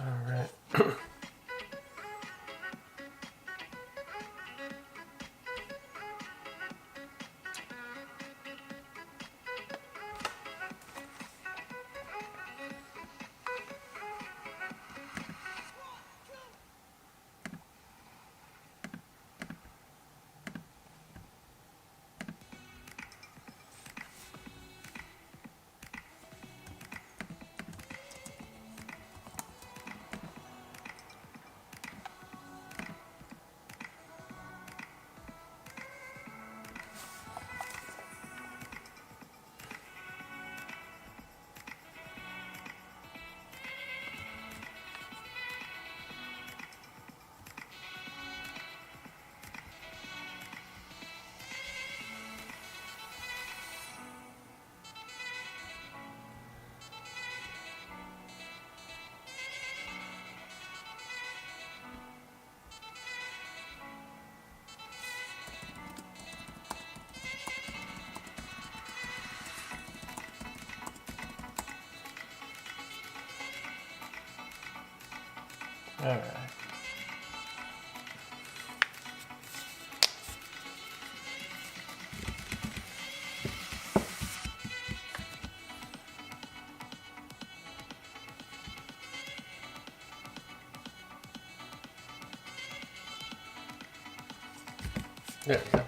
Alright. Alright. There we go.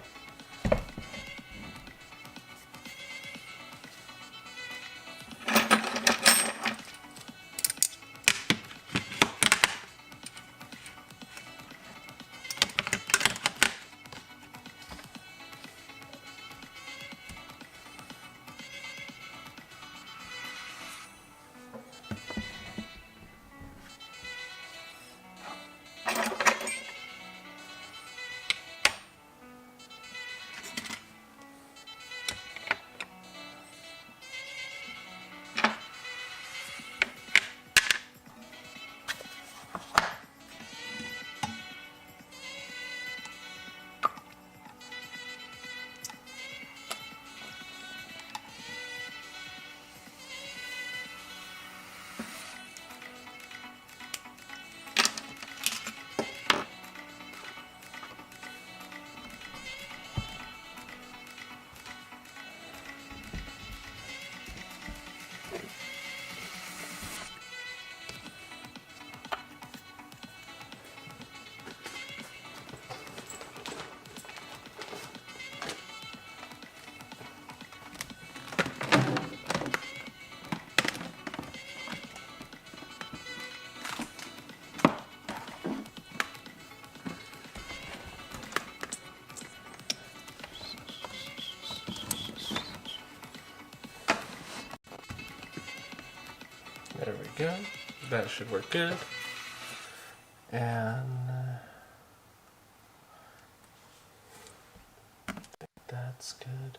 There we go. That should work good. And I think that's good.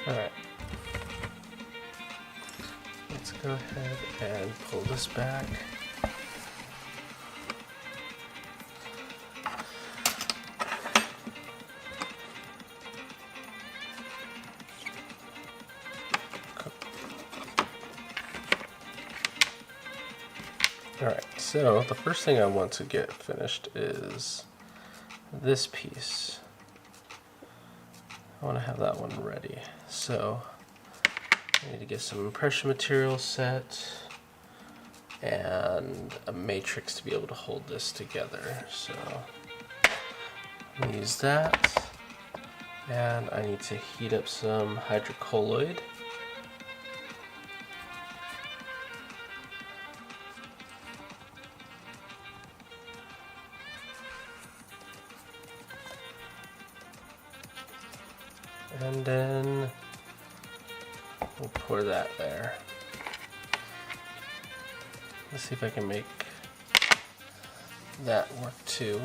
Alright. Let's go ahead and pull this back. Alright, so the first thing I want to get finished is this piece. I want to have that one ready. So I need to get some impression material set. and a matrix to be able to hold this together. So I'm gonna use that, and I need to heat up some hydrocolloid. And then we'll pour that there. Let's see if I can make that work too.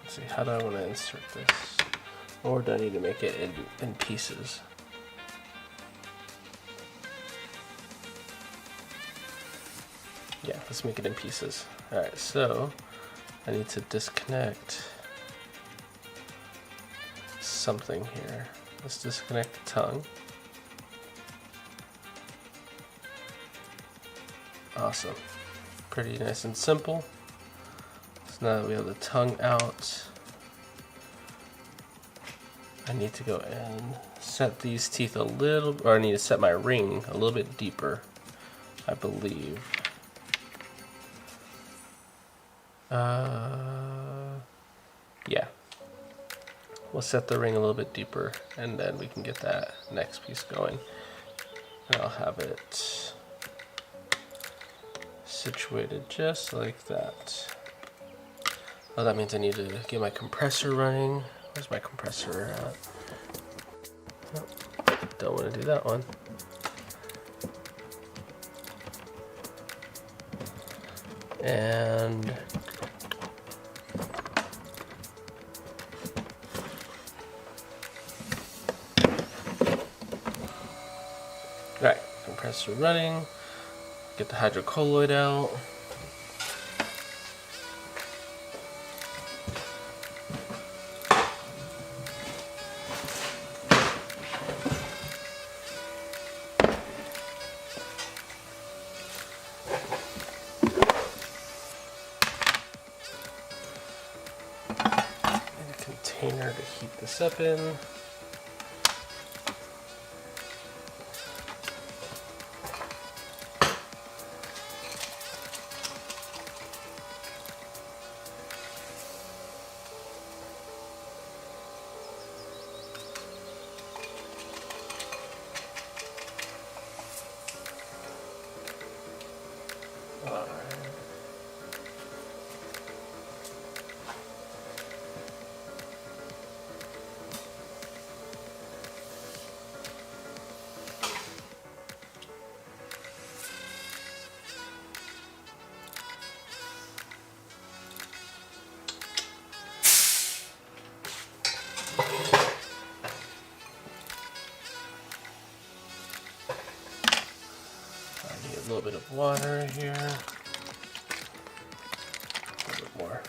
See, how do I want to insert this? Or do I need to make it in pieces? Yeah, let's make it in pieces. Alright, so I need to disconnect something here. Let's disconnect the tongue. Awesome. Pretty nice and simple. So now that we have the tongue out, I need to go and set these teeth a little, or I need to set my ring a little bit deeper, I believe. Yeah. We'll set the ring a little bit deeper, and then we can get that next piece going. And I'll have it situated just like that. Oh, that means I need to get my compressor running. Where's my compressor at? Oh, don't want to do that one. And right, compressor running. Get the hydrocolloid out. Container to heat this up in. A little bit of water here. A little bit more.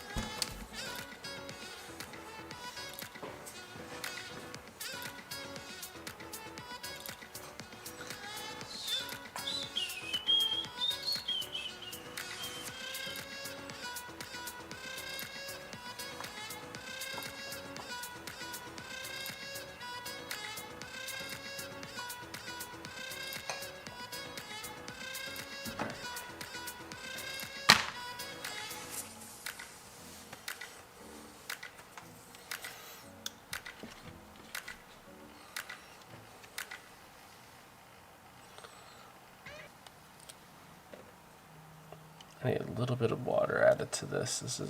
I need a little bit of water added to this. This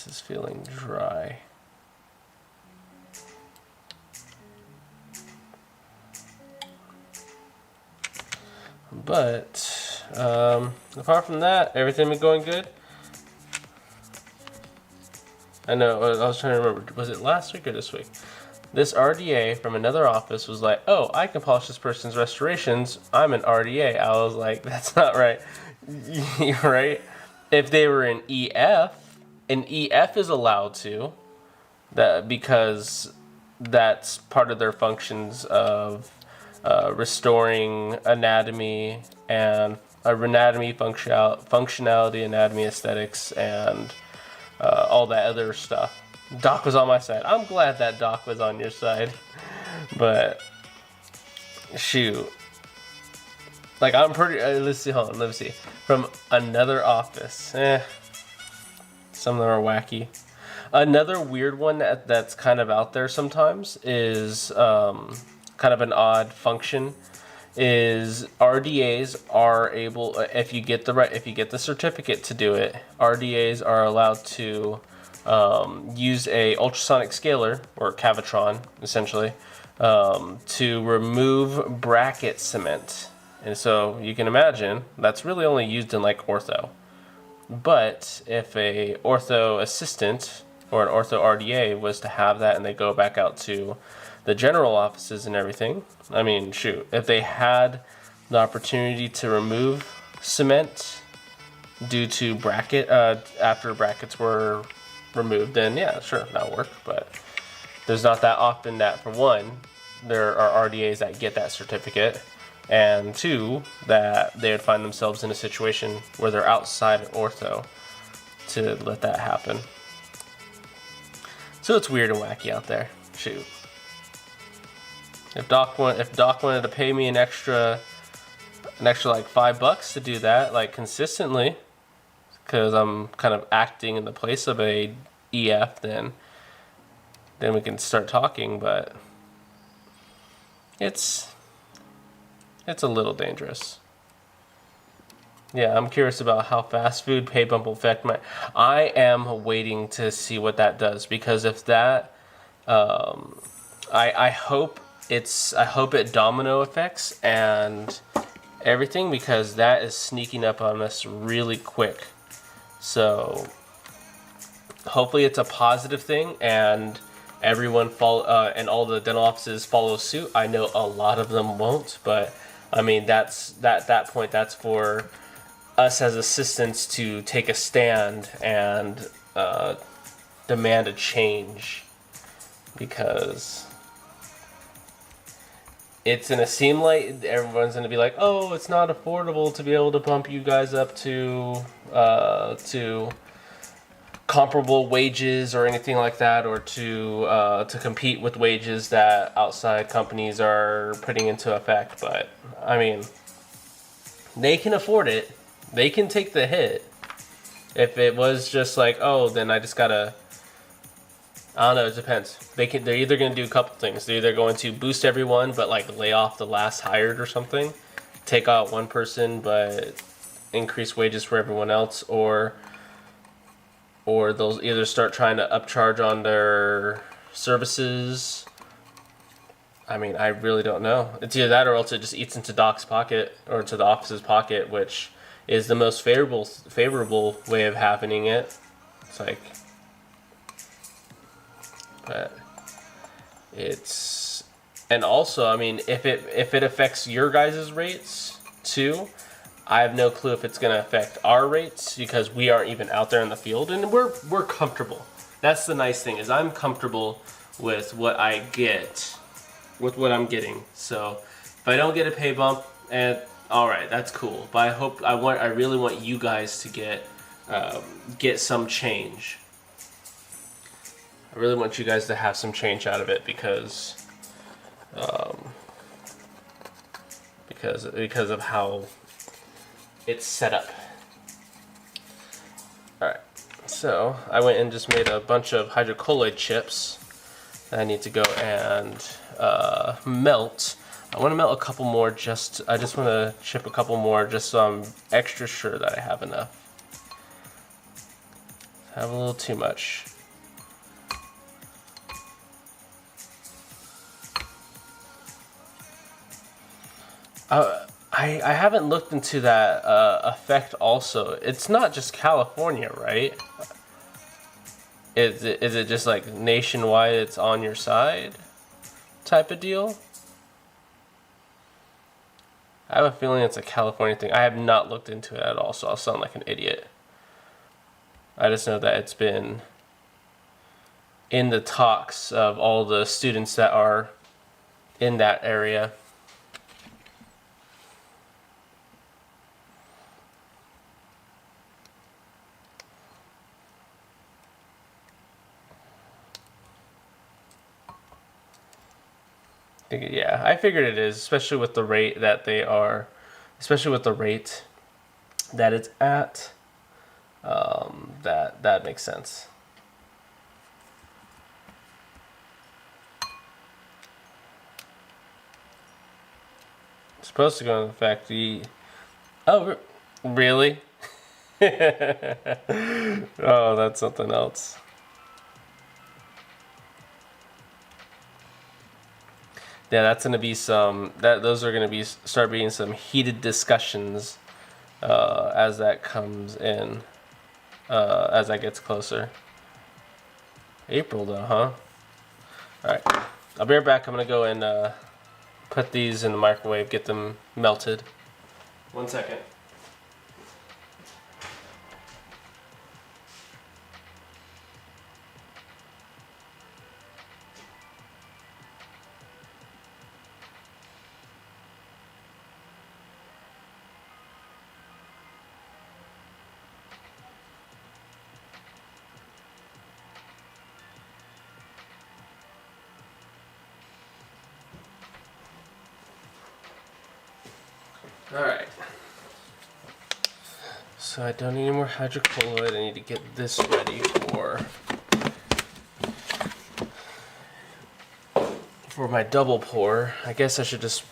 is feeling dry. But apart from that, everything been going good. I know, I was trying to remember, was it last week or this week? This RDA from another office was like, oh, I can polish this person's restorations. I'm an RDA. I was like, that's not right. Right? If they were an EF, an EF is allowed to, that because that's part of their functions of restoring anatomy and anatomy functionality, anatomy aesthetics, and all that other stuff. Doc was on my side. I'm glad that Doc was on your side, but shoot, like I'm pretty. Let's see. Hold on. Let me see. From another office. Some of them are wacky. Another weird one that's kind of out there sometimes is kind of an odd function. Is RDAs are able, if you get the certificate to do it, RDAs are allowed to use a ultrasonic scaler or Cavitron essentially to remove bracket cement. And so you can imagine that's really only used in like ortho. But if a ortho assistant or an ortho RDA was to have that and they go back out to the general offices and everything, I mean, shoot, if they had the opportunity to remove cement due to bracket, after brackets were removed, then yeah, sure, that'll work. But there's not that often that, for one, there are RDAs that get that certificate, and two, that they would find themselves in a situation where they're outside of ortho to let that happen. So it's weird and wacky out there. Shoot. If Doc wanted to pay me an extra like $5 to do that, like consistently, because I'm kind of acting in the place of a EF, then we can start talking. But it's a little dangerous. Yeah, I'm curious about how fast food pay bump will affect my. I am waiting to see what that does, because if that, I hope it domino effects and everything, because that is sneaking up on us really quick. So hopefully it's a positive thing and everyone and all the dental offices follow suit. I know a lot of them won't, but I mean that point, that's for us as assistants to take a stand and demand a change, because it's gonna seem like everyone's gonna be like, oh, it's not affordable to be able to bump you guys up to comparable wages or anything like that, or to compete with wages that outside companies are putting into effect. But I mean, they can afford it. They can take the hit. If it was just like, oh, then I just gotta, I don't know, it depends. They're either going to do a couple things. They're either going to boost everyone but like lay off the last hired or something, take out one person but increase wages for everyone else, or they'll either start trying to upcharge on their services. I mean, I really don't know. It's either that or else it just eats into Doc's pocket or into the office's pocket, which is the most favorable way of happening it. It's like, but it's, and also, I mean, if it affects your guys' rates too, I have no clue if it's going to affect our rates, because we aren't even out there in the field and we're comfortable. That's the nice thing, is I'm comfortable with what I get, with what I'm getting. So if I don't get a pay bump, and all right, that's cool. But I really want you guys to get some change. I really want you guys to have some change out of it, because of how it's set up. All right, so I went and just made a bunch of hydrocolloid chips that I need to go and melt. I want to melt a couple more. I just want to chip a couple more, just so I'm extra sure that I have enough. I have a little too much. I haven't looked into that effect also. It's not just California, right? Is it just like nationwide, it's on your side type of deal? I have a feeling it's a California thing. I have not looked into it at all, so I'll sound like an idiot. I just know that it's been in the talks of all the students that are in that area. Yeah, I figured it is, especially with the rate that they are, especially with the rate that it's at. That makes sense. It's supposed to go into effect the. Oh, really? Oh, that's something else. Yeah, that's gonna be some. Those are gonna be start being some heated discussions as that comes in, as that gets closer. April though, huh? All right, I'll be right back. I'm gonna go and put these in the microwave, get them melted. 1 second. All right. So I don't need any more hydrocolloid. I need to get this ready for my double pour. I guess I should just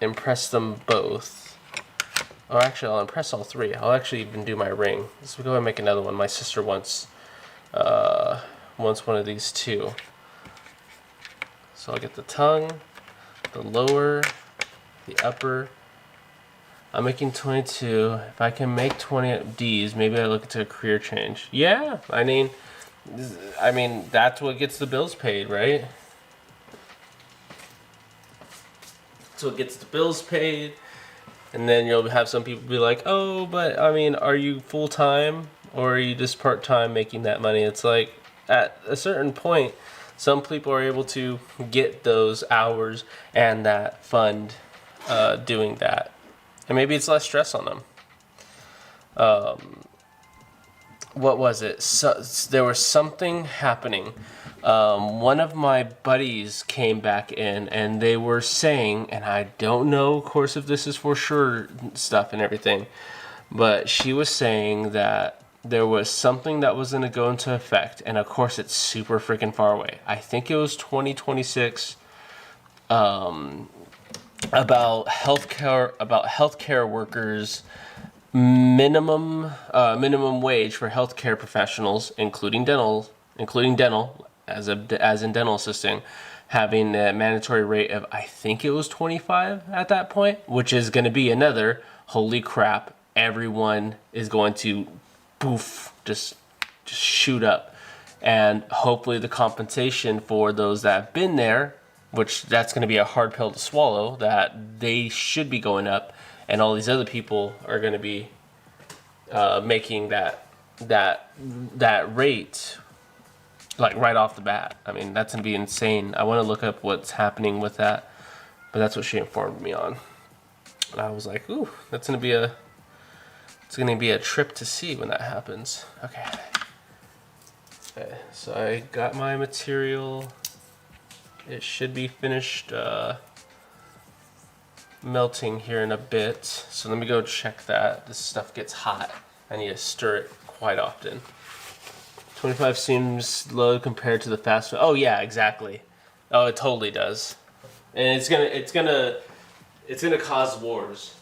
impress them both. Oh, actually, I'll impress all three. I'll actually even do my ring. Let's go ahead and make another one. My sister wants one of these too. So I'll get the tongue, the lower, the upper. I'm making 22. If I can make 20 D's, maybe I look into a career change. Yeah, I mean, that's what gets the bills paid, right? So it gets the bills paid, and then you'll have some people be like, oh, but I mean, are you full time or are you just part time making that money? It's like at a certain point, some people are able to get those hours and that fund doing that, and maybe it's less stress on them. What was it? So, there was something happening. One of my buddies came back in and they were saying, and I don't know, of course, if this is for sure stuff and everything, but she was saying that there was something that was going to go into effect, and of course, it's super freaking far away. I think it was 2026. About healthcare workers minimum wage for healthcare professionals, including dental as in dental assisting, having a mandatory rate of, I think it was 25 at that point, which is going to be another holy crap. Everyone is going to poof, just shoot up, and hopefully the compensation for those that have been there, which that's going to be a hard pill to swallow, that they should be going up, and all these other people are going to be making that rate like right off the bat. I mean, that's going to be insane. I want to look up what's happening with that, but that's what she informed me on. And I was like, ooh, it's going to be a trip to see when that happens. Okay, so I got my material. It should be finished melting here in a bit. So let me go check that. This stuff gets hot. I need to stir it quite often. 25 seems low compared to the fast food. Oh yeah, exactly. Oh, it totally does. And it's gonna cause wars.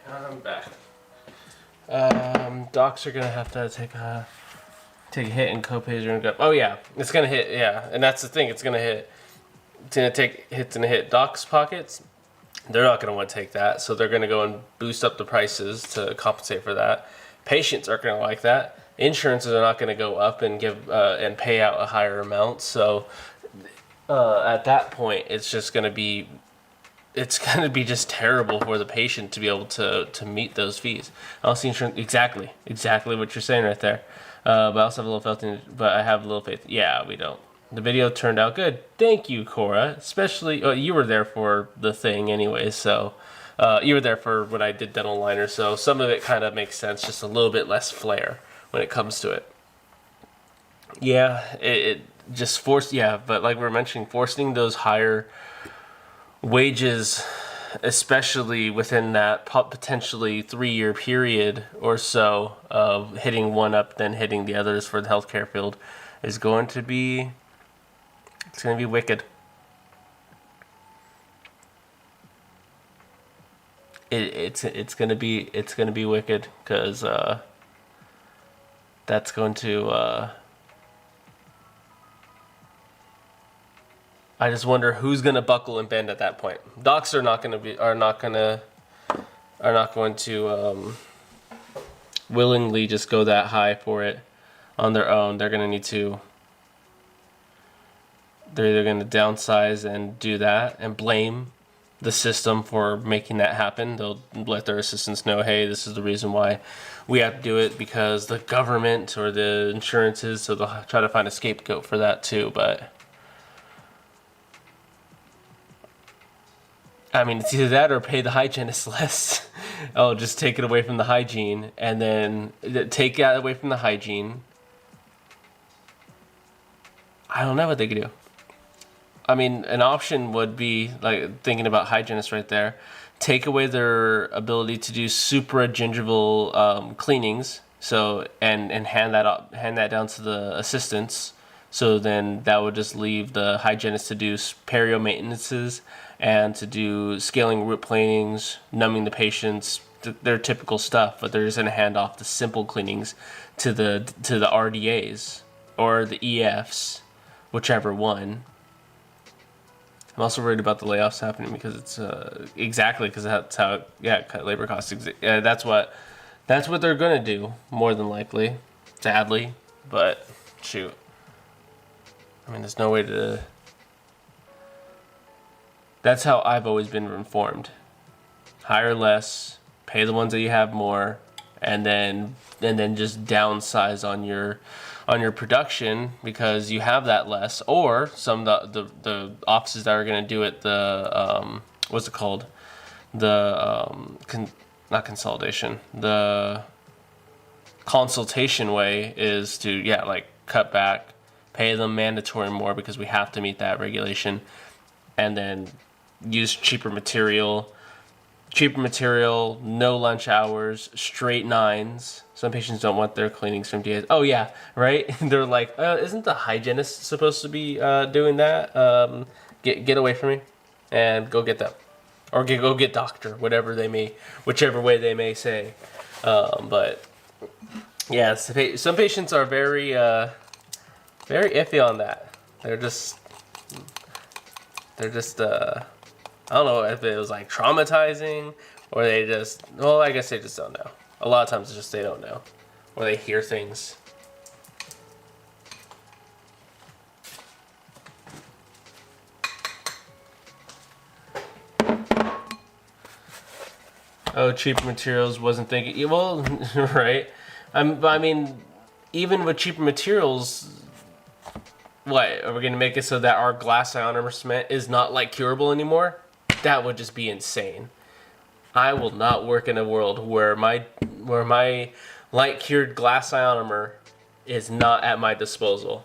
I'm back. Docs are gonna have to take a hit, and copays are gonna go up. Oh yeah, it's gonna hit. Yeah, and that's the thing. It's gonna hit. It's gonna take hits and hit docs' pockets. They're not gonna want to take that, so they're gonna go and boost up the prices to compensate for that. Patients aren't gonna like that. Insurances are not gonna go up and give and pay out a higher amount. So at that point, it's gonna be just terrible for the patient to be able to meet those fees. I also insurance exactly what you're saying right there. But I also have a little faith but I have a little faith. Yeah, we don't. The video turned out good. Thank you, Cora. Especially, you were there for the thing anyway, so you were there for when I did dental liner, so some of it kind of makes sense. Just a little bit less flair when it comes to it. Yeah, it just forced. Yeah, but like we were mentioning, forcing those higher wages, especially within that potentially 3-year period or so of hitting one up then hitting the others for the healthcare field, is going to be wicked. It's gonna be wicked because that's going to. I just wonder who's gonna buckle and bend at that point. Docs are not going to willingly just go that high for it on their own. They're gonna need to. They're either gonna downsize and do that and blame the system for making that happen. They'll let their assistants know, hey, this is the reason why we have to do it, because the government or the insurances. So they'll try to find a scapegoat for that too, but. I mean, it's either that or pay the hygienist less. Oh, just take it away from the hygiene, and then take it away from the hygiene. I don't know what they could do. I mean, an option would be, like, thinking about hygienists right there, take away their ability to do supra-gingival cleanings, so and hand that down to the assistants. So then that would just leave the hygienist to do perio maintenances and to do scaling root planings, numbing the patients, their typical stuff. But they're just gonna hand off the simple cleanings to the RDAs or the EFs, whichever one. I'm also worried about the layoffs happening because it's exactly because that's how cut labor costs. That's what they're gonna do more than likely, sadly. But shoot. I mean, there's no way to. That's how I've always been informed. Hire less, pay the ones that you have more, and then just downsize on your production because you have that less. Or some of the offices that are going to do it, the what's it called? The not consolidation. The consultation way is to cut back. Pay them mandatory more because we have to meet that regulation, and then use cheaper material, no lunch hours, straight 9s. Some patients don't want their cleanings from DAs. Oh yeah, right? They're like, isn't the hygienist supposed to be doing that? Get away from me, and go get them, or go get doctor, whichever way they may say. But yeah, some patients are very iffy on that. They're just I don't know if it was like traumatizing or I guess they just don't know. A lot of times it's just they don't know, or they hear things. Oh, cheap materials, wasn't thinking. Well, right. I mean, even with cheaper materials, what, are we going to make it so that our glass ionomer cement is not like curable anymore? That would just be insane. I will not work in a world where my light cured glass ionomer is not at my disposal.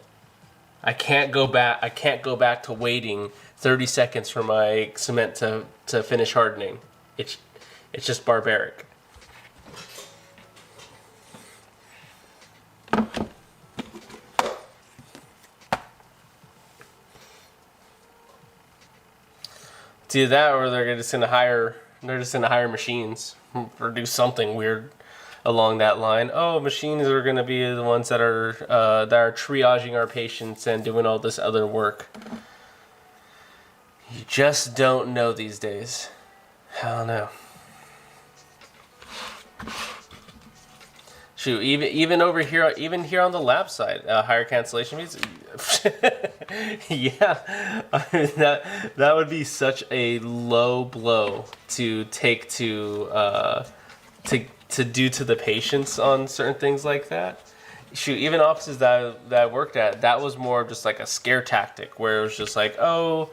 I can't go back to waiting 30 seconds for my cement to finish hardening. It's just barbaric. It's either that or they're just going to hire They're just gonna hire machines or do something weird along that line. Oh, machines are gonna be the ones that are triaging our patients and doing all this other work. You just don't know these days. Hell no. Shoot, even over here, even here on the lab side, higher cancellation fees. Yeah, I mean, that would be such a low blow to take to do to the patients on certain things like that. Shoot, even offices that I worked at, that was more of just like a scare tactic, where it was just like, oh,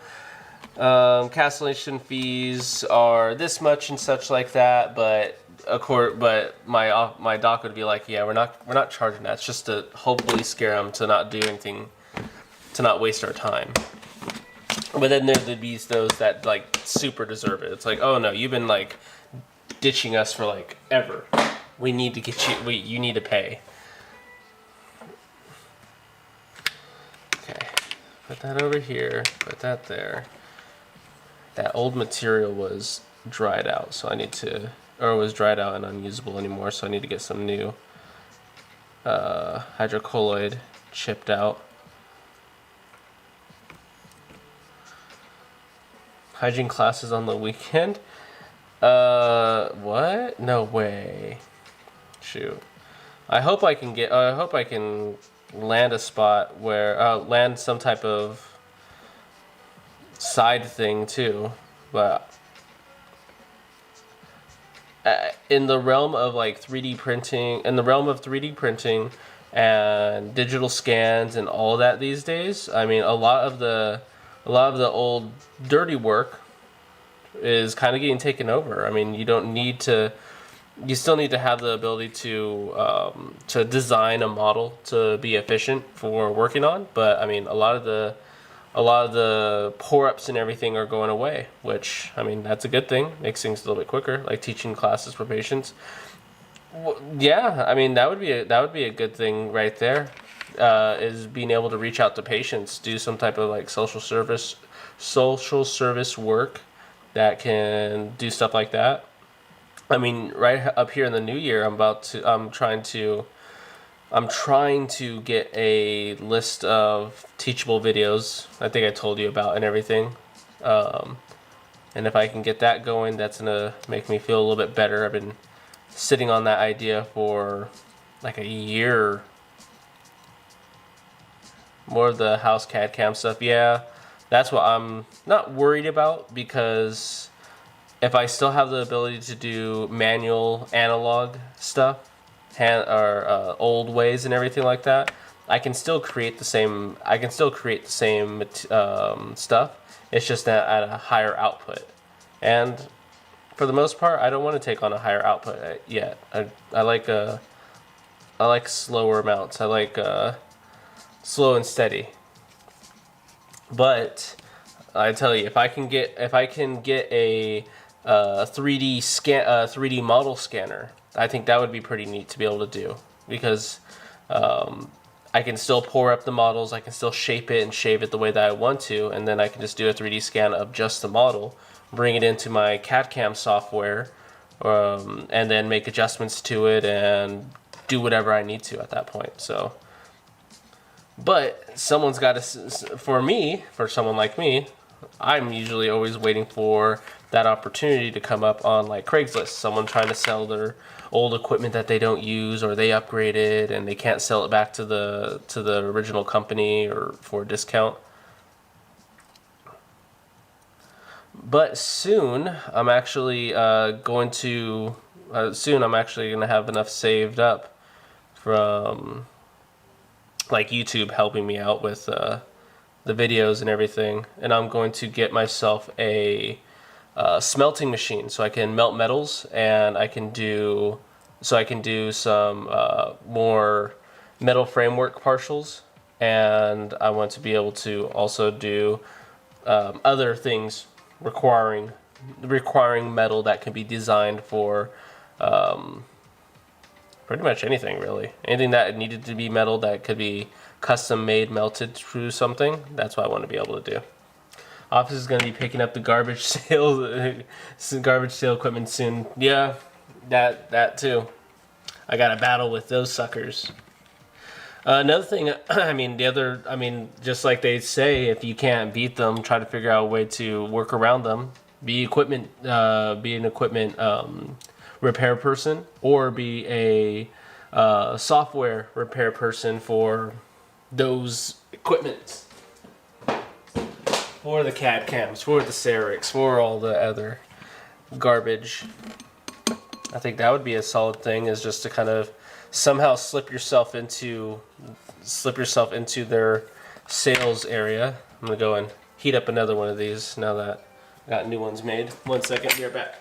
cancellation fees are this much and such like that, but my doc would be like, yeah, we're not charging that. It's just to hopefully scare them to not do anything, to not waste our time. But then there'd be those that like super deserve it. It's like, oh no, you've been like ditching us for like ever. We need to get you. You need to pay. Okay, put that over here. Put that there. That old material was dried out, so I need to, or was dried out and unusable anymore, so I need to get some new hydrocolloid chipped out. Hygiene classes on the weekend? What? No way. Shoot. I hope I can land a spot where, land some type of side thing too, but in the realm of like 3D printing, and digital scans and all that these days, I mean, a lot of the old dirty work is kind of getting taken over. I mean, you still need to have the ability to design a model to be efficient for working on, but I mean, a lot of the pour-ups and everything are going away, which, I mean, that's a good thing. Makes things a little bit quicker, like teaching classes for patients. Well, yeah, I mean, that would be a good thing right there, is being able to reach out to patients, do some type of like social service work that can do stuff like that. I mean, right up here in the new year, I'm trying to get a list of teachable videos. I think I told you about and everything. And if I can get that going, that's gonna make me feel a little bit better. I've been sitting on that idea for like a year. More of the house CAD cam stuff. Yeah, that's what I'm not worried about, because if I still have the ability to do manual analog stuff, old ways and everything like that, I can still create the same. Stuff. It's just that at a higher output, and for the most part, I don't want to take on a higher output yet. I like slower amounts. I like slow and steady. But I tell you, if I can get a 3D model scanner, I think that would be pretty neat to be able to do, because I can still pour up the models, I can still shape it and shave it the way that I want to, and then I can just do a 3D scan of just the model, bring it into my CAD/CAM software, and then make adjustments to it and do whatever I need to at that point. So, but someone's got to, for someone like me, I'm usually always waiting for that opportunity to come up on like Craigslist. Someone trying to sell their old equipment that they don't use, or they upgraded and they can't sell it back to the original company or for a discount. But soon I'm actually going to have enough saved up from like YouTube helping me out with the videos and everything, and I'm going to get myself a smelting machine so I can melt metals, and I can do some more metal framework partials, and I want to be able to also do other things requiring metal that can be designed for pretty much anything, really. Anything that needed to be metal that could be custom made, melted through something. That's what I want to be able to do. Office is going to be picking up the garbage sale equipment soon. Yeah, that too. I got to battle with those suckers. Another thing, just like they say, if you can't beat them, try to figure out a way to work around them. Be an equipment repair person, or be a software repair person for those equipments, for the CAD cams, for the Cerix, for all the other garbage. I think that would be a solid thing, is just to kind of somehow slip yourself into their sales area. I'm gonna go and heat up another one of these now that I got new ones made. 1 second, be right back.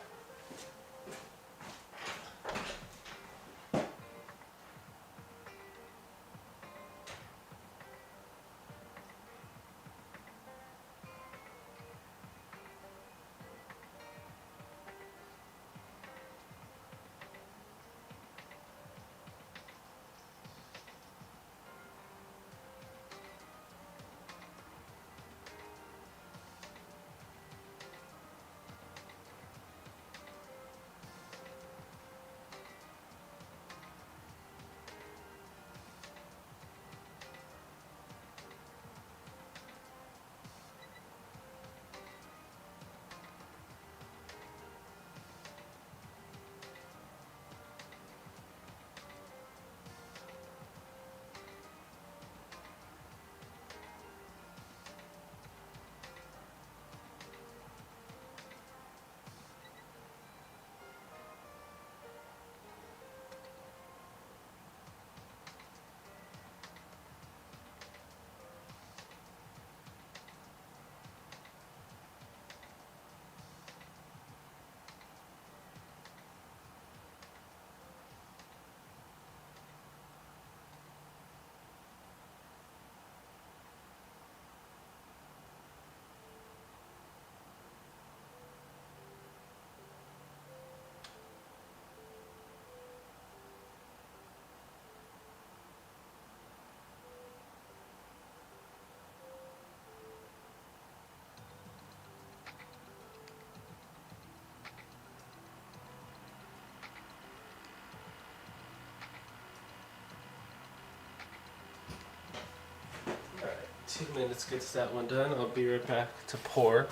Alright, 2 minutes gets that one done. I'll be right back to pour.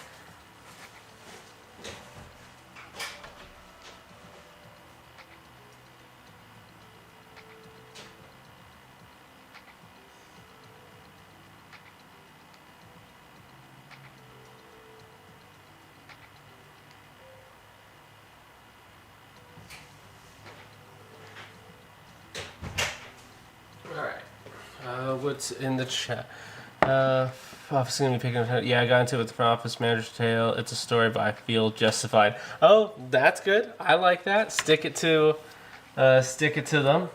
What's in the chat? Office is gonna be picking up. Yeah, I got into it with the front office manager's tale. It's a story, but I feel justified. Oh, that's good. I like that. Stick it to them.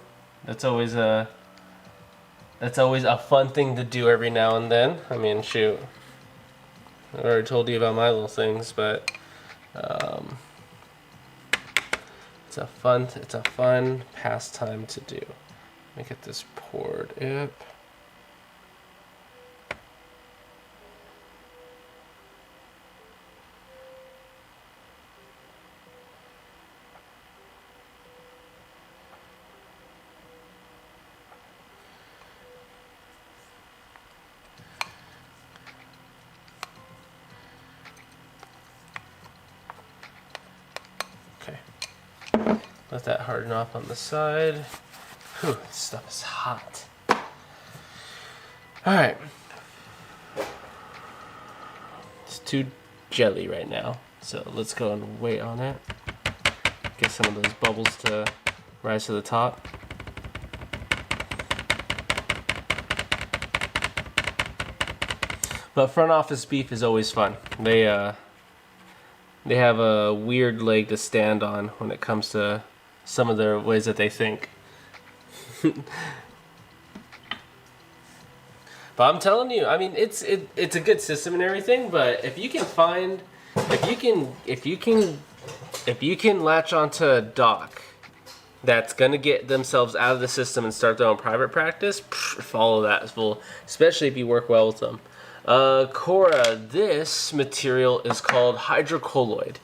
That's always a fun thing to do every now and then. I mean, shoot, I already told you about my little things, but it's a fun pastime to do. Let me get this poured up. Let that harden off on the side. Whew, this stuff is hot. Alright. It's too jelly right now, so let's go and wait on it. Get some of those bubbles to rise to the top. But front office beef is always fun. They have a weird leg to stand on when it comes to some of their ways that they think. But I'm telling you, I mean, it's a good system and everything. But if you can latch onto a doc that's gonna get themselves out of the system and start their own private practice, follow that as well. Especially if you work well with them. Cora, this material is called hydrocolloid.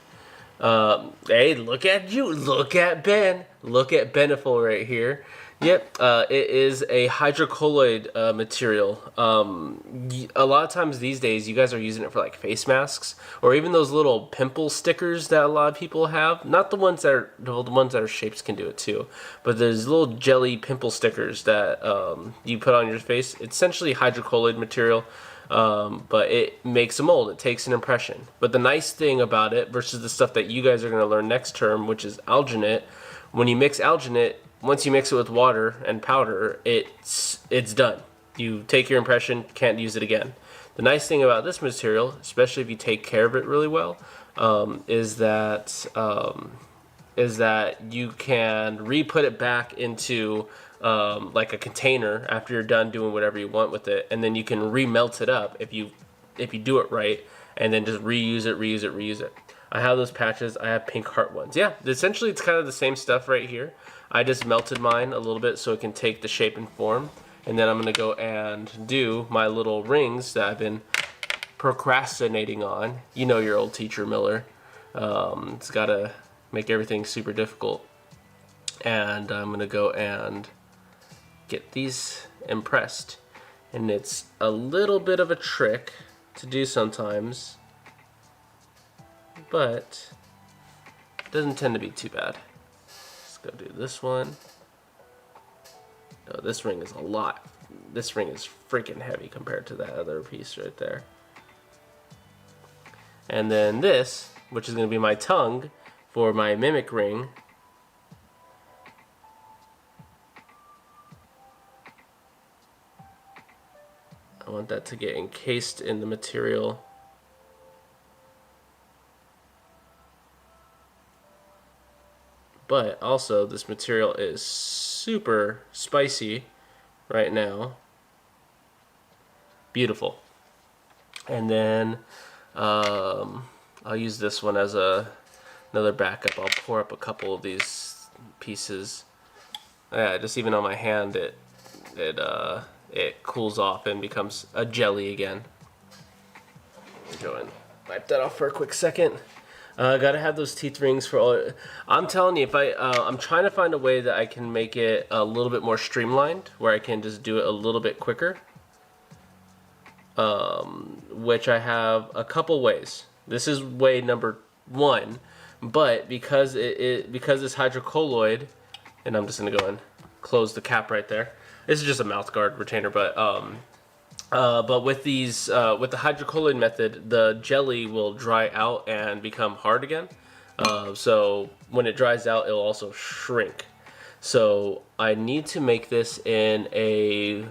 Hey, look at you. Look at Ben. Look at Beneful right here. Yep, it is a hydrocolloid material. A lot of times these days, you guys are using it for like face masks or even those little pimple stickers that a lot of people have. Not the ones that are the ones that are shapes can do it too, but there's little jelly pimple stickers that you put on your face. It's essentially hydrocolloid material. But it makes a mold. It takes an impression. But the nice thing about it versus the stuff that you guys are going to learn next term, which is alginate, when you mix alginate, once you mix it with water and powder, it's done. You take your impression, can't use it again. The nice thing about this material, especially if you take care of it really well, is that you can re-put it back into like a container after you're done doing whatever you want with it, and then you can remelt it up if you do it right, and then just reuse it. I have those patches. I have pink heart ones. Yeah, essentially it's kind of the same stuff right here. I just melted mine a little bit so it can take the shape and form, and then I'm gonna go and do my little rings that I've been procrastinating on. You know your old teacher Miller. It's gotta make everything super difficult, and I'm gonna go and get these impressed, and it's a little bit of a trick to do sometimes, but it doesn't tend to be too bad. Let's go do this one. Oh, this ring is a lot. This ring is freaking heavy compared to that other piece right there. And then this, which is going to be my tongue for my mimic ring. I want that to get encased in the material. But also, this material is super spicy right now. Beautiful. And then I'll use this one as another backup. I'll pour up a couple of these pieces. Yeah, just even on my hand, it cools off and becomes a jelly again. Go and wipe that off for a quick second. Gotta have those teeth rings for all. I'm telling you, if I'm trying to find a way that I can make it a little bit more streamlined, where I can just do it a little bit quicker. Which I have a couple ways. This is way number one, but because it's hydrocolloid, and I'm just gonna go and close the cap right there. This is just a mouth guard retainer, but with these, with the hydrocolloid method, the jelly will dry out and become hard again. So when it dries out, it'll also shrink. So I need to make this in a,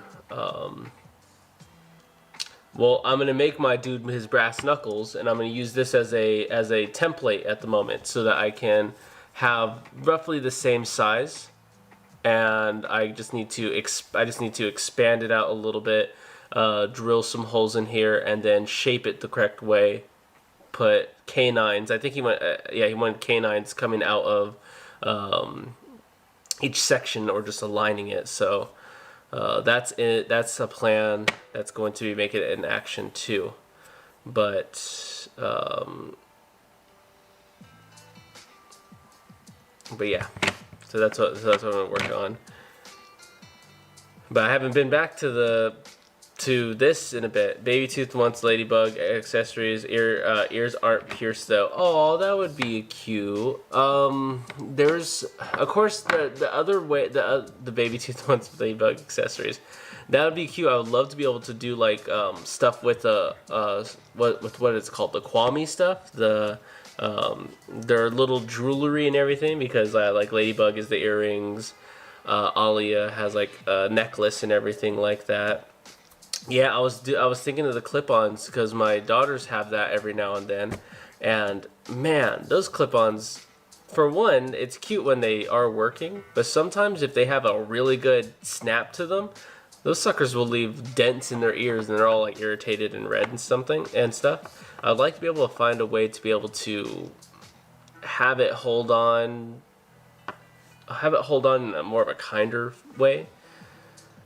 well, I'm gonna make my dude his brass knuckles, and I'm gonna use this as a template at the moment, so that I can have roughly the same size. And I just need to expand it out a little bit. Drill some holes in here, and then shape it the correct way. Put canines. I think he wanted canines coming out of each section, or just aligning it. So that's it. That's a plan that's going to be making it in action too. But yeah. So that's what I'm gonna work on. But I haven't been back to this in a bit. Baby tooth wants ladybug accessories. Ears aren't pierced though. Oh, that would be cute. There's of course the other way. The baby tooth wants ladybug accessories. That would be cute. I would love to be able to do like stuff with what it's called, the Kwame stuff. Their little jewelry and everything, because like Ladybug is the earrings, Alia has like a necklace and everything like that. Yeah, I was thinking of the clip-ons, because my daughters have that every now and then, and man, those clip-ons, for one, it's cute when they are working, but sometimes if they have a really good snap to them, those suckers will leave dents in their ears, and they're all like irritated and red and stuff. I'd like to be able to find a way to be able to have it hold on in a more of a kinder way.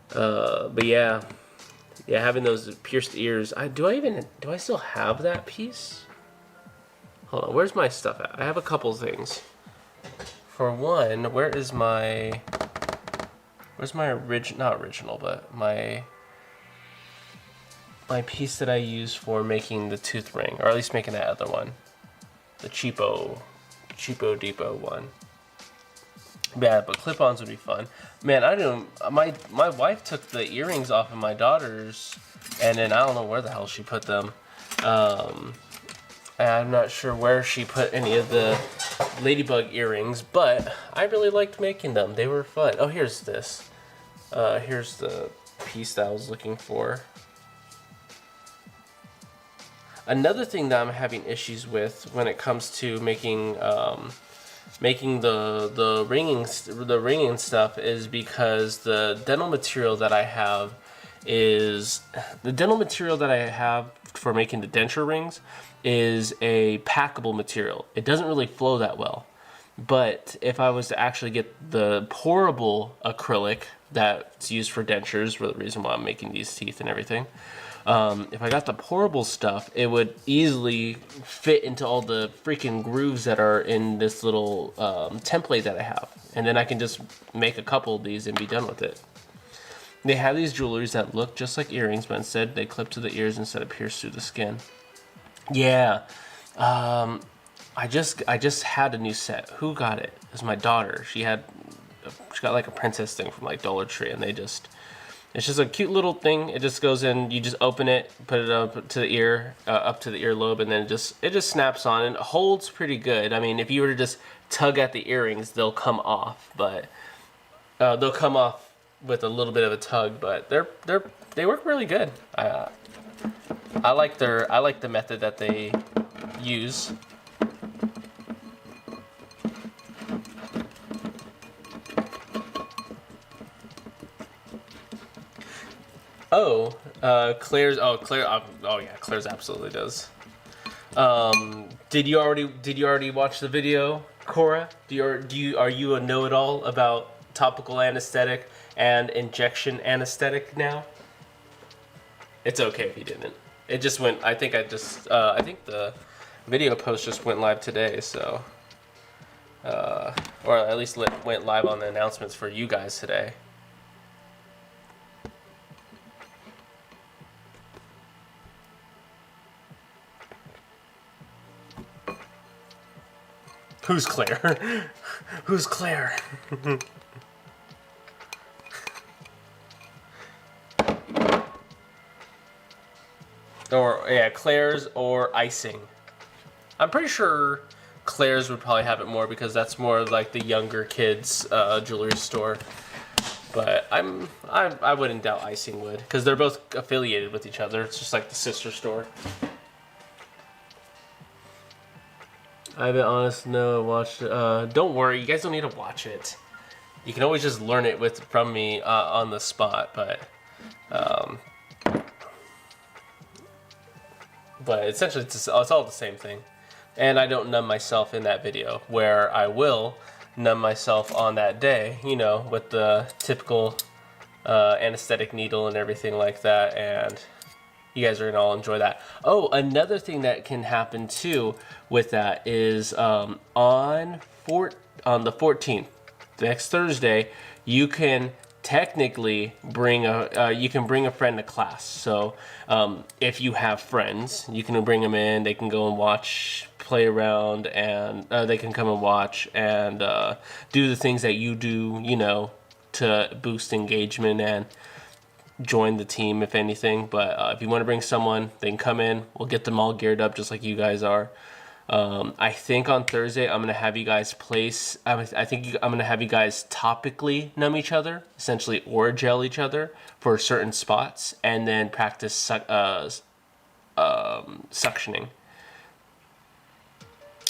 But yeah, Yeah, having those pierced ears. Do I still have that piece? Hold on, where's my stuff at? I have a couple things. For one, where's my not original, but my piece that I use for making the tooth ring, or at least making that other one. The cheapo depot one. Yeah, but clip-ons would be fun. Man, I don't. My wife took the earrings off of my daughter's, and then I don't know where the hell she put them. I'm not sure where she put any of the ladybug earrings, but I really liked making them. They were fun. Oh, here's this. Here's the piece that I was looking for. Another thing that I'm having issues with when it comes to making the ringing stuff is because the dental material that I have for making the denture rings is a packable material. It doesn't really flow that well. But if I was to actually get the pourable acrylic that's used for dentures, for the reason why I'm making these teeth and everything, if I got the pourable stuff, it would easily fit into all the freaking grooves that are in this little template that I have. And then I can just make a couple of these and be done with it. They have these jewelries that look just like earrings, but instead they clip to the ears instead of pierce through the skin. Yeah, I just had a new set. Who got it? It was my daughter. She got like a princess thing from like Dollar Tree, and it's just a cute little thing. It just goes in. You just open it, put it up to the ear, up to the earlobe, and then it just snaps on and it holds pretty good. I mean, if you were to just tug at the earrings, they'll come off, but they'll come off with a little bit of a tug. But they work really good. I like the method that they use. Claire's. Yeah, Claire's absolutely does. Did you already watch the video, Cora? Are you a know-it-all about topical anesthetic and injection anesthetic now? It's okay if you didn't. It just went. I think the video post just went live today, so or at least went live on the announcements for you guys today. Who's Claire? Who's Claire? Or, yeah, Claire's or icing. I'm pretty sure Claire's would probably have it more because that's more like the younger kids' jewelry store. But I wouldn't doubt icing would, because they're both affiliated with each other. It's just like the sister store. I haven't honest no watched it. Don't worry, you guys don't need to watch it. You can always just learn it from me on the spot, but essentially it's all the same thing. And I don't numb myself in that video, where I will numb myself on that day, you know, with the typical anesthetic needle and everything like that, and you guys are gonna all enjoy that. Oh, another thing that can happen too with that is on the 14th, next Thursday, you can technically bring a friend to class. So if you have friends, you can bring them in. They can go and watch, play around, and they can come and watch and do the things that you do, you know, to boost engagement and join the team, if anything. But if you want to bring someone, they can come in. We'll get them all geared up just like you guys are. I think on Thursday I'm gonna have you guys place. I'm gonna have you guys topically numb each other, essentially, or gel each other for certain spots, and then practice suctioning.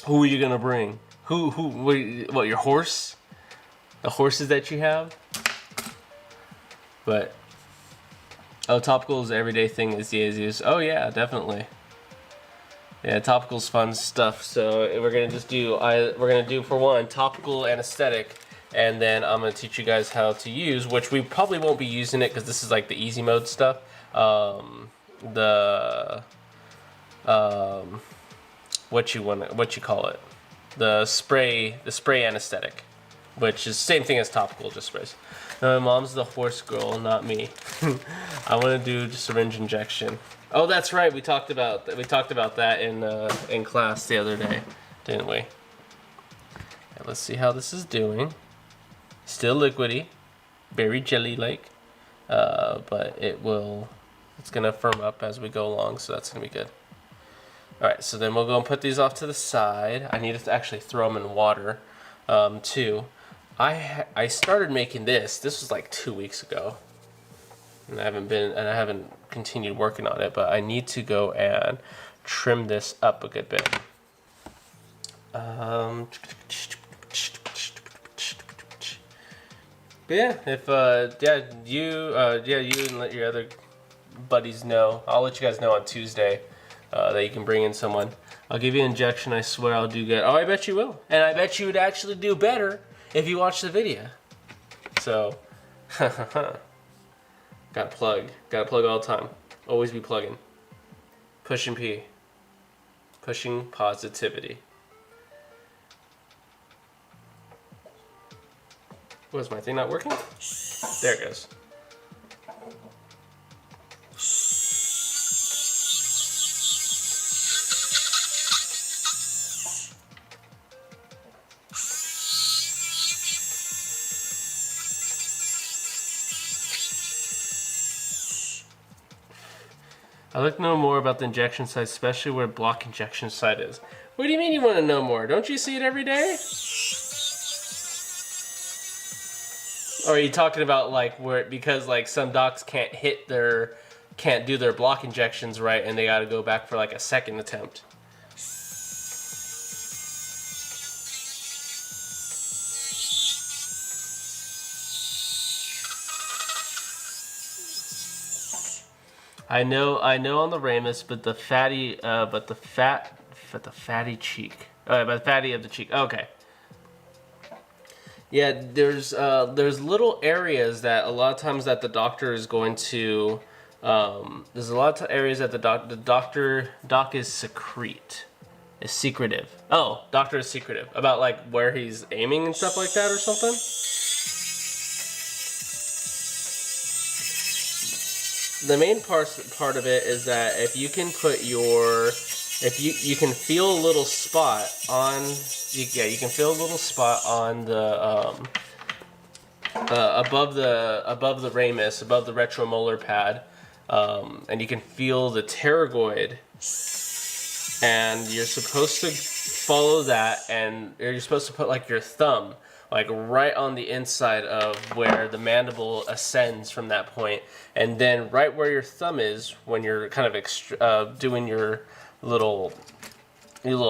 Who are you gonna bring? What, your horse? The horses that you have? But topicals everyday thing is the easiest. Oh yeah, definitely. Yeah, topical's fun stuff. So we're gonna do for one topical anesthetic, and then I'm gonna teach you guys how to use, which we probably won't be using it because this is like the easy mode stuff. The what you call it, the spray anesthetic, which is the same thing as topical, just sprays. No, my mom's the horse girl, not me. I want to do syringe injection. Oh, that's right. We talked about that in class the other day, didn't we? And let's see how this is doing. Still liquidy, very jelly-like, but it's gonna firm up as we go along, so that's gonna be good. All right, so then we'll go and put these off to the side. I need to actually throw them in water, too. I started making this. This was like 2 weeks ago, and I haven't continued working on it. But I need to go and trim this up a good bit. But yeah, if you and let your other buddies know. I'll let you guys know on Tuesday that you can bring in someone. I'll give you an injection. I swear I'll do good. Oh, I bet you will, and I bet you would actually do better if you watch the video. So, gotta plug all the time. Always be plugging. Pushing P. Pushing positivity. Was my thing not working? There it goes. I'd like to know more about the injection site, especially where block injection site is. What do you mean you want to know more? Don't you see it every day? Or are you talking about like because like some docs can't do their block injections right and they got to go back for like a second attempt? I know on the Ramus, but the fatty cheek. But the fatty of the cheek. Okay. Yeah, there's little areas that a lot of times that the doctor is going to. There's a lot of areas that the doc is secretive. Oh, doctor is secretive about like where he's aiming and stuff like that or something. The main part of it is that if you can put you can feel a little spot on, you can feel a little spot on the above the ramus, above the retromolar pad, and you can feel the pterygoid, and you're supposed to follow that, and you're supposed to put like your thumb like right on the inside of where the mandible ascends from that point, and then right where your thumb is when you're kind of doing your little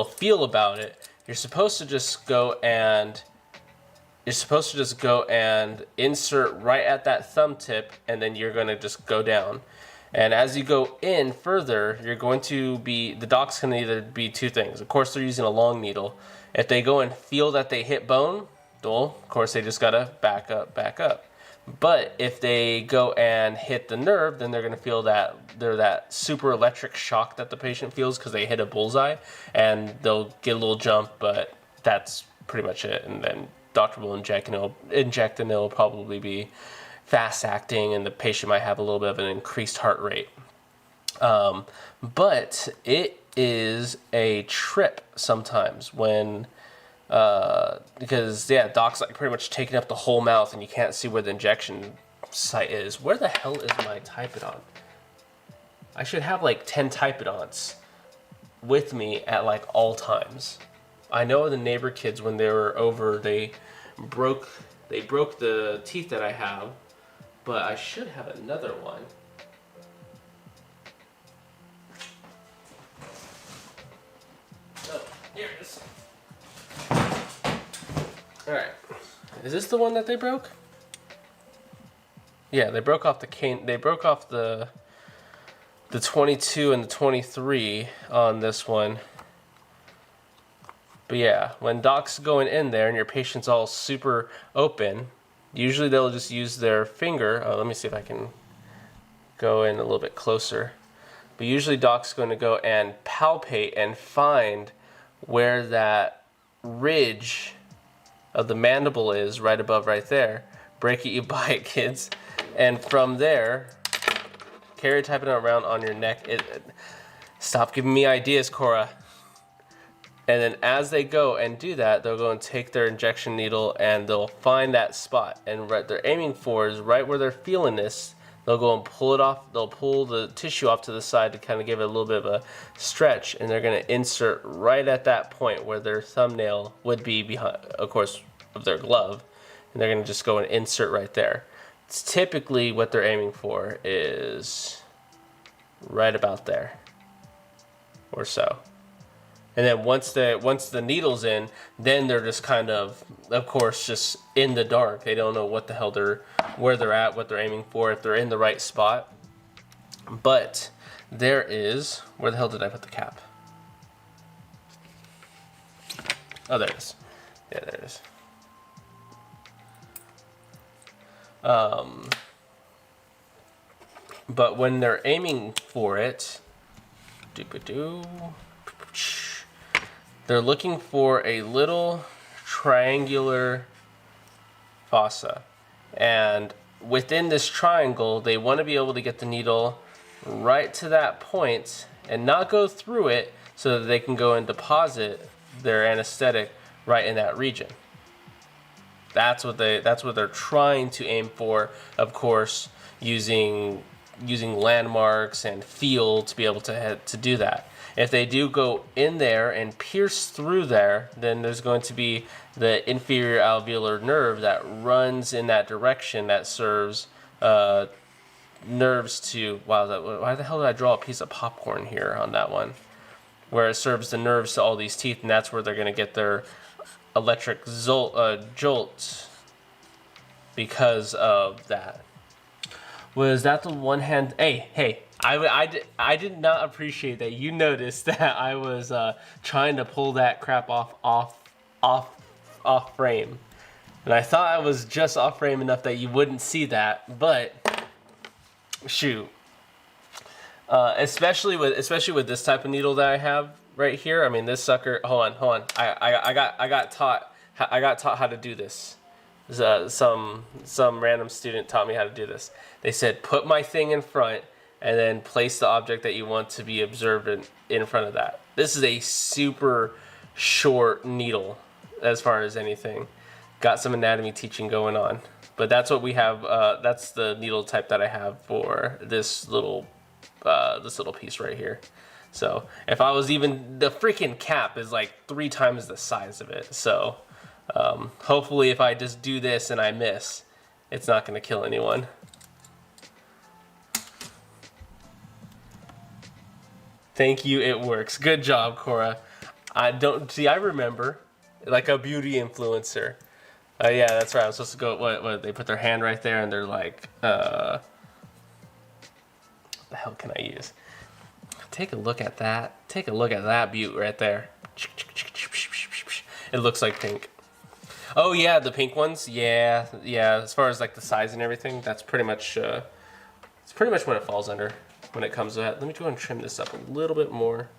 feel about it, you're supposed to just go and insert right at that thumb tip, and then you're going to just go down. And as you go in further, the doc's going to either be two things. Of course, they're using a long needle. If they go and feel that they hit bone, well, of course, they just got to back up. But if they go and hit the nerve, then they're going to feel that super electric shock that the patient feels because they hit a bullseye, and they'll get a little jump, but that's pretty much it. And then doctor will inject, and it'll probably be fast acting, and the patient might have a little bit of an increased heart rate. But it is a trip sometimes when because doc's like pretty much taking up the whole mouth, and you can't see where the injection site is. Where the hell is my Typodon? I should have like 10 Typodons with me at like all times. I know the neighbor kids, when they were over, they broke the teeth that I have, but I should have another one. Oh, here it is. Alright. Is this the one that they broke? Yeah, they broke off the 22 and the 23 on this one. But yeah, when doc's going in there and your patient's all super open, usually they'll just use their finger. Oh, let me see if I can go in a little bit closer. But usually doc's going to go and palpate and find where that ridge of the mandible is, right above right there. Break it, you buy it, kids. And from there, karyotyping it around on your neck. Stop giving me ideas, Cora. And then as they go and do that, they'll go and take their injection needle and they'll find that spot. And what they're aiming for is right where they're feeling this. They'll go and pull it off. They'll pull the tissue off to the side to kind of give it a little bit of a stretch. And they're going to insert right at that point where their thumbnail would be behind, of course, of their glove. And they're going to just go and insert right there. It's typically what they're aiming for is right about there or so. And then once the needle's in, then they're just kind of course, just in the dark. They don't know what the hell where they're at, what they're aiming for, if they're in the right spot. But there is, where the hell did I put the cap? Oh, there it is. Yeah, there it is. But when they're aiming for it, they're looking for a little triangular fossa. And within this triangle, they want to be able to get the needle right to that point and not go through it so that they can go and deposit their anesthetic right in that region. That's what they're trying to aim for, of course, using landmarks and feel to be able to do that. If they do go in there and pierce through there, then there's going to be the inferior alveolar nerve that runs in that direction that serves nerves to, wow, why the hell did I draw a piece of popcorn here on that one? Where it serves the nerves to all these teeth, and that's where they're going to get their electric jolt because of that. Was that the one hand? Hey, I did not appreciate that you noticed that I was trying to pull that crap off frame. And I thought I was just off frame enough that you wouldn't see that, but shoot. Especially with this type of needle that I have right here. I mean, this sucker, hold on. I got taught how to do this. Some random student taught me how to do this. They said, put my thing in front and then place the object that you want to be observed in front of that. This is a super short needle as far as anything. Got some anatomy teaching going on. But that's what we have. That's the needle type that I have for this little piece right here. So if I was even, the freaking cap is like 3 times the size of it. So hopefully if I just do this and I miss, it's not going to kill anyone. Thank you, it works. Good job, Cora. I remember, like a beauty influencer. Yeah, that's right. I'm supposed to go, what, they put their hand right there and they're like, what the hell can I use? Take a look at that. Take a look at that beaut right there. It looks like pink. Oh yeah, the pink ones. Yeah. As far as like the size and everything, that's pretty much it's pretty much what it falls under when it comes to that. Let me go and trim this up a little bit more.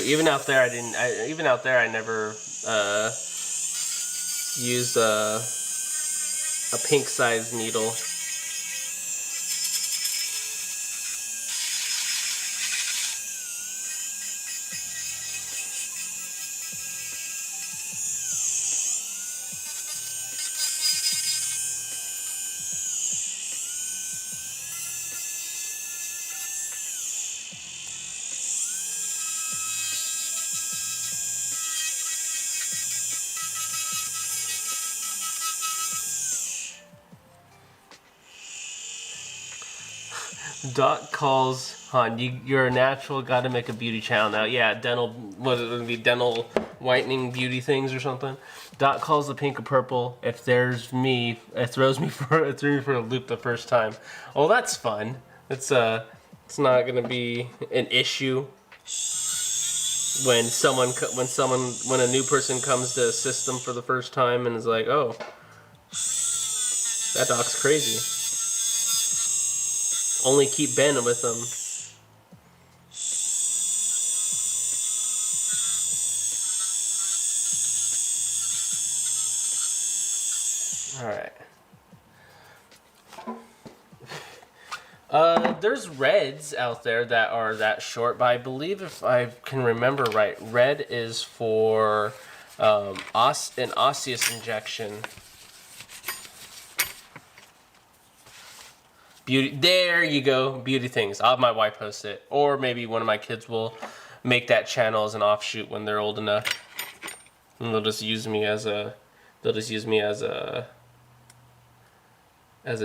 Even out there, I never used a pink size needle. Doc calls Han. You're a natural. Got to make a beauty channel now. Yeah, dental. What it would be? Dental whitening beauty things or something. Doc calls the pink or purple. If there's me, it threw me for a loop the first time. Oh, that's fun. It's not gonna be an issue when when a new person comes to assist them for the first time and is like, oh, that doc's crazy. Only keep Ben with them. Alright. There's reds out there that are that short, but I believe if I can remember right, red is for an osseous injection. Beauty, there you go, beauty things. I'll have my wife post it, or maybe one of my kids will make that channel as an offshoot when they're old enough, and they'll just use me as a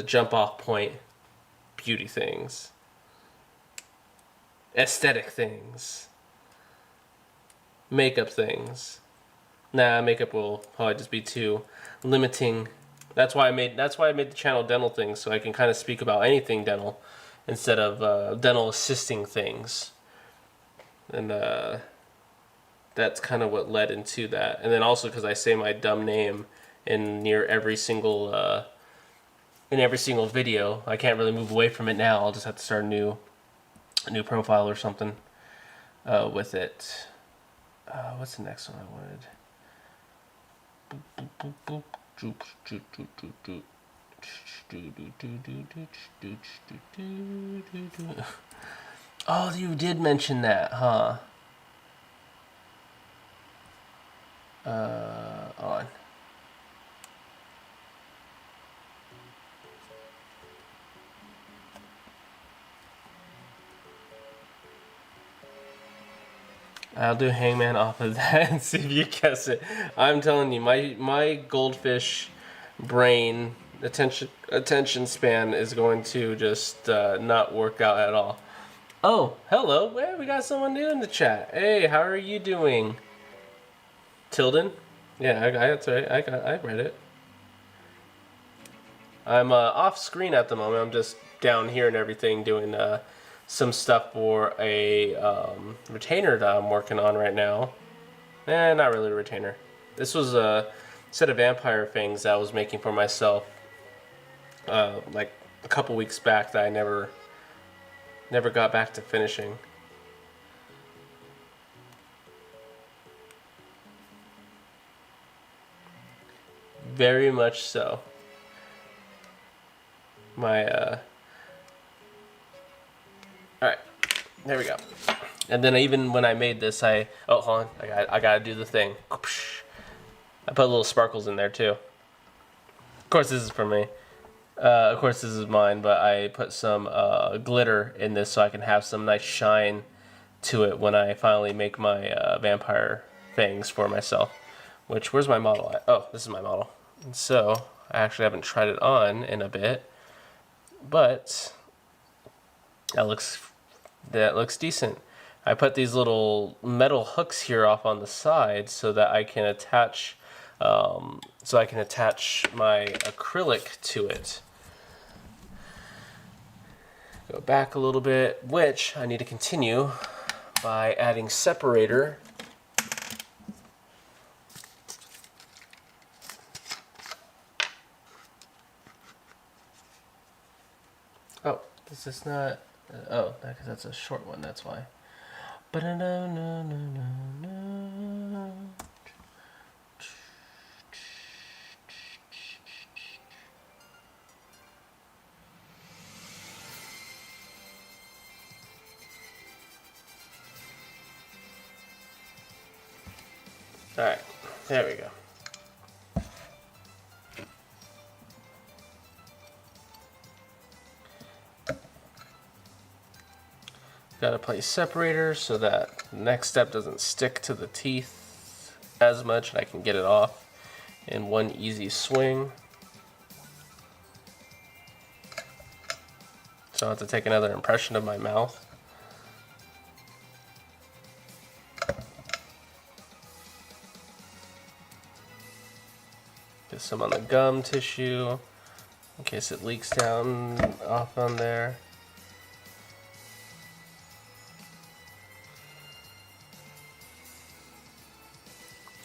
jump off point. Beauty things, aesthetic things, makeup things. Nah, makeup will probably just be too limiting. That's why I made the channel dental things, so I can kind of speak about anything dental instead of dental assisting things. And that's kind of what led into that. And then also because I say my dumb name in every single video, I can't really move away from it now. I'll just have to start a new profile or something with it. What's the next one I wanted? Oh, you did mention that, huh? On. I'll do Hangman off of that and see if you guess it. I'm telling you, my goldfish brain attention span is going to just not work out at all. Oh, hello. Hey, we got someone new in the chat. Hey, how are you doing? Tilden? Yeah, that's right. I read it. I'm off screen at the moment. I'm just down here and everything doing some stuff for a retainer that I'm working on right now. Not really a retainer. This was a set of vampire fangs that I was making for myself like a couple weeks back that I never got back to finishing. Very much so. Alright, there we go. And then even when I made this, oh, hold on, I gotta do the thing. I put little sparkles in there too. Of course, this is for me. Of course, this is mine, but I put some glitter in this so I can have some nice shine to it when I finally make my vampire fangs for myself. Where's my model at? Oh, this is my model. And so, I actually haven't tried it on in a bit, but that looks decent. I put these little metal hooks here off on the side so that I can attach my acrylic to it. Go back a little bit, which I need to continue by adding separator. Oh, is this not? Oh, because that's a short one. That's why. But no. All right, there we go. Got to place separator so that the next step doesn't stick to the teeth as much, and I can get it off in one easy swing. So I'll have to take another impression of my mouth. Get some on the gum tissue in case it leaks down off on there.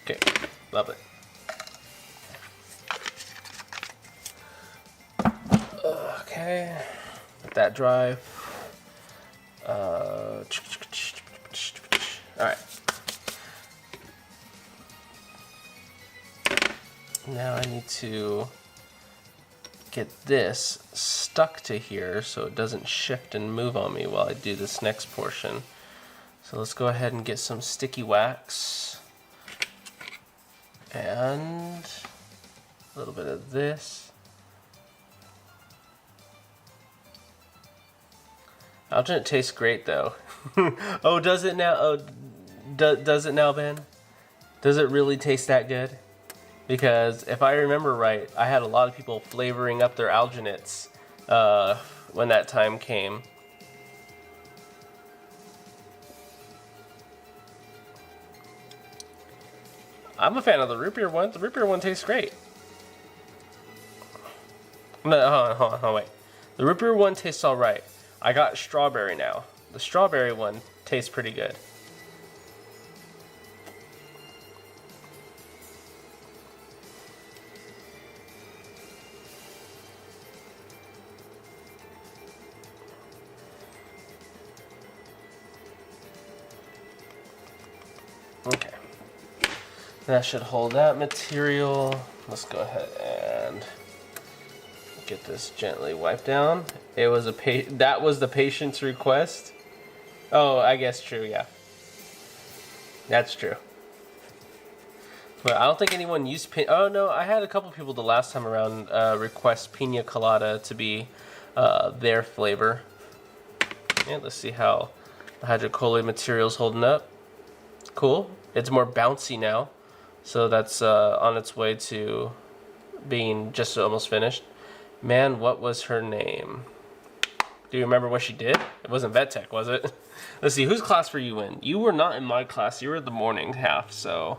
Okay, love it. Okay, let that dry. All right. Now I need to get this stuck to here so it doesn't shift and move on me while I do this next portion. So let's go ahead and get some sticky wax and a little bit of this. Alginate tastes great though. Oh, does it now? Oh, does it now, Ben? Does it really taste that good? Because if I remember right, I had a lot of people flavoring up their alginates when that time came. I'm a fan of the root beer one. The root beer one tastes great. No, hold on, wait. The root beer one tastes alright. I got strawberry now. The strawberry one tastes pretty good. Okay. That should hold that material. Let's go ahead and get this gently wiped down. It was that was the patient's request. Oh, I guess true, yeah. That's true. But I don't think anyone used oh no, I had a couple people the last time around request pina colada to be their flavor. And let's see how the hydrocolloid material's holding up. Cool. It's more bouncy now. So that's on its way to being just almost finished. Man, what was her name? Do you remember what she did? It wasn't vet tech, was it? Let's see, whose class were you in? You were not in my class. You were the morning half, so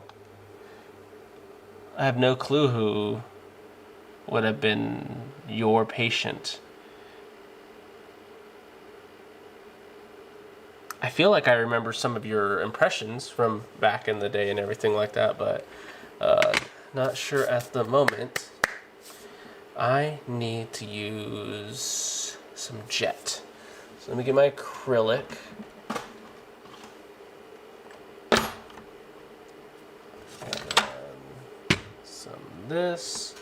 I have no clue who would have been your patient. I feel like I remember some of your impressions from back in the day and everything like that, but not sure at the moment. I need to use some jet. So let me get my acrylic. And some of this,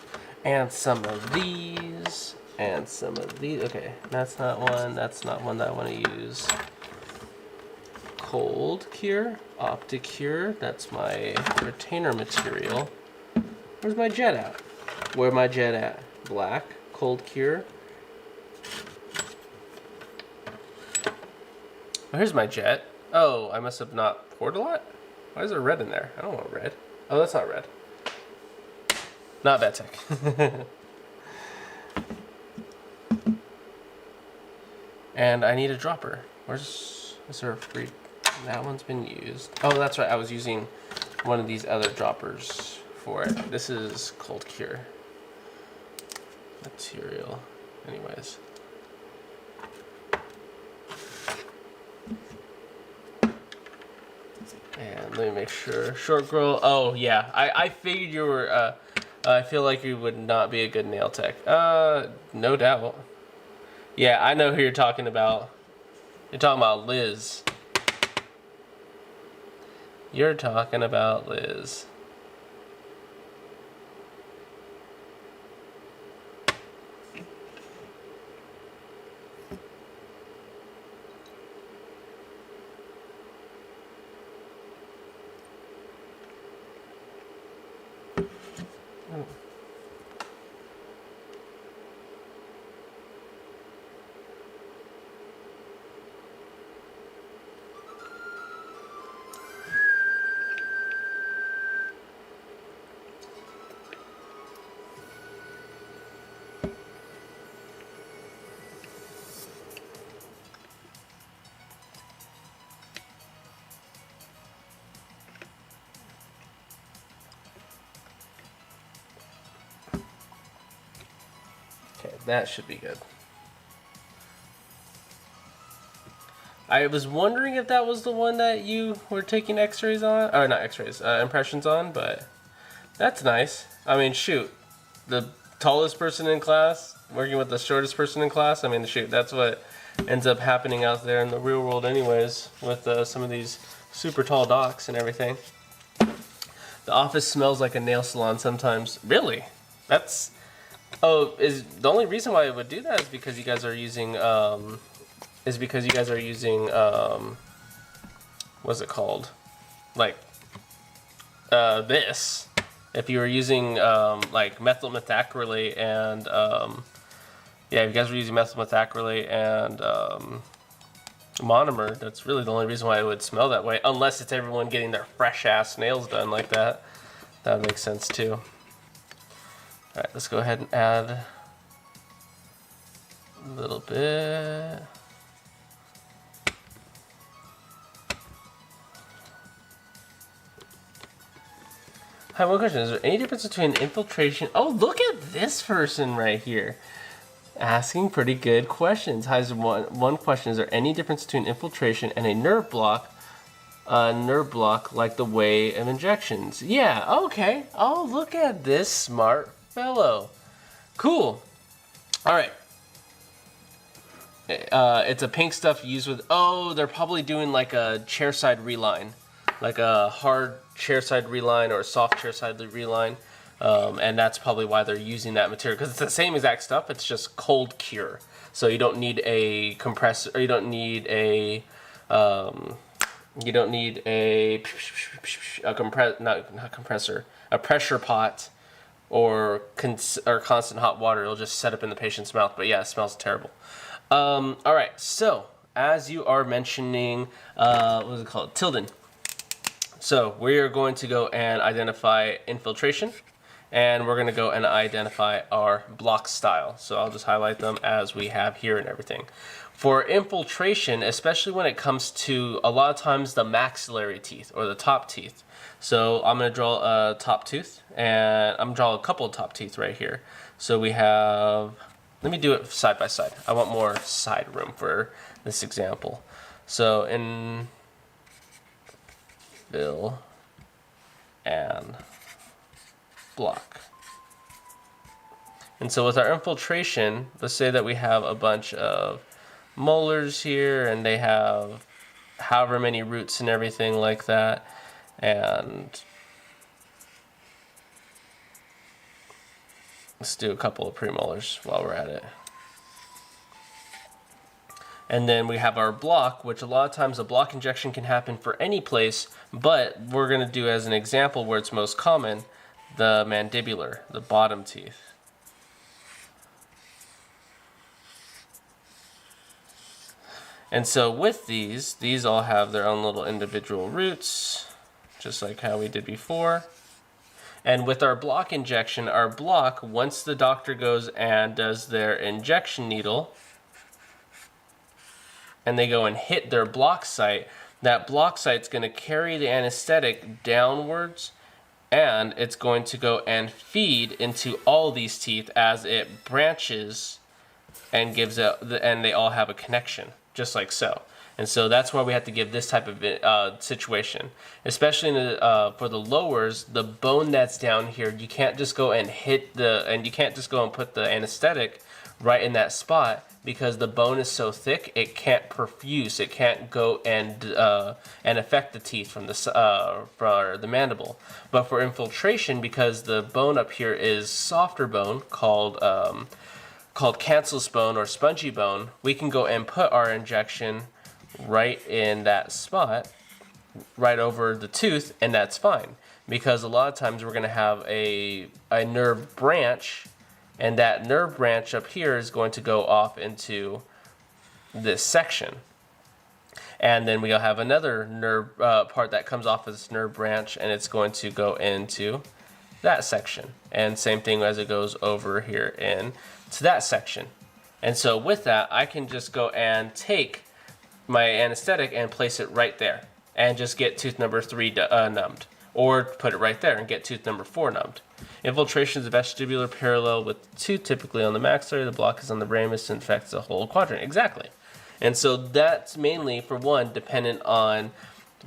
and some of these, and some of these. Okay, that's not one. That's not one that I want to use. Cold cure, optic cure. That's my retainer material. Where's my jet at? Where my jet at? Black, cold cure. Oh, here's my jet. Oh, I must have not poured a lot. Why is there red in there? I don't want red. Oh, that's not red. Not Vetic. And I need a dropper. Is there a free? That one's been used. Oh, that's right. I was using one of these other droppers for it. This is cold cure material. Anyways. And let me make sure. Short girl. Oh, yeah. I figured you were, I feel like you would not be a good nail tech. No doubt. Yeah, I know who you're talking about. You're talking about Liz. You're talking about Liz. That should be good. I was wondering if that was the one that you were taking x-rays on. Or not x-rays, impressions on, but that's nice. I mean, shoot. The tallest person in class working with the shortest person in class. I mean, shoot, that's what ends up happening out there in the real world anyways with some of these super tall docs and everything. The office smells like a nail salon sometimes. Really? That's... Oh, is the only reason why it would do that is because you guys are using... what's it called? Like, this. If you were using, like, methyl methacrylate and, yeah, if you guys were using methyl methacrylate and, monomer, that's really the only reason why it would smell that way. Unless it's everyone getting their fresh-ass nails done like that. That would make sense, too. Alright, let's go ahead and add a little bit. Hi, one question. Is there any difference between infiltration? Oh, look at this person right here. Asking pretty good questions. Hi, one question. Is there any difference between infiltration and a nerve block? Like the way of injections. Yeah, okay. Oh, look at this smart fellow. Cool. All right. It's a pink stuff used with... Oh, they're probably doing like a chairside reline. Like a hard chairside reline or a soft chairside reline. And that's probably why they're using that material, because it's the same exact stuff. It's just cold cure, so you don't need a compressor, or you don't need a a pressure pot or constant hot water. It'll just set up in the patient's mouth. But yeah, it smells terrible. All right, so as you are mentioning, what is it called? Tilden. So we are going to go and identify infiltration, and we're going to go and identify our block style. So I'll just highlight them as we have here and everything. For infiltration, especially when it comes to a lot of times the maxillary teeth or the top teeth. So I'm going to draw a top tooth, and I'm going to draw a couple of top teeth right here. So we have, let me do it side by side. I want more side room for this example. So in fill and block. And so with our infiltration, let's say that we have a bunch of molars here and they have however many roots and everything like that. And let's do a couple of premolars while we're at it. And then we have our block, which a lot of times a block injection can happen for any place, but we're going to do as an example where it's most common, the mandibular, the bottom teeth. And so with these all have their own little individual roots, just like how we did before. And with our block injection, our block, once the doctor goes and does their injection needle, and they go and hit their block site, that block site's going to carry the anesthetic downwards, and it's going to go and feed into all these teeth as it branches and gives and they all have a connection, just like so. And so that's why we have to give this type of situation, especially in the, for the lowers. The bone that's down here, you can't just go and you can't just go and put the anesthetic right in that spot, because the bone is so thick it can't perfuse, it can't go and affect the teeth from the for the mandible. But for infiltration, because the bone up here is softer bone called cancellous bone or spongy bone, we can go and put our injection right in that spot, right over the tooth, and that's fine, because a lot of times we're going to have a nerve branch, and that nerve branch up here is going to go off into this section. And then we'll have another nerve part that comes off of this nerve branch, and it's going to go into that section. And same thing as it goes over here in to that section. And so with that, I can just go and take my anesthetic and place it right there, and just get tooth number 3 numbed. or put it right there and get tooth number 4 numbed. Infiltration is a vestibular parallel with tooth typically on the maxillary. The block is on the ramus and affects the whole quadrant. Exactly. And so that's mainly, for one, dependent on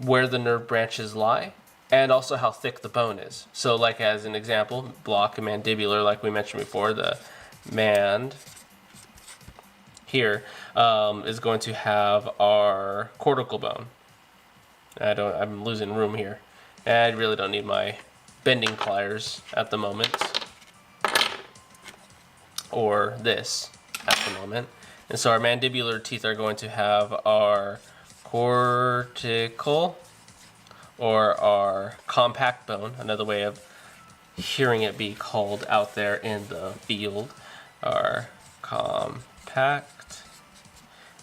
where the nerve branches lie and also how thick the bone is. So like as an example, block and mandibular, like we mentioned before, the mand here is going to have our cortical bone. I'm losing room here. I really don't need my bending pliers at the moment, or this at the moment. And so our mandibular teeth are going to have our cortical, or our compact bone, another way of hearing it be called out there in the field, our compact,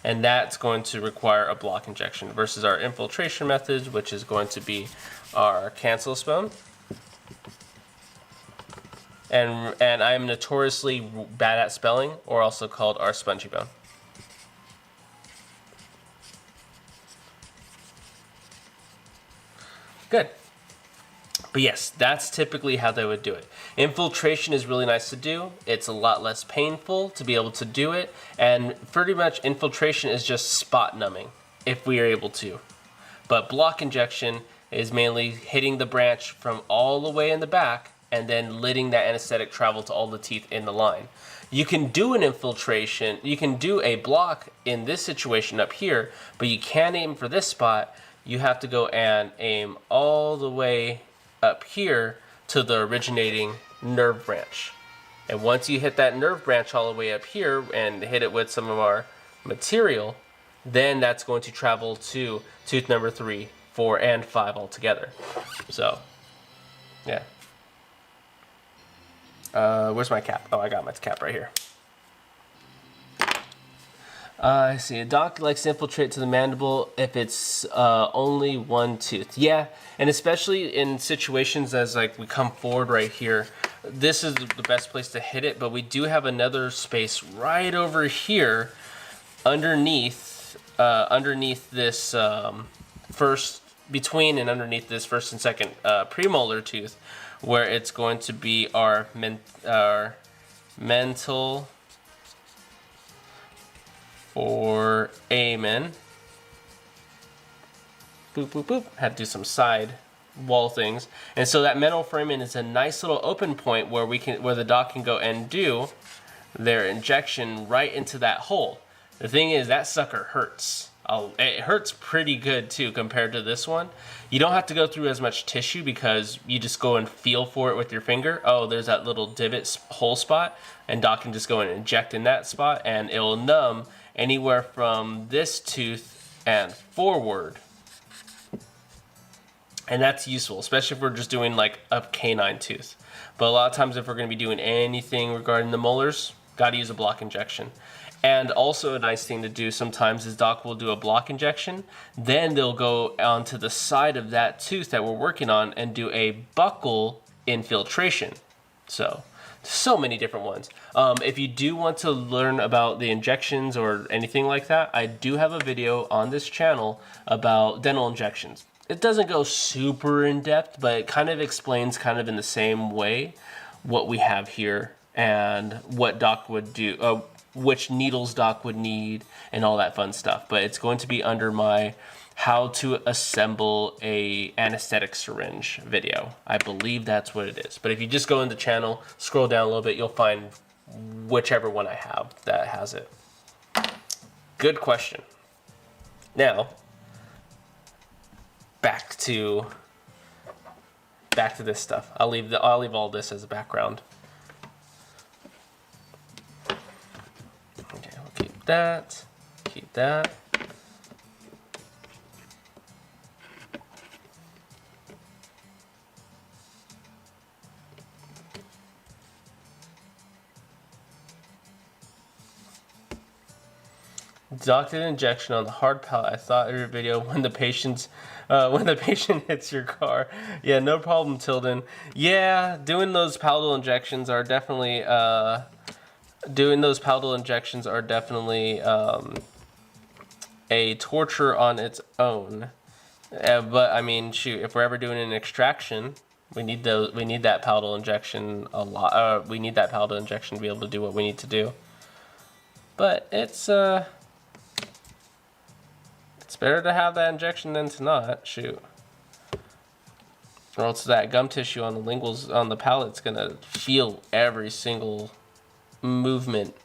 and that's going to require a block injection versus our infiltration methods, which is going to be our cancellous bone. And I'm notoriously bad at spelling, or also called our spongy bone. Good. But yes, that's typically how they would do it. Infiltration is really nice to do. It's a lot less painful to be able to do it. And pretty much infiltration is just spot numbing, if we are able to. But block injection is mainly hitting the branch from all the way in the back and then letting that anesthetic travel to all the teeth in the line. You can do an infiltration, you can do a block in this situation up here, but you can't aim for this spot. You have to go and aim all the way up here to the originating nerve branch. And once you hit that nerve branch all the way up here and hit it with some of our material, then that's going to travel to tooth number 3, 4, and 5 altogether. So, yeah. Where's my cap? Oh, I got my cap right here. I see. A doc likes to infiltrate to the mandible if it's only one tooth. Yeah, and especially in situations as like we come forward right here, this is the best place to hit it, but we do have another space right over here underneath this between and underneath this first and second premolar tooth, where it's going to be our mental foramen. Boop, boop, boop. Had to do some side wall things. And so that mental foramen is a nice little open point where the doc can go and do their injection right into that hole. The thing is, that sucker hurts. It hurts pretty good too compared to this one. You don't have to go through as much tissue because you just go and feel for it with your finger. Oh, there's that little divot hole spot, and doc can just go and inject in that spot, and it will numb anywhere from this tooth and forward. And that's useful, especially if we're just doing like a canine tooth. But a lot of times if we're going to be doing anything regarding the molars, got to use a block injection. And also a nice thing to do sometimes is doc will do a block injection, then they'll go onto the side of that tooth that we're working on and do a buccal infiltration. So many different ones. If you do want to learn about the injections or anything like that, I do have a video on this channel about dental injections. It doesn't go super in depth, but it kind of explains kind of in the same way what we have here and what doc would do, which needles doc would need and all that fun stuff. But it's going to be under my how to assemble a anesthetic syringe video. I believe that's what it is. But if you just go in the channel, scroll down a little bit, you'll find whichever one I have that has it. Good question. Now, back to this stuff. I'll leave all this as a background. Okay, we'll keep that. Keep that. Doc did an injection on the hard palate. I thought of your video when the patient hits your car. Yeah, no problem, Tilden. Yeah, doing those palatal injections are definitely a torture on its own. But I mean, shoot, if we're ever doing an extraction, we need those. We need that palatal injection a lot. We need that palatal injection to be able to do what we need to do. But it's better to have that injection than to not. Shoot, or else that gum tissue on the linguals on the palate's gonna feel every single movement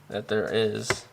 that there is.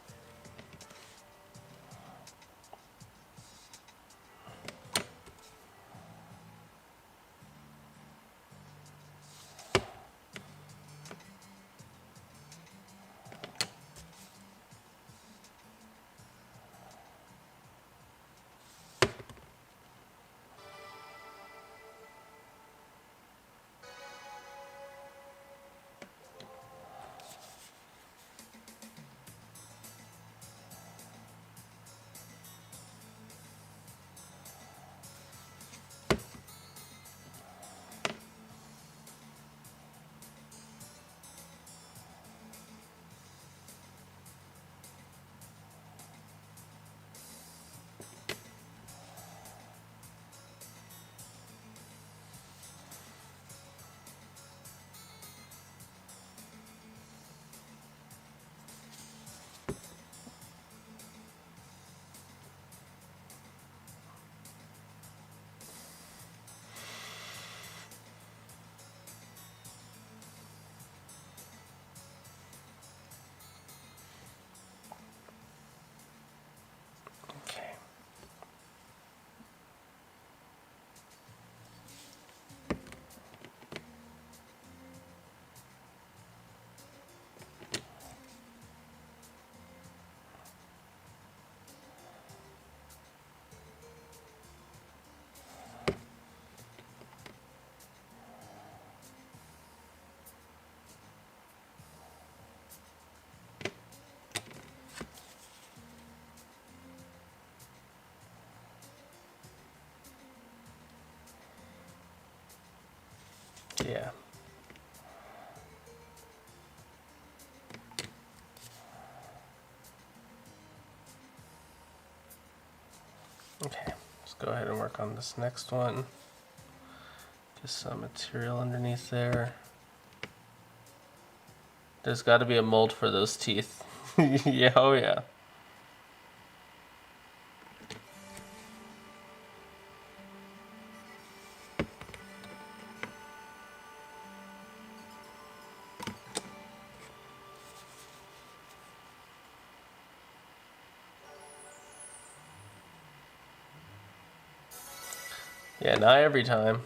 Okay. Yeah. Okay, let's go ahead and work on this next one. Just some material underneath there. There's got to be a mold for those teeth. Yeah, oh yeah. Yeah, not every time.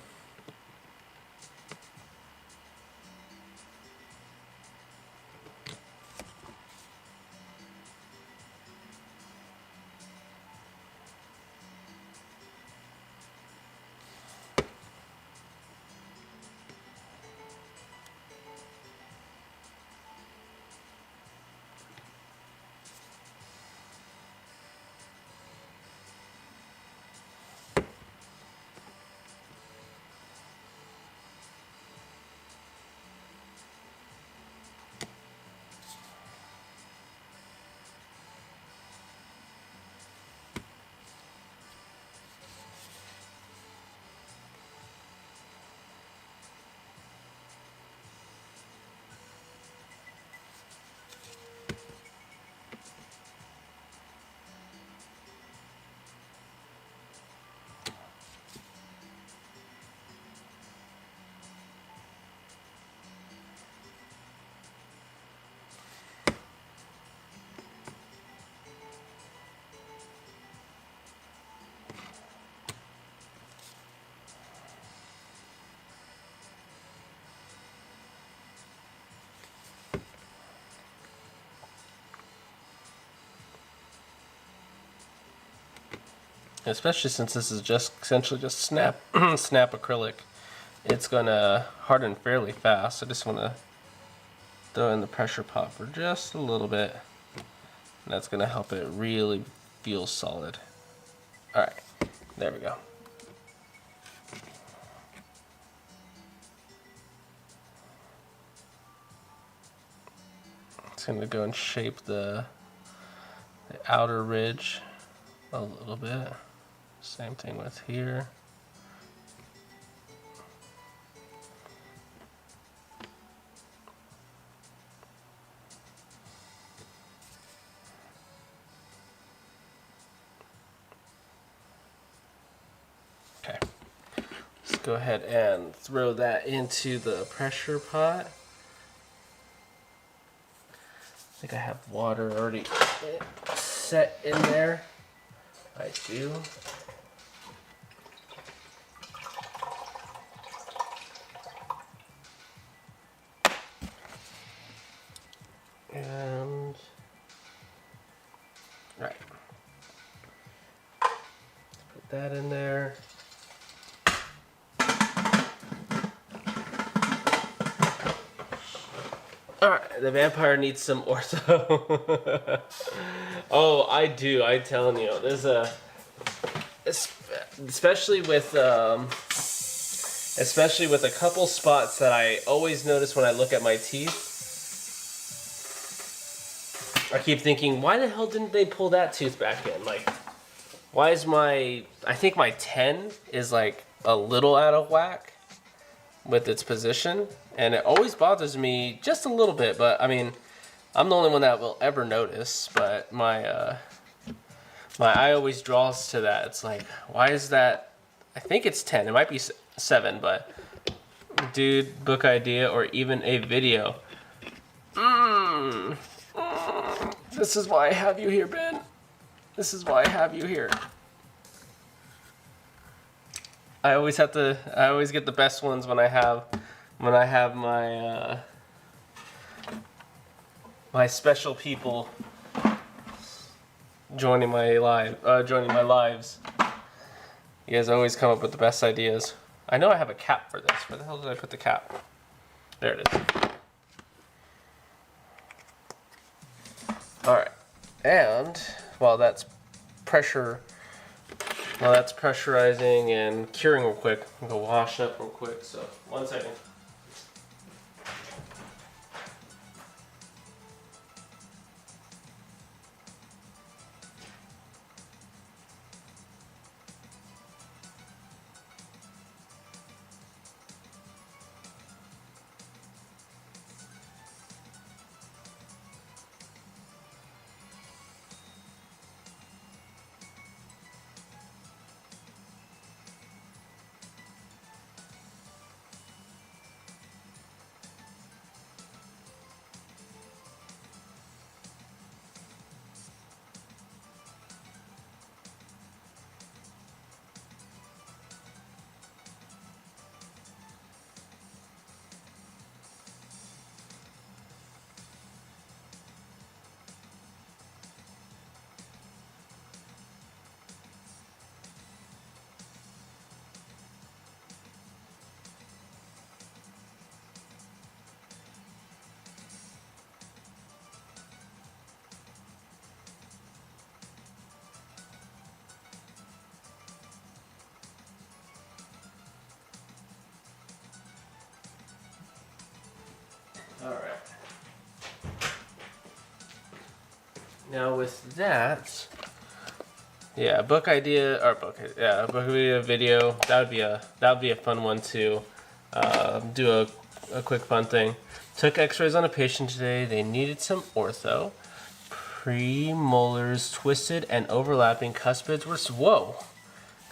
Especially since this is just essentially just snap snap acrylic. It's gonna harden fairly fast. I just wanna throw in the pressure pot for just a little bit. And that's gonna help it really feel solid. Alright, there we go. It's gonna go and shape the outer ridge a little bit. Same thing with here. Okay. Let's go ahead and throw that into the pressure pot. I think I have water already set in there. I do. And right. Put that in there. Alright, the vampire needs some ortho. Oh, I do. I'm telling you. There's a... Especially with a couple spots that I always notice when I look at my teeth. I keep thinking, why the hell didn't they pull that tooth back in? Like, why is I think my 10 is like a little out of whack with its position. And it always bothers me just a little bit, but I mean, I'm the only one that will ever notice, but my eye always draws to that. It's like, why is that? I think it's 10. It might be 7, but dude, book idea or even a video. This is why I have you here, Ben. This is why I have you here. I always get the best ones when I have my my special people joining my lives. You guys always come up with the best ideas. I know I have a cap for this. Where the hell did I put the cap? There it is. All right, and while that's pressurizing and curing real quick, I'm gonna wash up real quick. So 1 second. All right. Now with that, yeah, book idea video. That would be a fun one to do a quick fun thing. Took X-rays on a patient today. They needed some ortho. Premolars twisted and overlapping. Cuspids were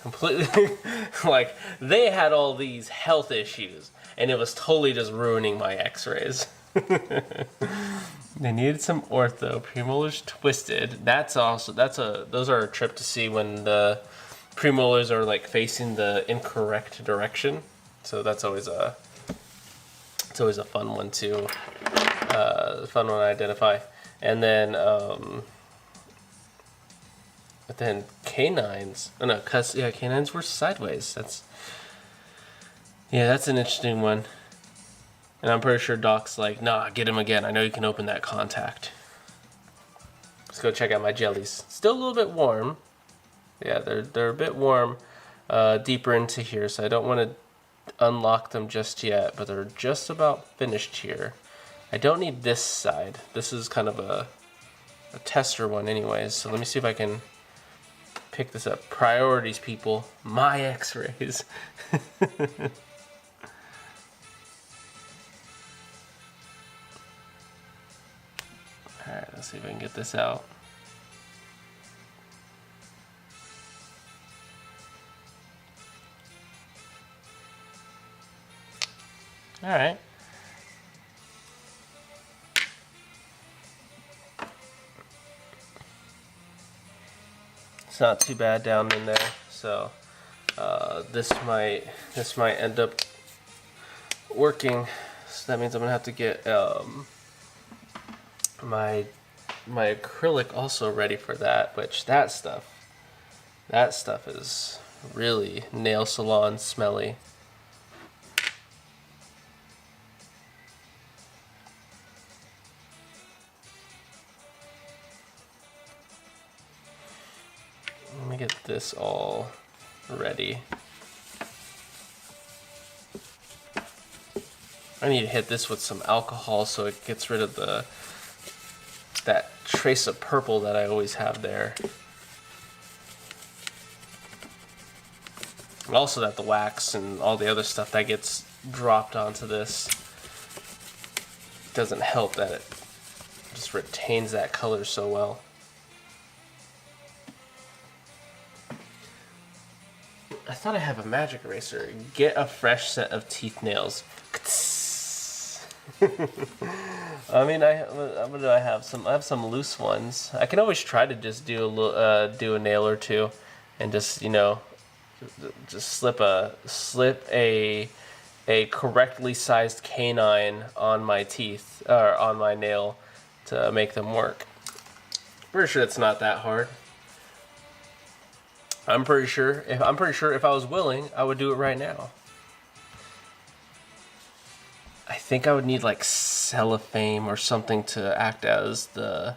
completely like they had all these health issues, and it was totally just ruining my X-rays. They needed some ortho. Premolars twisted. Those are a trip to see when the premolars are like facing the incorrect direction. So that's always a fun one to identify. And then canines. Oh no, canines were sideways. That's an interesting one. And I'm pretty sure Doc's like, nah, get him again. I know you can open that contact. Let's go check out my jellies. Still a little bit warm. Yeah, they're a bit warm deeper into here, so I don't want to unlock them just yet, but they're just about finished here. I don't need this side. This is kind of a tester one anyways, so let me see if I can pick this up. Priorities, people. My x-rays. Alright, let's see if I can get this out. Alright. It's not too bad down in there, so this might end up working. So that means I'm gonna have to get my acrylic also ready for that, which that stuff is really nail salon smelly. Let me get this all ready. I need to hit this with some alcohol so it gets rid of that trace of purple that I always have there. And also that the wax and all the other stuff that gets dropped onto this doesn't help that it just retains that color so well. I thought I have a magic eraser. Get a fresh set of teeth nails. I mean, what do I have? I have some loose ones. I can always try to just do a nail or two, and just just slip a correctly sized canine on my teeth or on my nail to make them work. Pretty sure it's not that hard. I'm pretty sure if I was willing, I would do it right now. I think I would need like cellophane or something to act as the.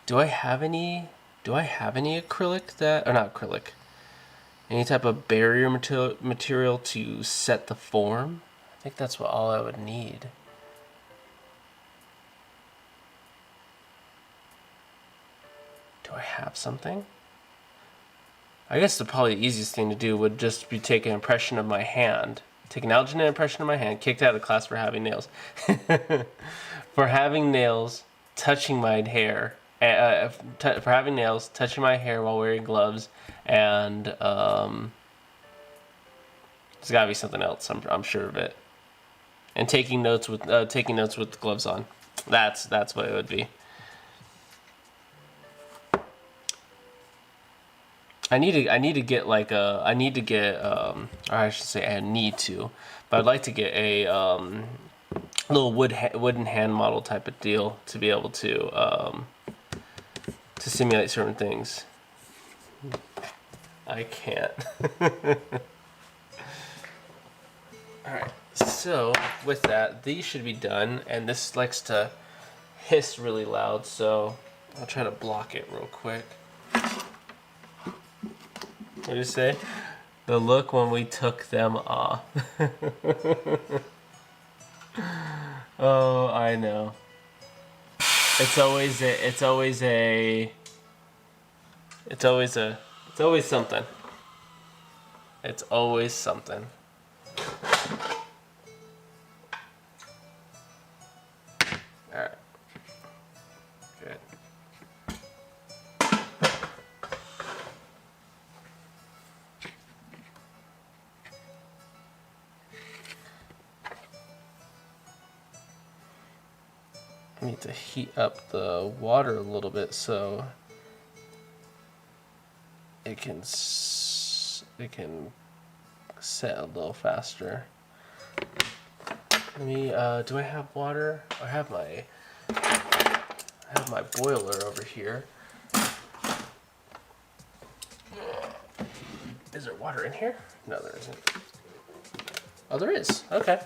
Do I have any acrylic or not acrylic? Any type of barrier material to set the form? I think that's all I would need. Do I have something? I guess probably the easiest thing to do would just be take an impression of my hand. Take an alginate impression of my hand, kicked out of class for having nails. For having nails, touching my hair. For having nails, touching my hair while wearing gloves. And there's gotta be something else, I'm sure of it. And taking notes with gloves on. That's what it would be. I need to get but I'd like to get a little wooden hand model type of deal to be able to simulate certain things. I can't. Alright, so with that, these should be done, and this likes to hiss really loud, so I'll try to block it real quick. What did you say? The look when we took them off. Oh, I know. It's always something. It's always something. Alright. Good. I need to heat up the water a little bit so it can set a little faster. Let me. Do I have water? I have my boiler over here. Is there water in here? No, there isn't. Oh, there is. Okay.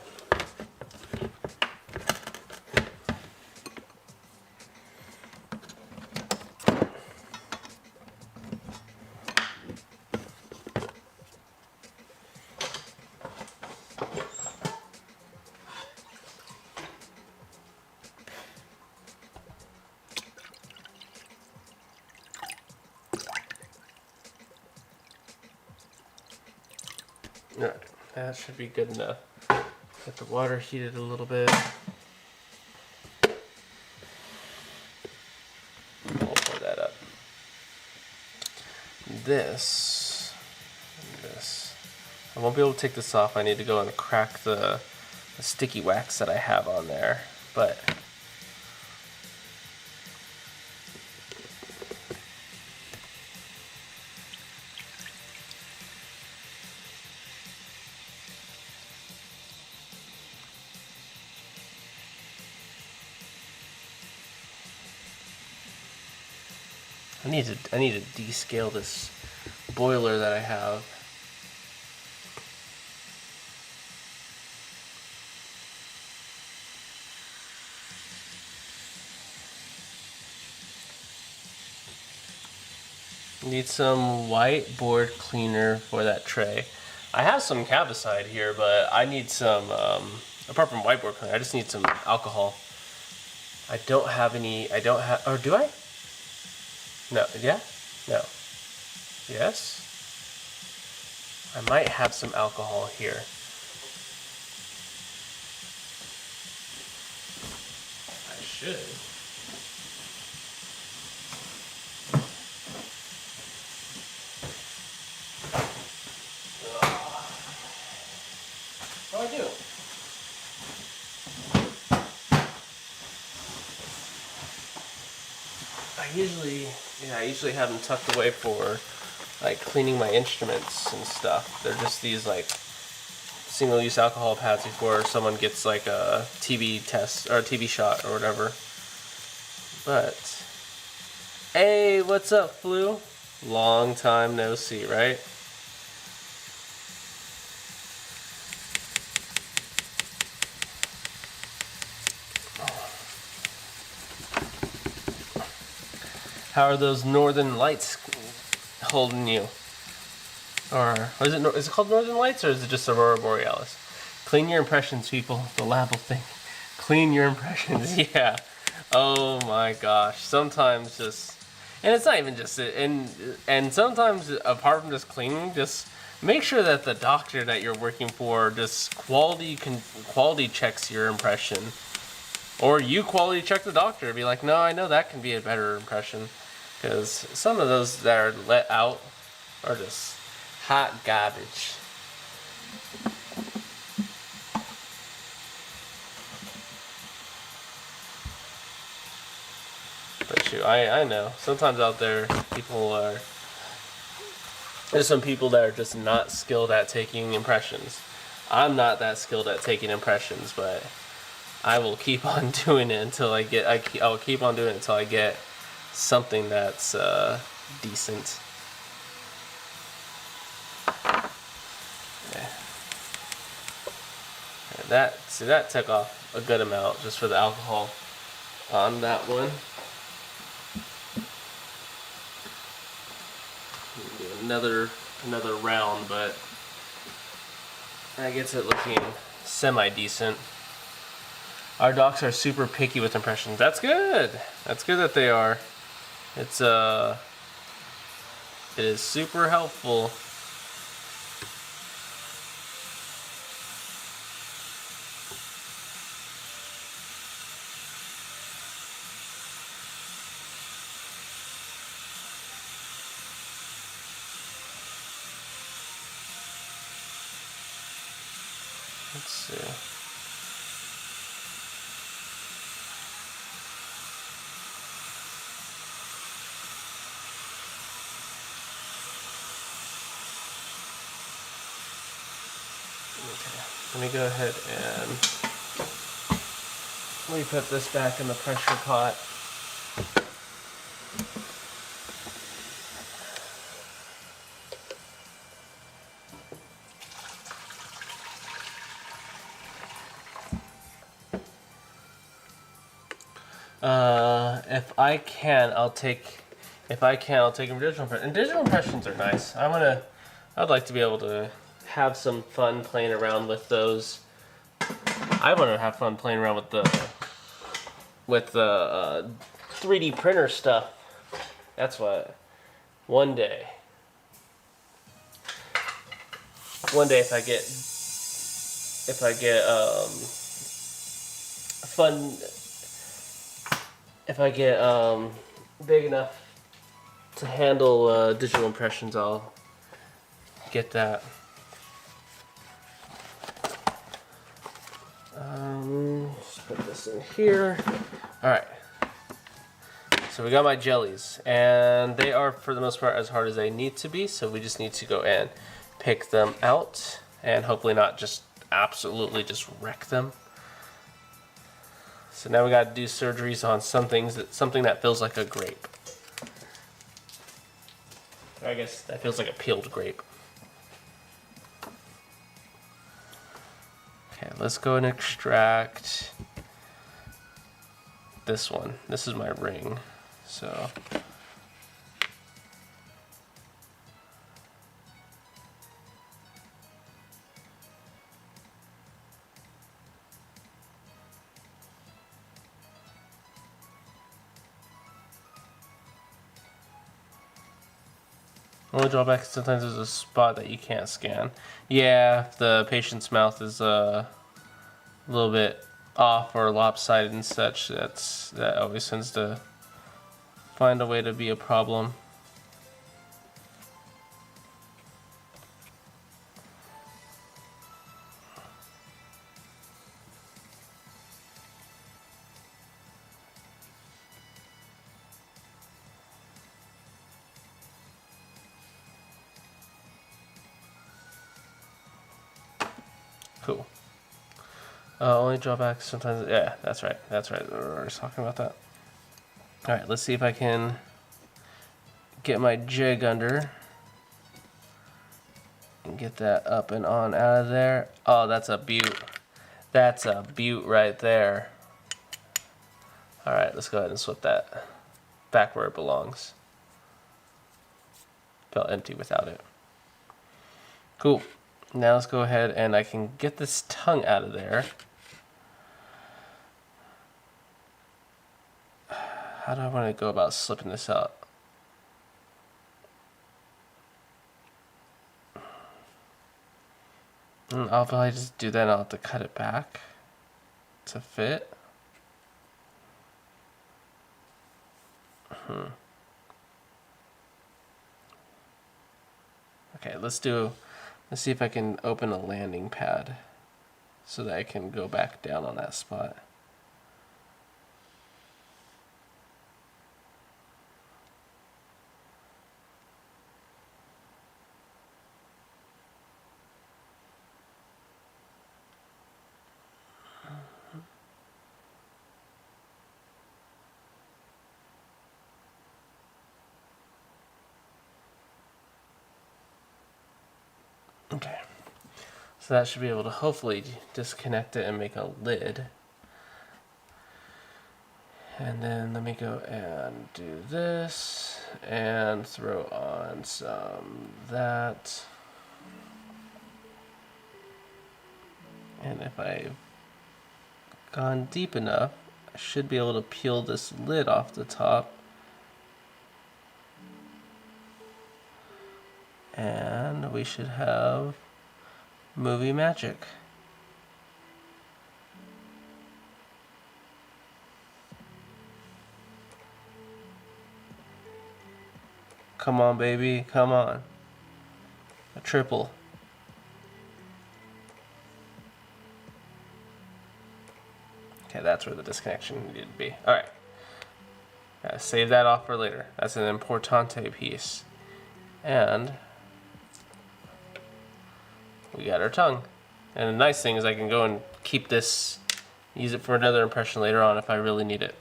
Alright, that should be good enough. Get the water heated a little bit. We'll pour that up. This. I won't be able to take this off. I need to go and crack the sticky wax that I have on there. But I need to descale this boiler that I have. Need some white board cleaner for that tray. I have some Cavicide here, but I need some, apart from whiteboard cleaner, I just need some alcohol. I don't have any, or do I? No, yeah? No. Yes? I might have some alcohol here. I should. Oh, I do. I usually have them tucked away for like cleaning my instruments and stuff. They're just these like single-use alcohol pads before someone gets like a TB test or a TB shot or whatever. But hey, what's up, Flu? Long time no see, right? How are those northern lights holding you? Or is it called Northern Lights, or is it just Aurora Borealis? Clean your impressions, people. The lab will think. Clean your impressions. Yeah. Oh my gosh. Sometimes and it's not even just and sometimes apart from just cleaning, just make sure that the doctor that you're working for just quality checks your impression, or you quality check the doctor. Be like, no, I know that can be a better impression, because some of those that are let out are just hot garbage. But shoot, I know. Sometimes out there, there's some people that are just not skilled at taking impressions. I'm not that skilled at taking impressions, but I will keep on doing it until I'll keep on doing it until I get something that's decent. That took off a good amount just for the alcohol on that one. Another round, but that gets it looking semi-decent. Our docs are super picky with impressions. That's good. That's good that they are. It is super helpful. Let's see. Okay, let me go ahead and let me put this back in the pressure pot. If I can, I'll take them digital impressions. And digital impressions are nice. I'd like to be able to have some fun playing around with those. I want to have fun playing around with the 3D printer stuff. That's what, one day. one day if I get fun, if I get big enough to handle digital impressions, I'll get that. Let's put this in here. All right. So we got my jellies, and they are for the most part as hard as they need to be. So we just need to go and pick them out, and hopefully not just absolutely just wreck them. So now we got to do surgeries on something that feels like a grape. I guess that feels like a peeled grape. Okay, let's go and extract this one. This is my ring. So only drawback is sometimes there's a spot that you can't scan. Yeah, if the patient's mouth is a little bit off or lopsided and such, that always tends to find a way to be a problem. Cool. Only drawbacks sometimes. Yeah, that's right. That's right. We're just talking about that. All right, let's see if I can get my jig under and get that up and on out of there. Oh, that's a beaut. That's a beaut right there. All right, let's go ahead and slip that back where it belongs. Felt empty without it. Cool. Now let's go ahead and I can get this tongue out of there. How do I want to go about slipping this out? I'll probably just do that and I'll have to cut it back to fit. Okay, let's see if I can open a landing pad so that I can go back down on that spot. Okay, so that should be able to hopefully disconnect it and make a lid. And then let me go and do this and throw on some that. And if I've gone deep enough, I should be able to peel this lid off the top. And we should have movie magic. Come on, baby, come on. A triple. Okay, that's where the disconnection needed to be. All right. Gotta save that off for later. That's an importante piece. And we got our tongue. And the nice thing is I can go and keep this, use it for another impression later on if I really need it.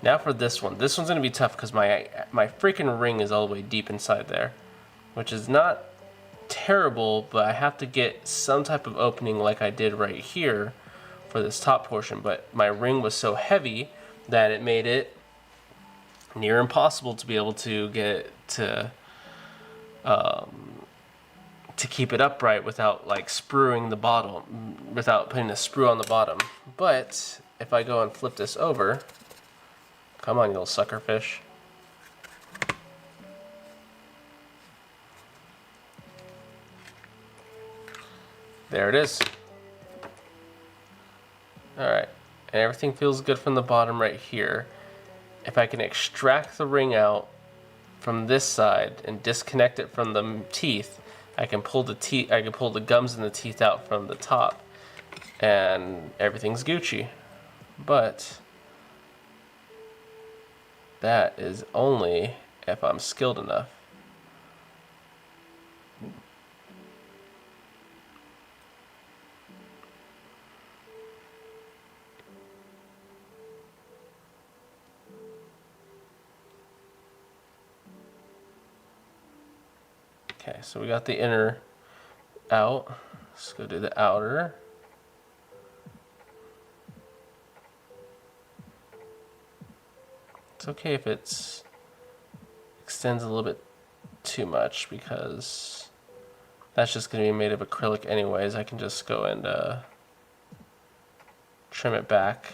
Now for this one. This one's gonna be tough because my freaking ring is all the way deep inside there, which is not terrible, but I have to get some type of opening like I did right here for this top portion. But my ring was so heavy that it made it near impossible to be able to get to keep it upright without like spruing the bottom, without putting a sprue on the bottom. But if I go and flip this over, come on, you little sucker fish. There it is. Alright, and everything feels good from the bottom right here. If I can extract the ring out from this side and disconnect it from the teeth, I can pull the gums and the teeth out from the top, and everything's Gucci. But that is only if I'm skilled enough. Okay, so we got the inner out. Let's go do the outer. It's okay if it extends a little bit too much, because that's just going to be made of acrylic anyways. I can just go and trim it back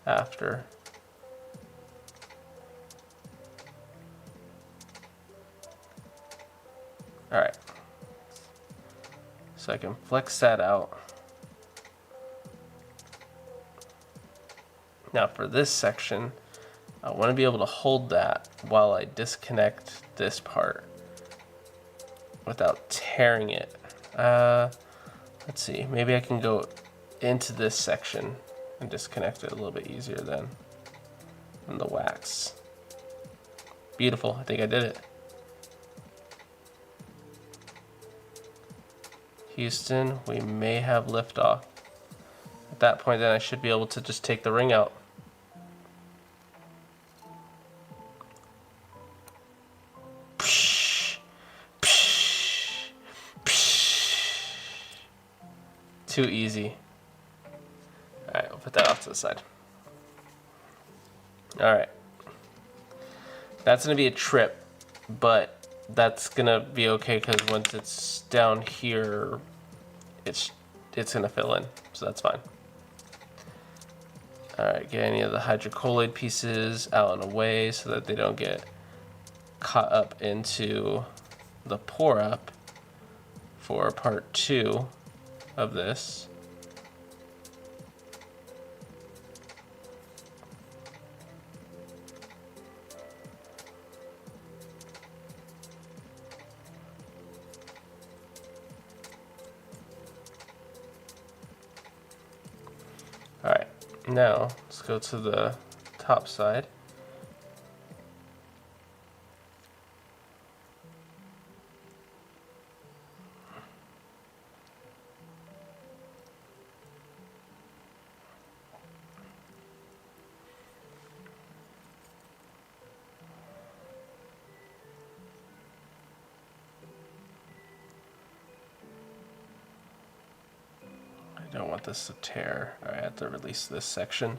after. Alright, so I can flex that out. Now for this section, I want to be able to hold that while I disconnect this part without tearing it. Let's see, maybe I can go into this section and disconnect it a little bit easier then from the wax. Beautiful, I think I did it. Houston, we may have liftoff. At that point then I should be able to just take the ring out. Too easy. Alright, we'll put that off to the side. Alright. That's going to be a trip, but that's going to be okay because once it's down here, it's going to fill in, so that's fine. Alright, get any of the hydrocolloid pieces out and away so that they don't get caught up into the pour up for part 2 of this. Alright, now let's go to the top side. I don't want this to tear. I have to release this section.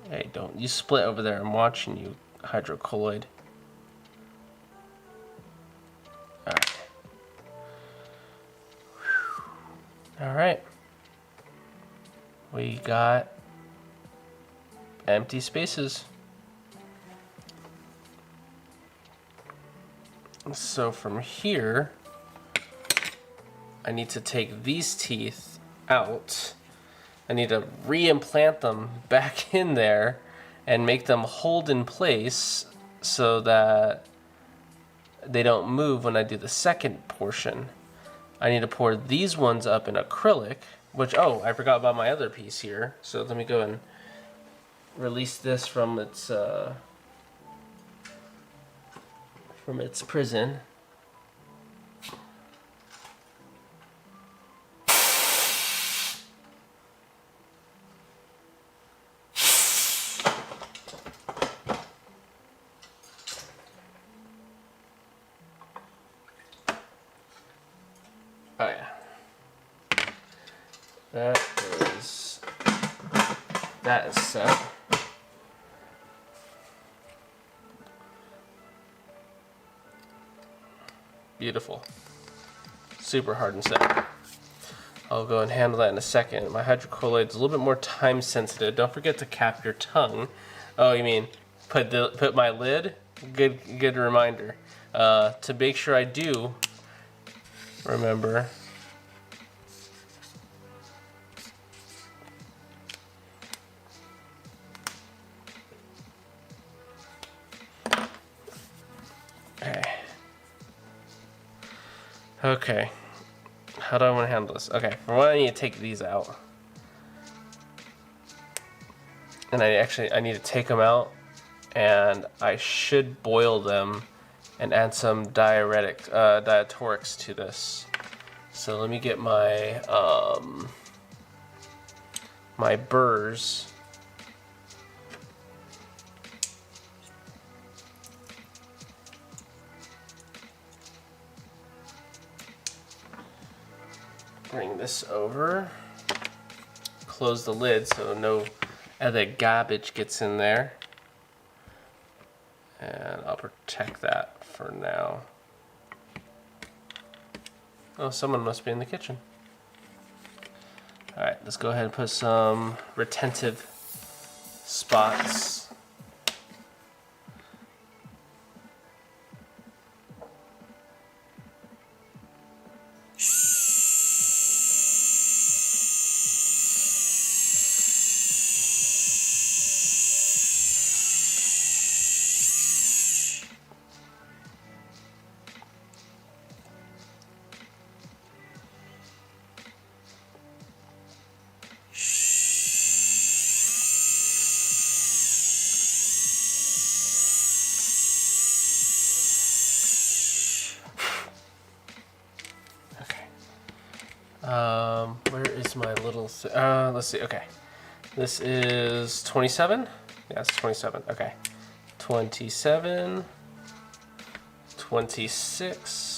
Hey, don't you split over there. I'm watching you, hydrocolloid. Alright. Alright. We got empty spaces. So from here, I need to take these teeth out. I need to re-implant them back in there and make them hold in place so that they don't move when I do the second portion. I need to pour these ones up in acrylic, which, oh, I forgot about my other piece here. So let me go and release this from its prison. Oh yeah. that is set. Beautiful. Super hard and set. I'll go and handle that in a second. My hydrocolloid is a little bit more time sensitive. Don't forget to cap your tongue. Oh, you mean put my lid? Good reminder. To make sure I do remember. Okay. How do I want to handle this? Okay, for one I need to take these out. And I need to take them out, and I should boil them and add some diatorics to this. So let me get my my burrs. Bring this over. Close the lid so no other garbage gets in there. And I'll protect that for now. Oh, someone must be in the kitchen. Alright, let's go ahead and put some retentive spots. Where is my little let's see, okay. This is 27? Yeah, it's 27, okay. 27, 26.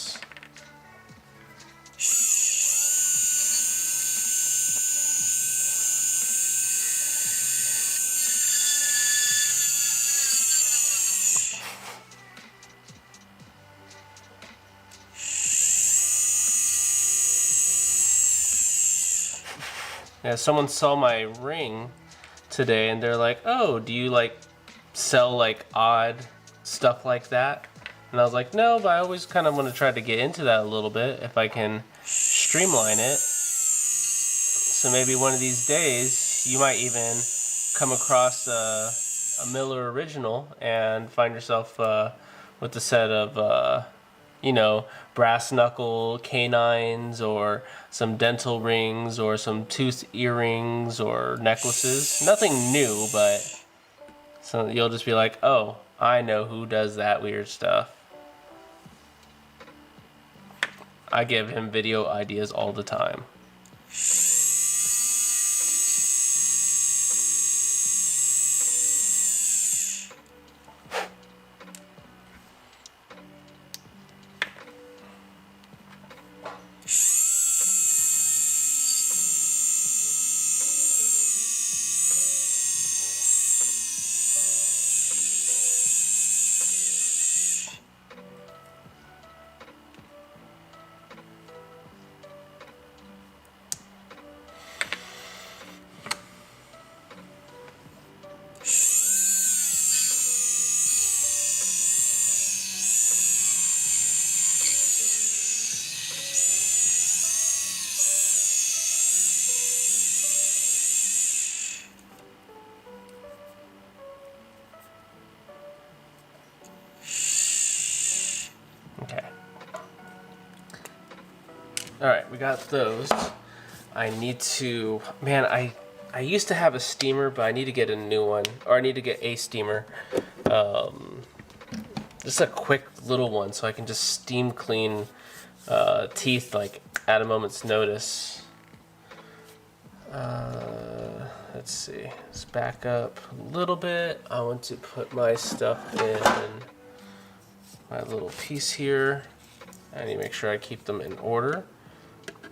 Yeah, someone saw my ring today and they're like, oh, do you like sell like odd stuff like that? And I was like, no, but I always kind of want to try to get into that a little bit if I can streamline it. So maybe one of these days you might even come across a Miller original and find yourself with a set of you know, brass knuckle canines or some dental rings or some tooth earrings or necklaces. Nothing new, but so you'll just be like, oh, I know who does that weird stuff. I give him video ideas all the time. Okay. Alright, we got those. I need to... Man, I used to have a steamer, but I need to get a new one. Or I need to get a steamer. Just a quick little one so I can just steam clean teeth like at a moment's notice. Let's see. Let's back up a little bit. I want to put my stuff in my little piece here. I need to make sure I keep them in order.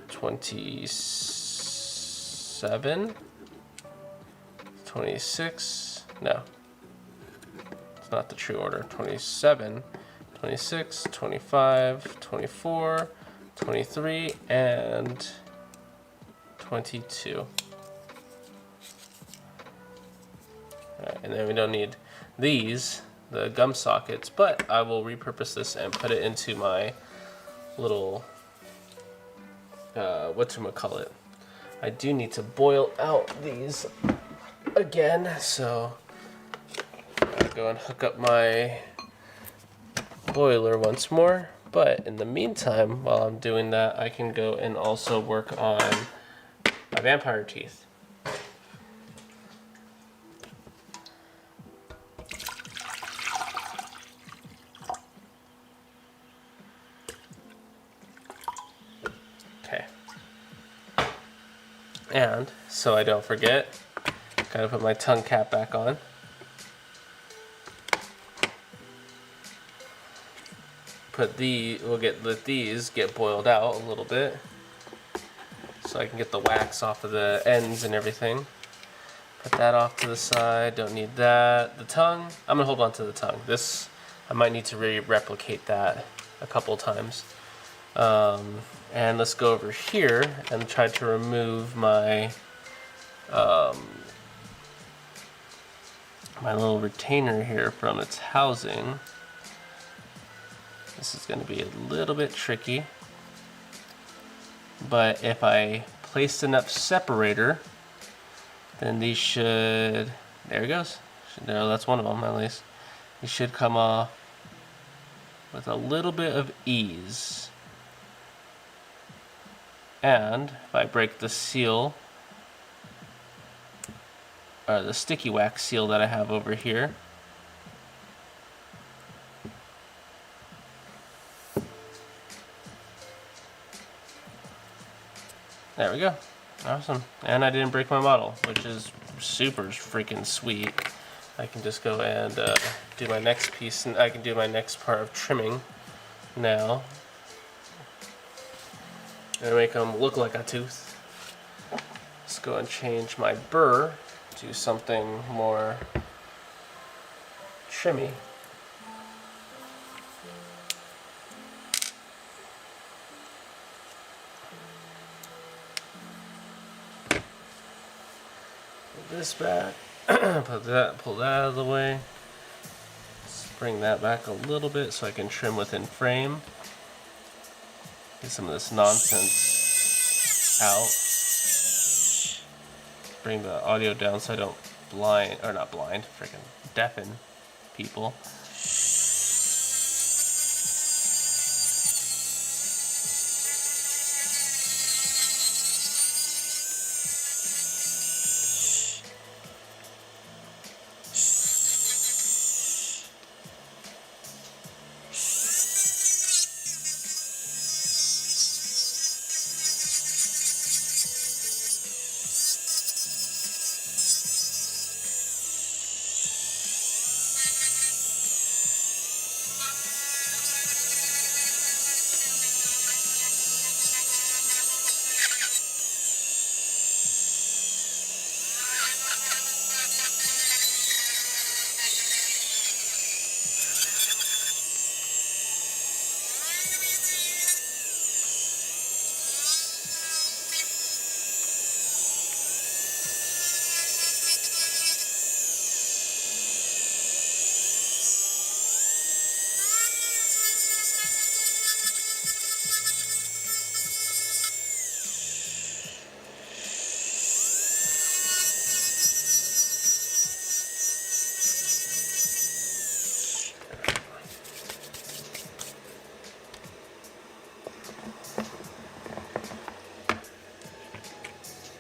26. 27, 26, no, it's not the true order, 27, 26, 25, 24, 23, and 22. Alright, and then we don't need these, the gum sockets, but I will repurpose this and put it into my little, whatchamacallit. I do need to boil out these again, so I'll go and hook up my boiler once more. But in the meantime, while I'm doing that, I can go and also work on my vampire teeth. Okay. And so I don't forget, gotta put my tongue cap back on. Let these get boiled out a little bit, so I can get the wax off of the ends and everything. Put that off to the side. Don't need that. The tongue, I'm gonna hold on to the tongue. This, I might need to replicate that a couple times. And let's go over here and try to remove my my little retainer here from its housing. This is going to be a little bit tricky, but if I place enough separator, then these should, there it goes. No, that's one of them at least. These should come off with a little bit of ease. And if I break the seal, or the sticky wax seal that I have over here, there we go. Awesome. And I didn't break my model, which is super freaking sweet. I can just go and do my next piece, and I can do my next part of trimming now. And make them look like a tooth. Let's go and change my burr to something more trimmy. This back, pull that out of the way. Let's bring that back a little bit so I can trim within frame. Get some of this nonsense out. Bring the audio down so I don't freaking deafen people.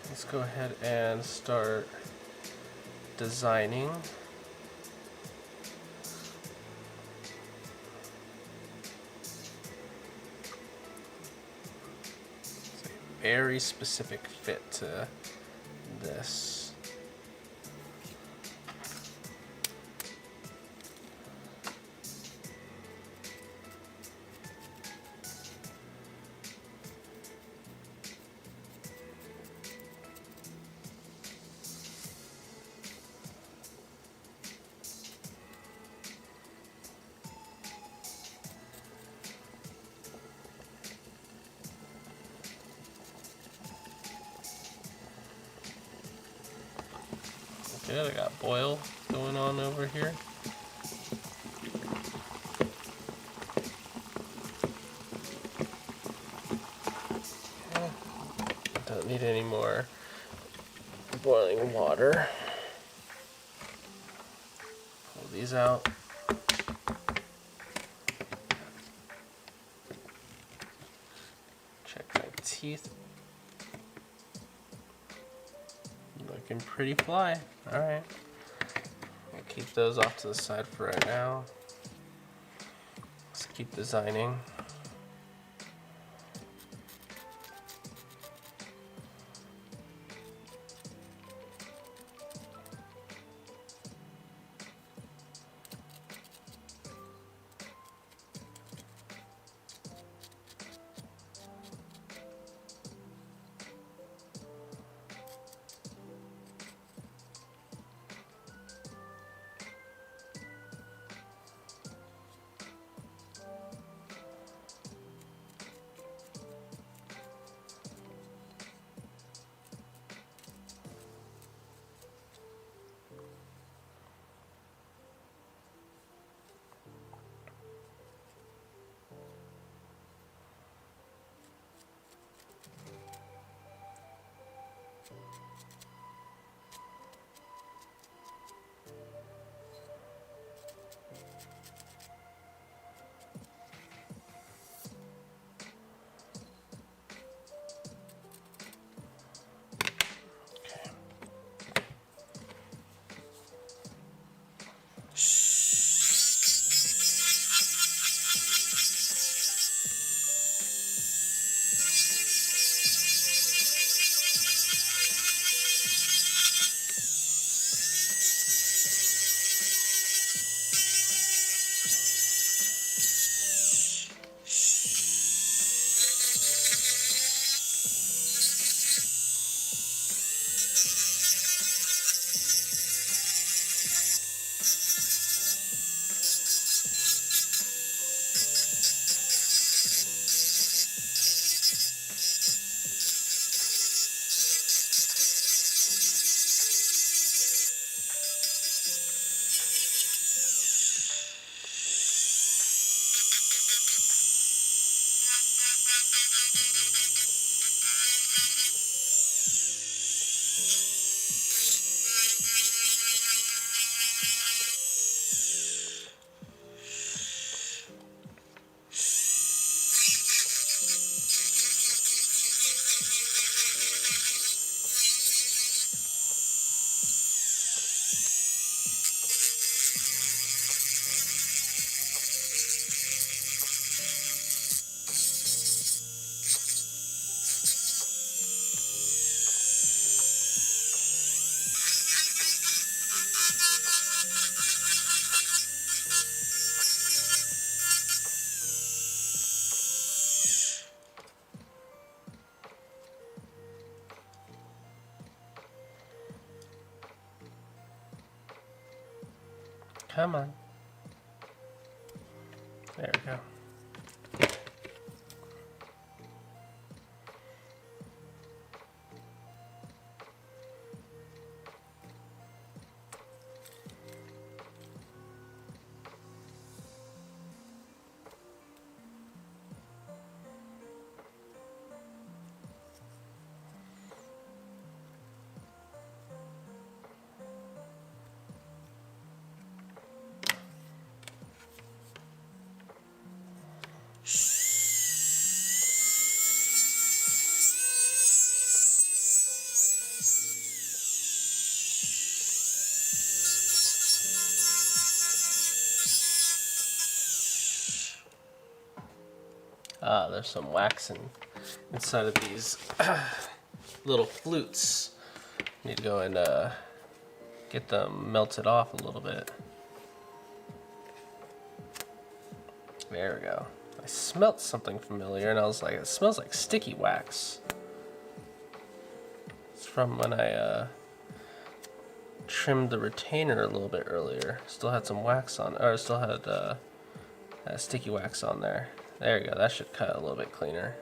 Let's go ahead and start designing. It's a very specific fit to this. good. I got boil going on over here. Don't need any more boiling water. Pull these out. Check my teeth. Looking pretty fly. Alright. I'll keep those off to the side for right now. Let's keep designing. Come on. There we go. Ah, there's some wax inside of these little flutes. Need to go and get them melted off a little bit. There we go. I smelt something familiar and I was like, it smells like sticky wax. It's from when I trimmed the retainer a little bit earlier. Still had some wax on, or still had sticky wax on there. There you go, that should cut a little bit cleaner.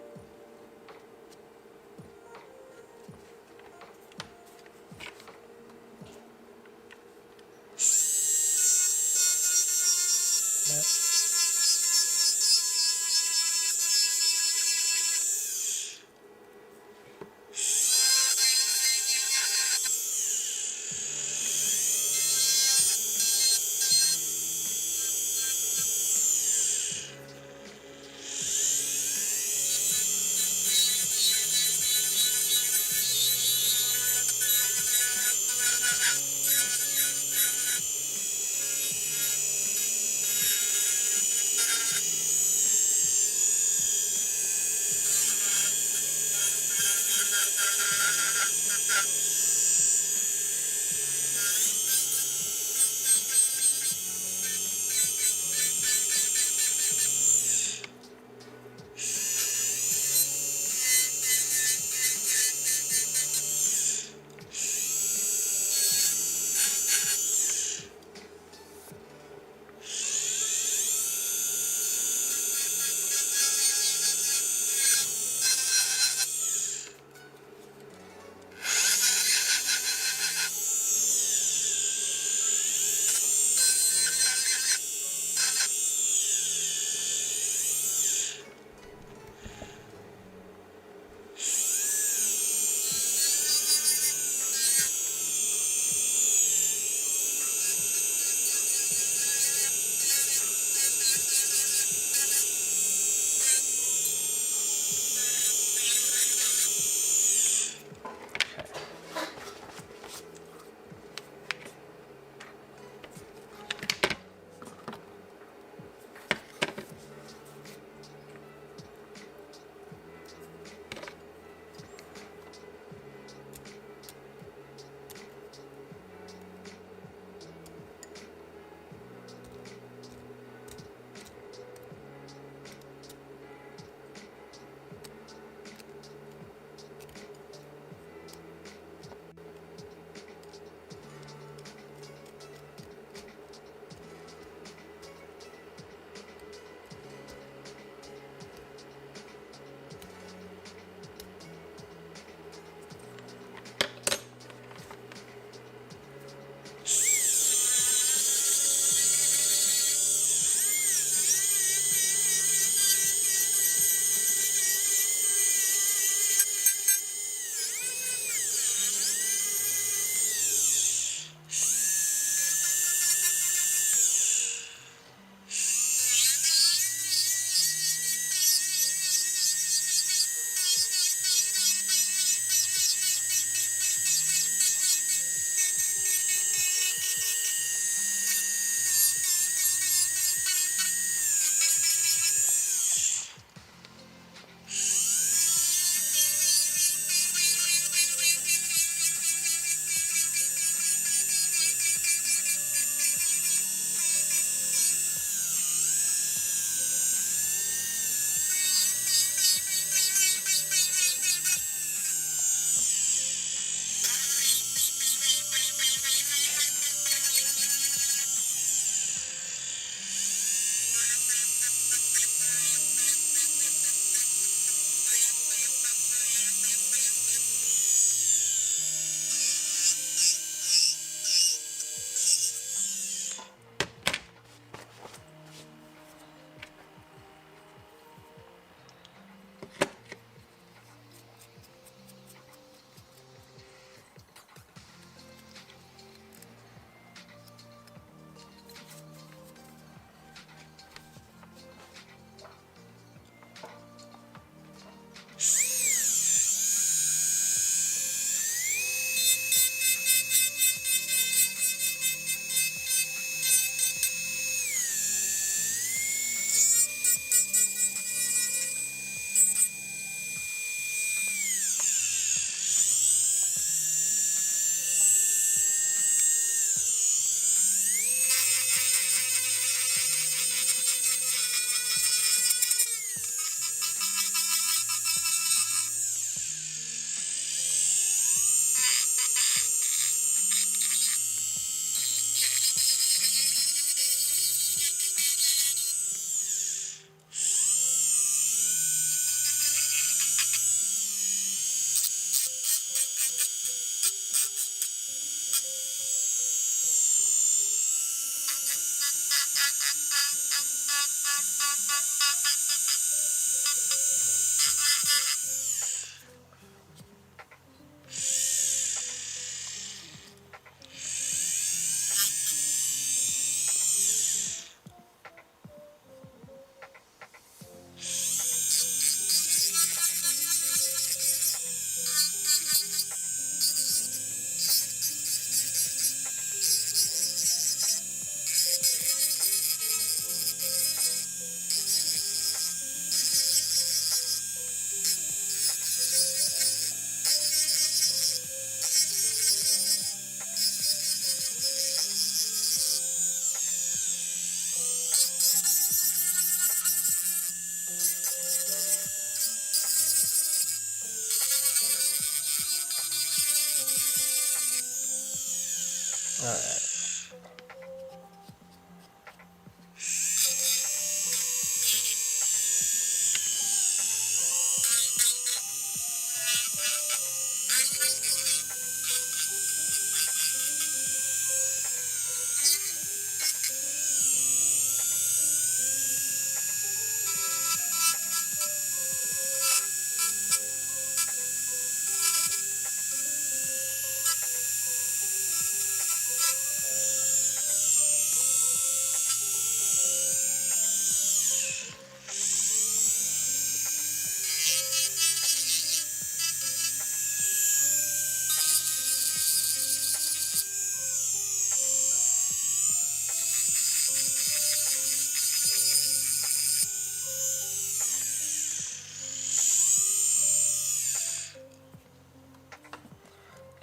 All right.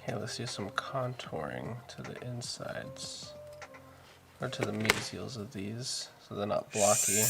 Okay, let's do some contouring to the insides, or to the mesials of these, so they're not blocky.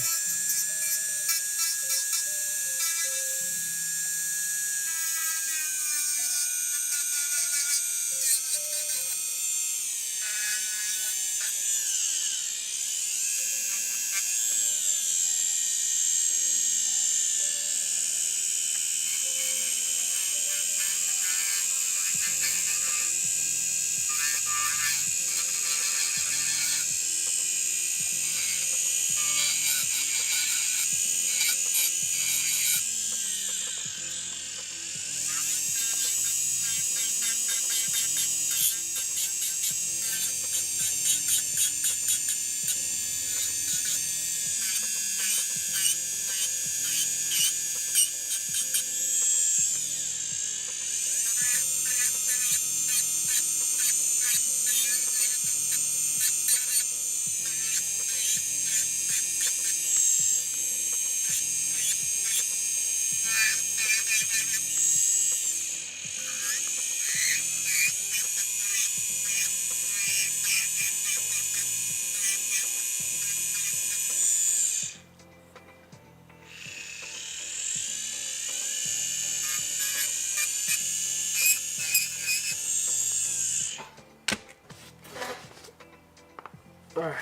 All right.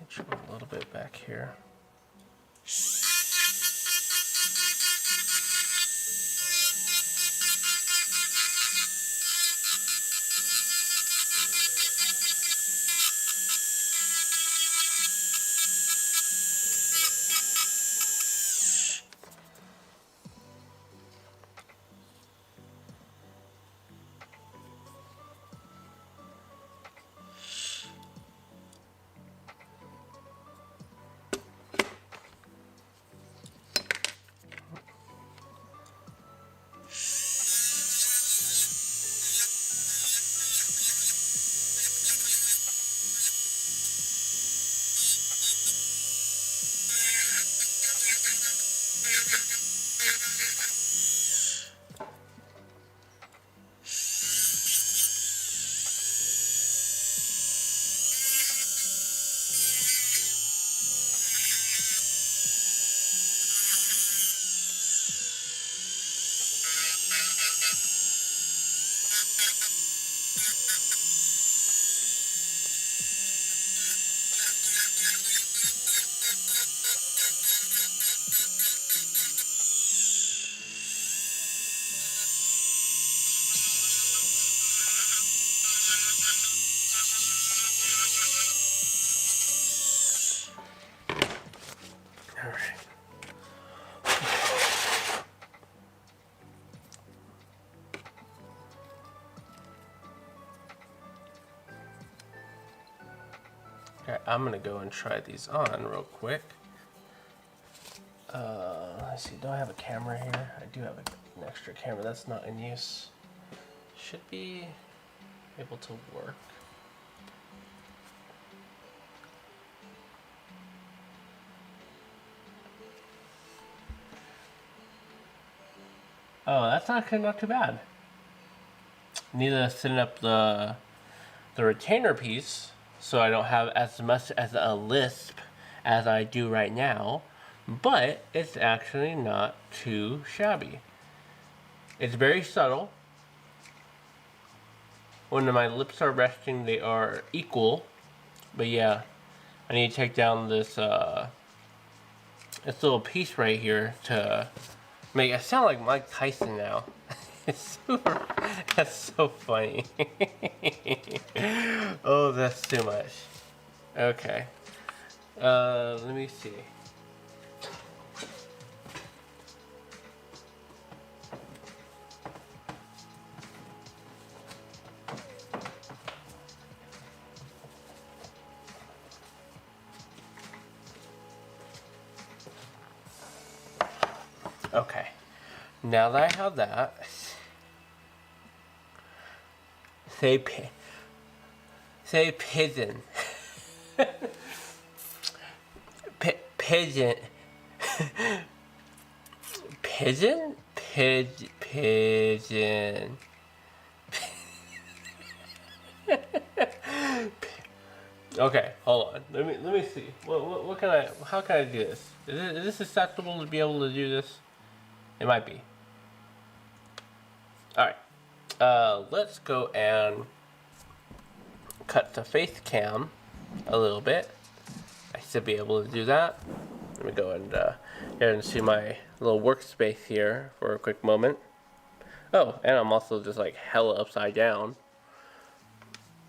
Trim a little bit back here. Okay, I'm gonna go and try these on real quick. Let's see, do I have a camera here? I do have an extra camera that's not in use. Should be able to work. Oh, that's not too bad. Need to set up the retainer piece so I don't have as much as a lisp as I do right now, but it's actually not too shabby. It's very subtle. When my lips are resting, they are equal, but yeah, I need to take down this this little piece right here to make it sound like Mike Tyson now. That's so funny. Oh, that's too much. Okay. Let me see. Okay. Now that I have that, say pigeon. Pigeon. Pigeon? Pigeon. Okay, hold on. Let me see. What can I? How can I do this? Is this acceptable to be able to do this? It might be. All right. Let's go and cut the face cam a little bit. I should be able to do that. Let me go and here and see my little workspace here for a quick moment. Oh, and I'm also just like hella upside down.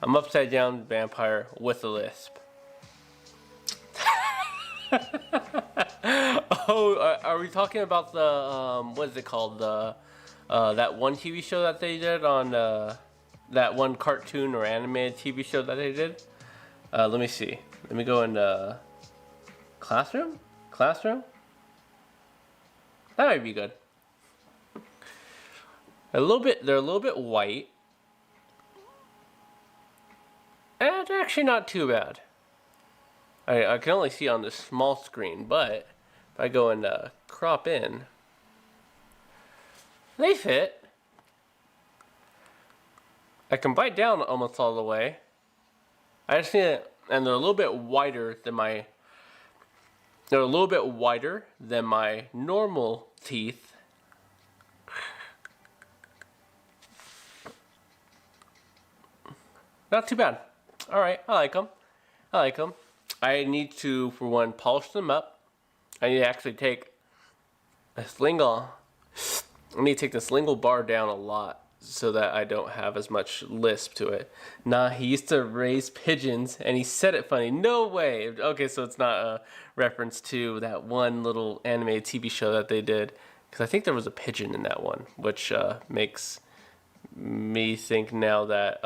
I'm upside down vampire with a lisp. Oh, are we talking about the what is it called, the that one TV show that they did on that one cartoon or animated TV show that they did? Let me see. Let me go in classroom. That might be good. They're a little bit white. And it's actually not too bad. I can only see on this small screen, but if I go and crop in, they fit. I can bite down almost all the way. I just need it, and they're a little bit wider than my. They're a little bit wider than my normal teeth. Not too bad. All right, I like them. I need to, for one, polish them up. I need to actually take a slingle. I need to take the slingle bar down a lot so that I don't have as much lisp to it. Nah, he used to raise pigeons and he said it funny. No way. Okay, so it's not a reference to that one little animated TV show that they did. Because I think there was a pigeon in that one, which makes me think now that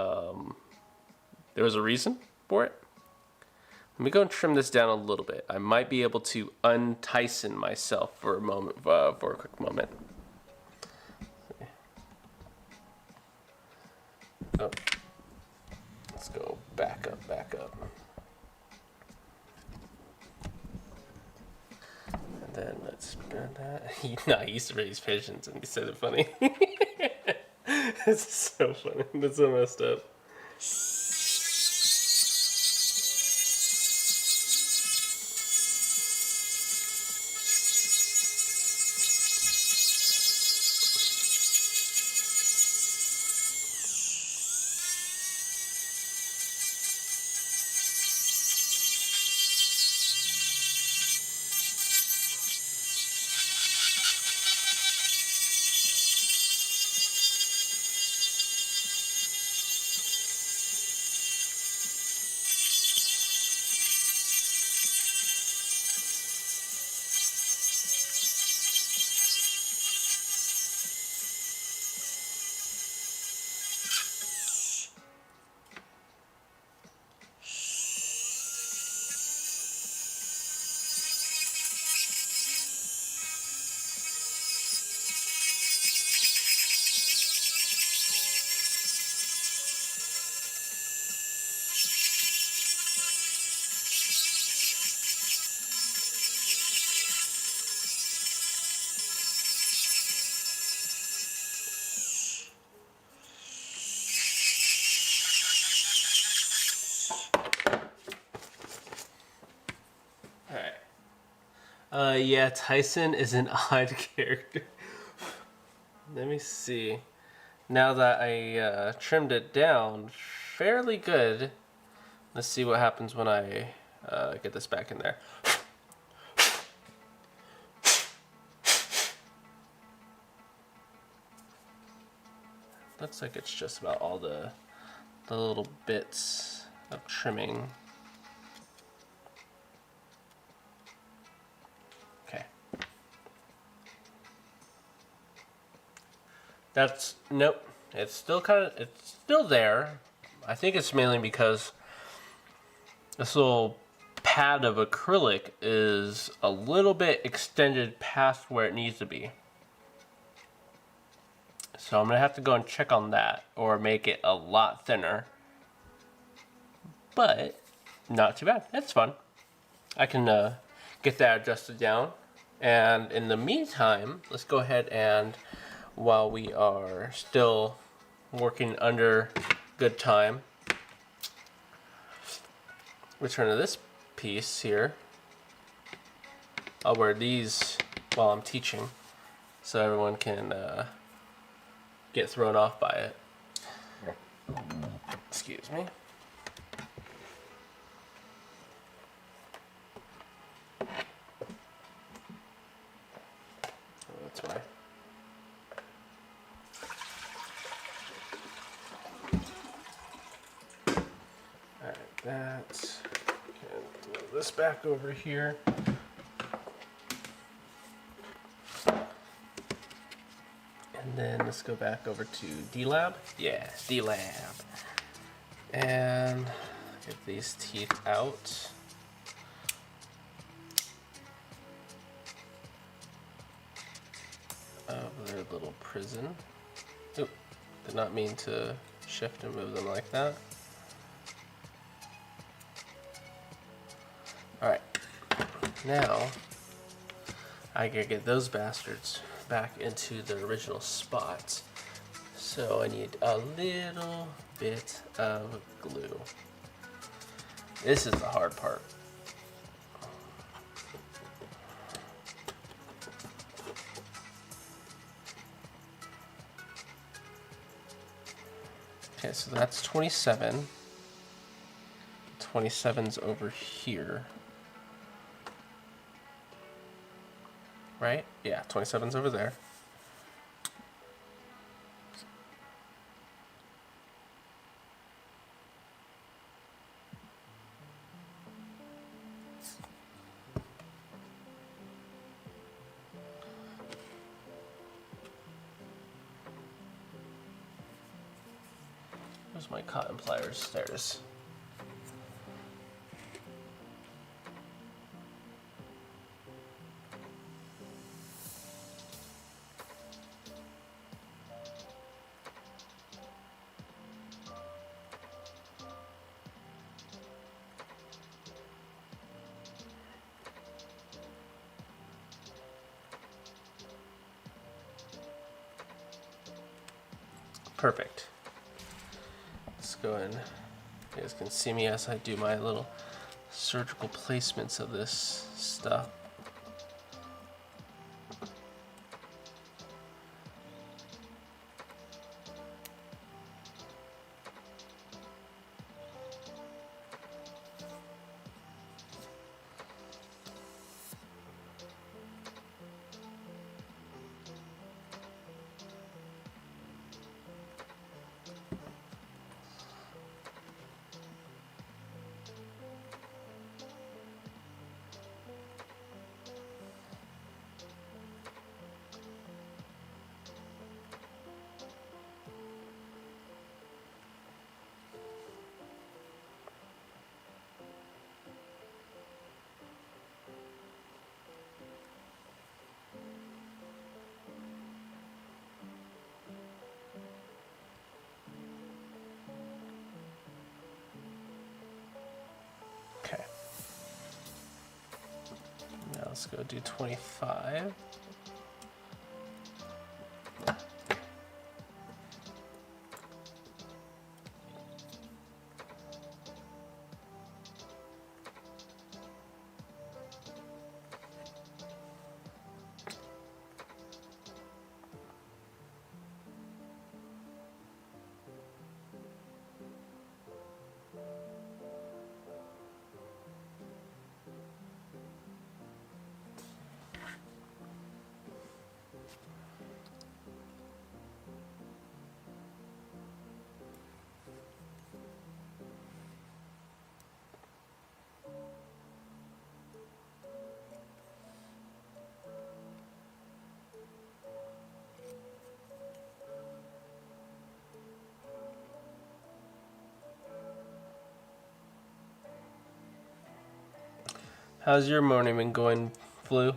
there was a reason for it. Let me go and trim this down a little bit. I might be able to untyson myself for a moment, for a quick moment. Oh. Let's go back up. And then let's spin that. No, he used to raise pigeons and he said it funny. It's so funny. That's so messed up. Yeah, Tyson is an odd character. Let me see. Now that I trimmed it down fairly good, let's see what happens when I get this back in there. Looks like it's just about all the little bits of trimming. Okay. That's, nope. It's still it's still there. I think it's mainly because this little pad of acrylic is a little bit extended past where it needs to be. So I'm gonna have to go and check on that or make it a lot thinner. But not too bad. It's fun. I can get that adjusted down. And in the meantime, let's go ahead and, while we are still working under good time, return to this piece here. I'll wear these while I'm teaching so everyone can get thrown off by it. Excuse me. That's why. Alright, that. Can throw this back over here. And then let's go back over to D-Lab. Yeah, D-Lab. And get these teeth out. Of their little prison. Oop, did not mean to shift and move them like that. Alright, now I gotta get those bastards back into their original spots. So I need a little bit of glue. This is the hard part. Okay, so that's 27. 27's over here. Right? Yeah, 27's over there. Where's my cotton pliers? There it is. Perfect. Let's go in. You guys can see me as I do my little surgical placements of this stuff. Okay. Now let's go do 25. How's your morning been going, Flu?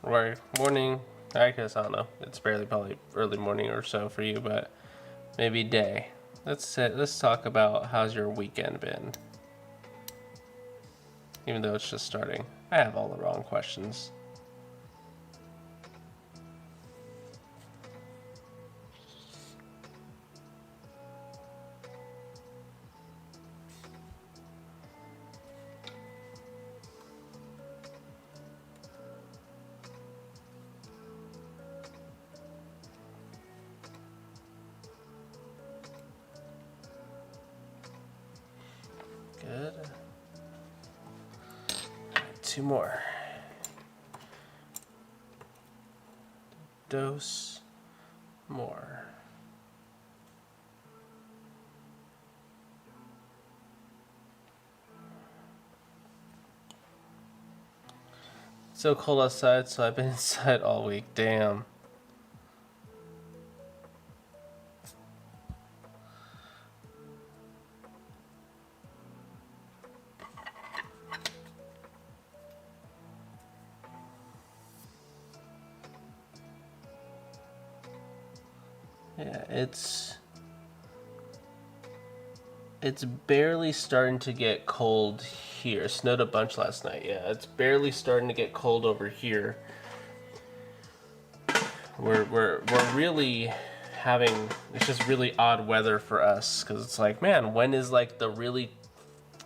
Or morning? I guess I don't know. It's barely probably early morning or so for you, but maybe day. Let's talk about how's your weekend been. Even though it's just starting. I have all the wrong questions. Good. Two more. Dose more. It's so cold outside, so I've been inside all week. Damn. Yeah, it's barely starting to get cold here. It snowed a bunch last night. Yeah, it's barely starting to get cold over here. We're really having, it's just really odd weather for us, because it's like, man, when is like the really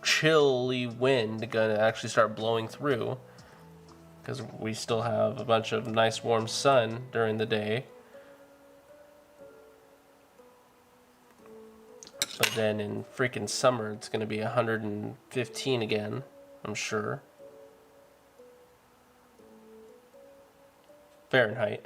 chilly wind gonna actually start blowing through? Because we still have a bunch of nice warm sun during the day. But then in freaking summer, it's going to be 115 again, I'm sure. Fahrenheit.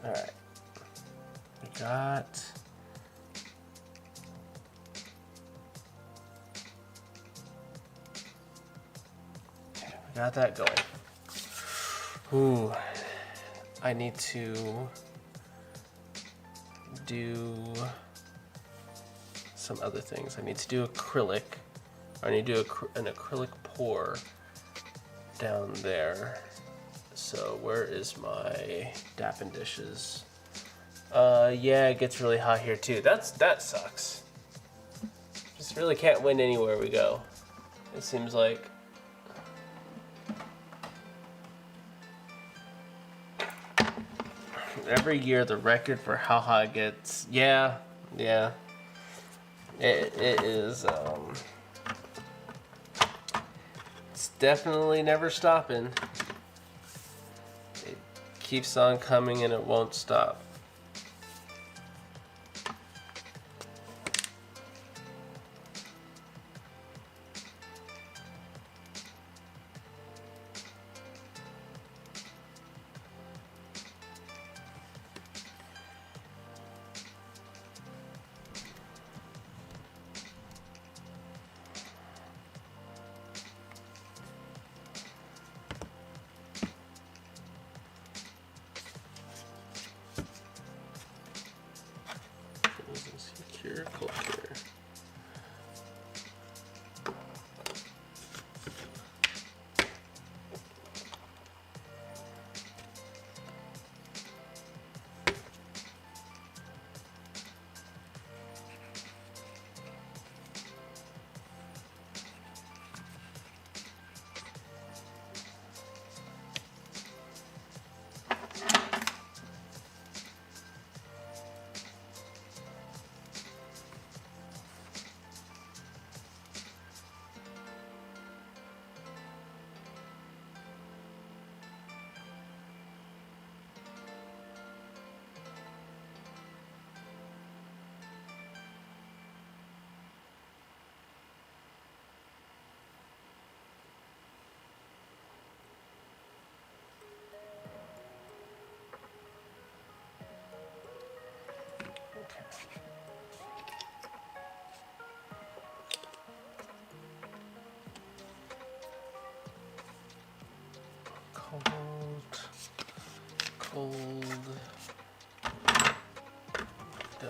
Alright. We got... Okay, we got that going. Ooh. I need to do some other things. I need to do acrylic. I need to do an acrylic pour down there. So where is my Dappin dishes? Yeah, it gets really hot here too. That sucks. Just really can't win anywhere we go. It seems like. Every year the record for how hot it gets. Yeah. It is. It's definitely never stopping. It keeps on coming and it won't stop.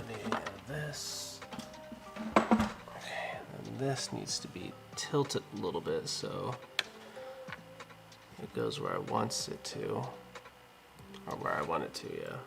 need this. Okay, and this needs to be tilted a little bit so it goes where I want it to, or where I want it to, yeah.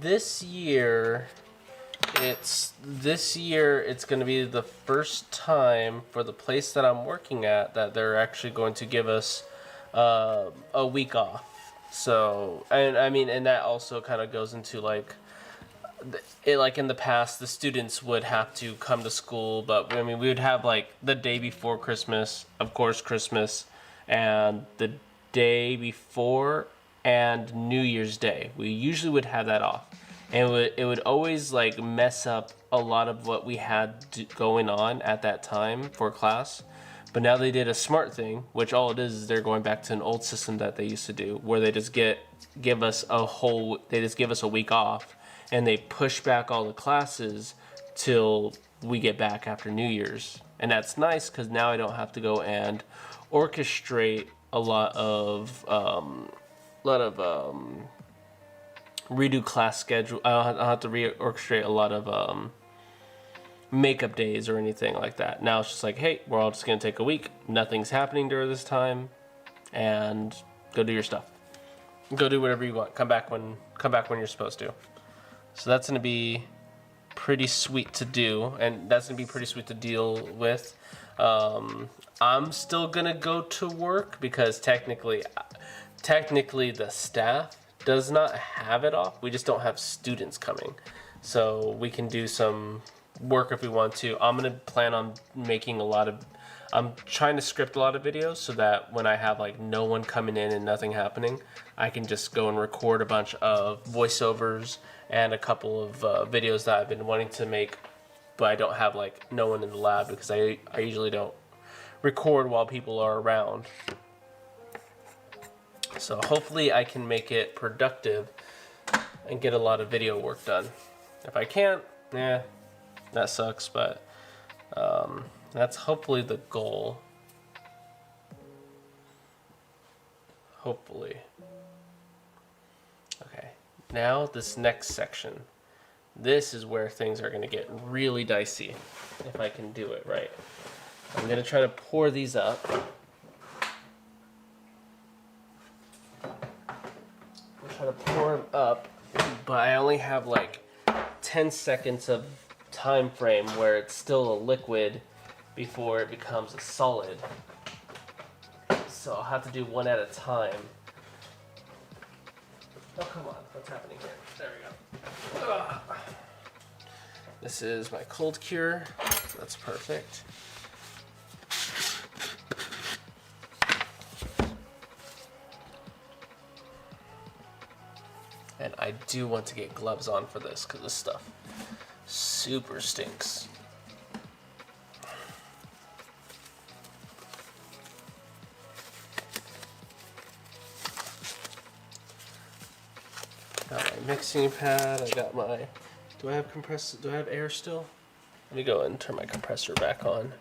This year it's going to be the first time for the place that I'm working at that they're actually going to give us a week off. So, and I mean, and that also kind of goes into like like in the past, the students would have to come to school, but I mean, we would have like the day before Christmas, of course, Christmas, and the day before and New Year's Day. We usually would have that off, and it would always like mess up a lot of what we had going on at that time for class. But now they did a smart thing, which all it is they're going back to an old system that they used to do, where they just give us a week off, and they push back all the classes till we get back after New Year's. And that's nice because now I don't have to go and orchestrate a lot of redo class schedule. I don't have to reorchestrate a lot of makeup days or anything like that. Now it's just like, hey, we're all just gonna take a week. Nothing's happening during this time, and go do your stuff. Go do whatever you want. Come back when you're supposed to. So that's gonna be pretty sweet to do, and that's gonna be pretty sweet to deal with. I'm still gonna go to work because technically the staff does not have it off. We just don't have students coming, so we can do some work if we want to. I'm gonna plan on making I'm trying to script a lot of videos so that when I have like no one coming in and nothing happening, I can just go and record a bunch of voiceovers and a couple of videos that I've been wanting to make, but I don't have like no one in the lab because I usually don't record while people are around. So hopefully I can make it productive and get a lot of video work done. If I can't, that sucks, but that's hopefully the goal. Hopefully. Okay, now this next section. This is where things are gonna get really dicey, if I can do it right. I'm gonna try to pour these up. I'm trying to pour them up, but I only have like 10 seconds of time frame where it's still a liquid before it becomes a solid. So I'll have to do one at a time. Oh, come on. What's happening here? There we go. Ugh. This is my cold cure. That's perfect. And I do want to get gloves on for this because this stuff super stinks. Got my mixing pad. I got my. Do I have air still? Let me go and turn my compressor back on.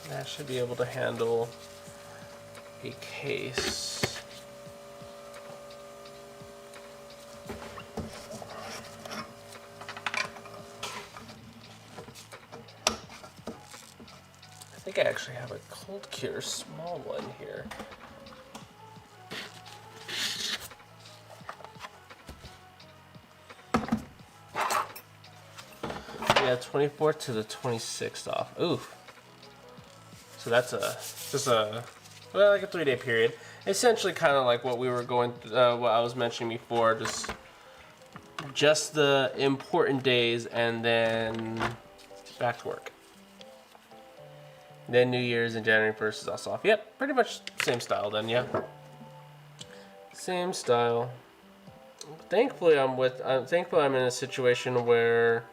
That should be able to handle a case. I think I actually have a cold cure small one here. Yeah, 24th to the 26th off. Oof. So that's like a 3-day period. Essentially, kind of like what we were what I was mentioning before, just the important days, and then back to work. Then New Year's and January 1st is also off. Yep, pretty much same style then, yeah. Same style. Thankfully, I'm in a situation where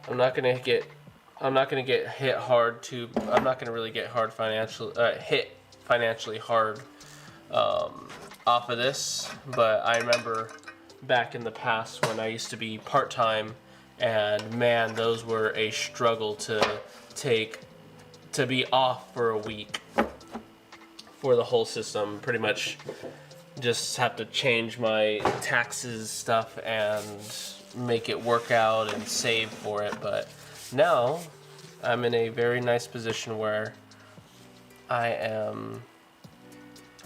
I'm not gonna get hit hard I'm not gonna really get hit financially hard off of this. But I remember back in the past when I used to be part-time, and man, those were a struggle to be off for a week for the whole system. Pretty much just have to change my taxes stuff and make it work out and save for it. But now I'm in a very nice position where I am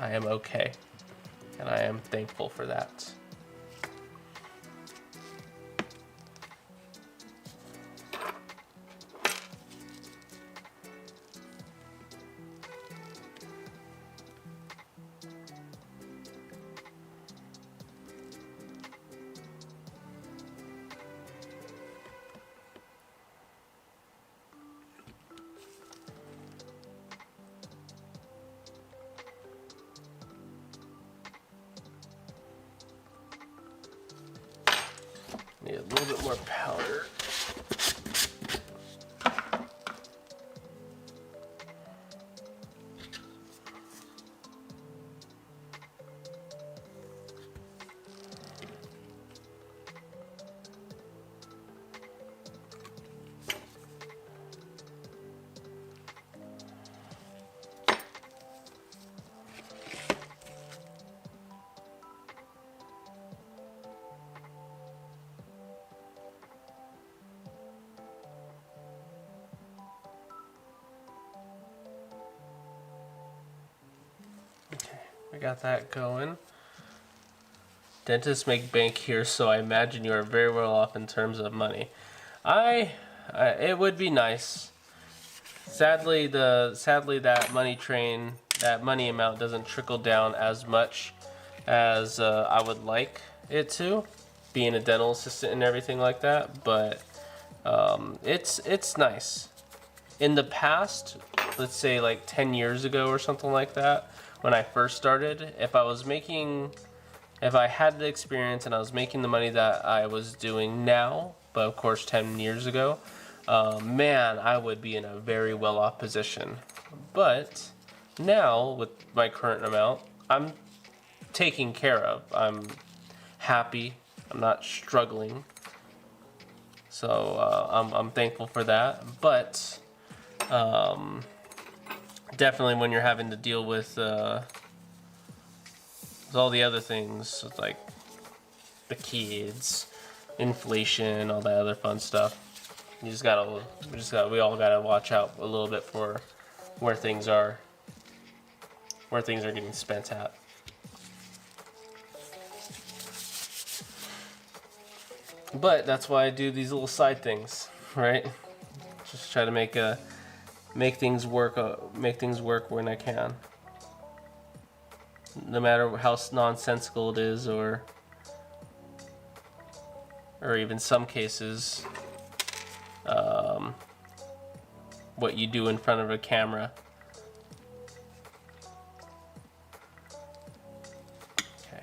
okay, and I am thankful for that. Need a little bit more powder. I got that going. Dentists make bank here, so I imagine you are very well off in terms of money. It would be nice. Sadly, that money amount doesn't trickle down as much as I would like it to, being a dental assistant and everything like that. But it's nice. In the past, let's say like 10 years ago or something like that, when I first started, if I had the experience and I was making the money that I was doing now, but of course 10 years ago, man, I would be in a very well-off position. But now, with my current amount, I'm taken care of. I'm happy. I'm not struggling. So I'm thankful for that. But definitely when you're having to deal with all the other things, like the kids, inflation, all that other fun stuff, we all gotta watch out a little bit for where things are getting spent at. But that's why I do these little side things, right? Just try to make things work when I can, no matter how nonsensical it is, or even some cases, what you do in front of a camera. Okay.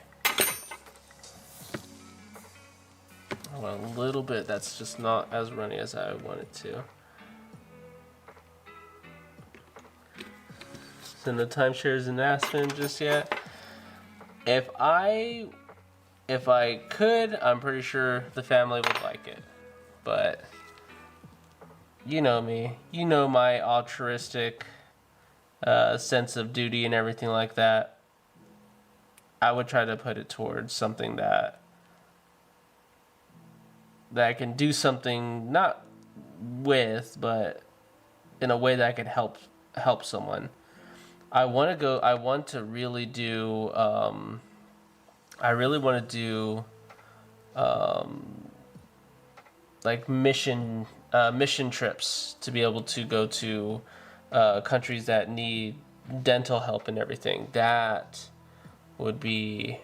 I want a little bit. That's just not as runny as I want it to. So no timeshares in Aspen just yet. If I could, I'm pretty sure the family would like it. But you know me. You know my altruistic sense of duty and everything like that. I would try to put it towards something that I can do something not with, but in a way that I could help someone. I want to go. I want to really do. I really want to do like mission trips to be able to go to countries that need dental help and everything. That would be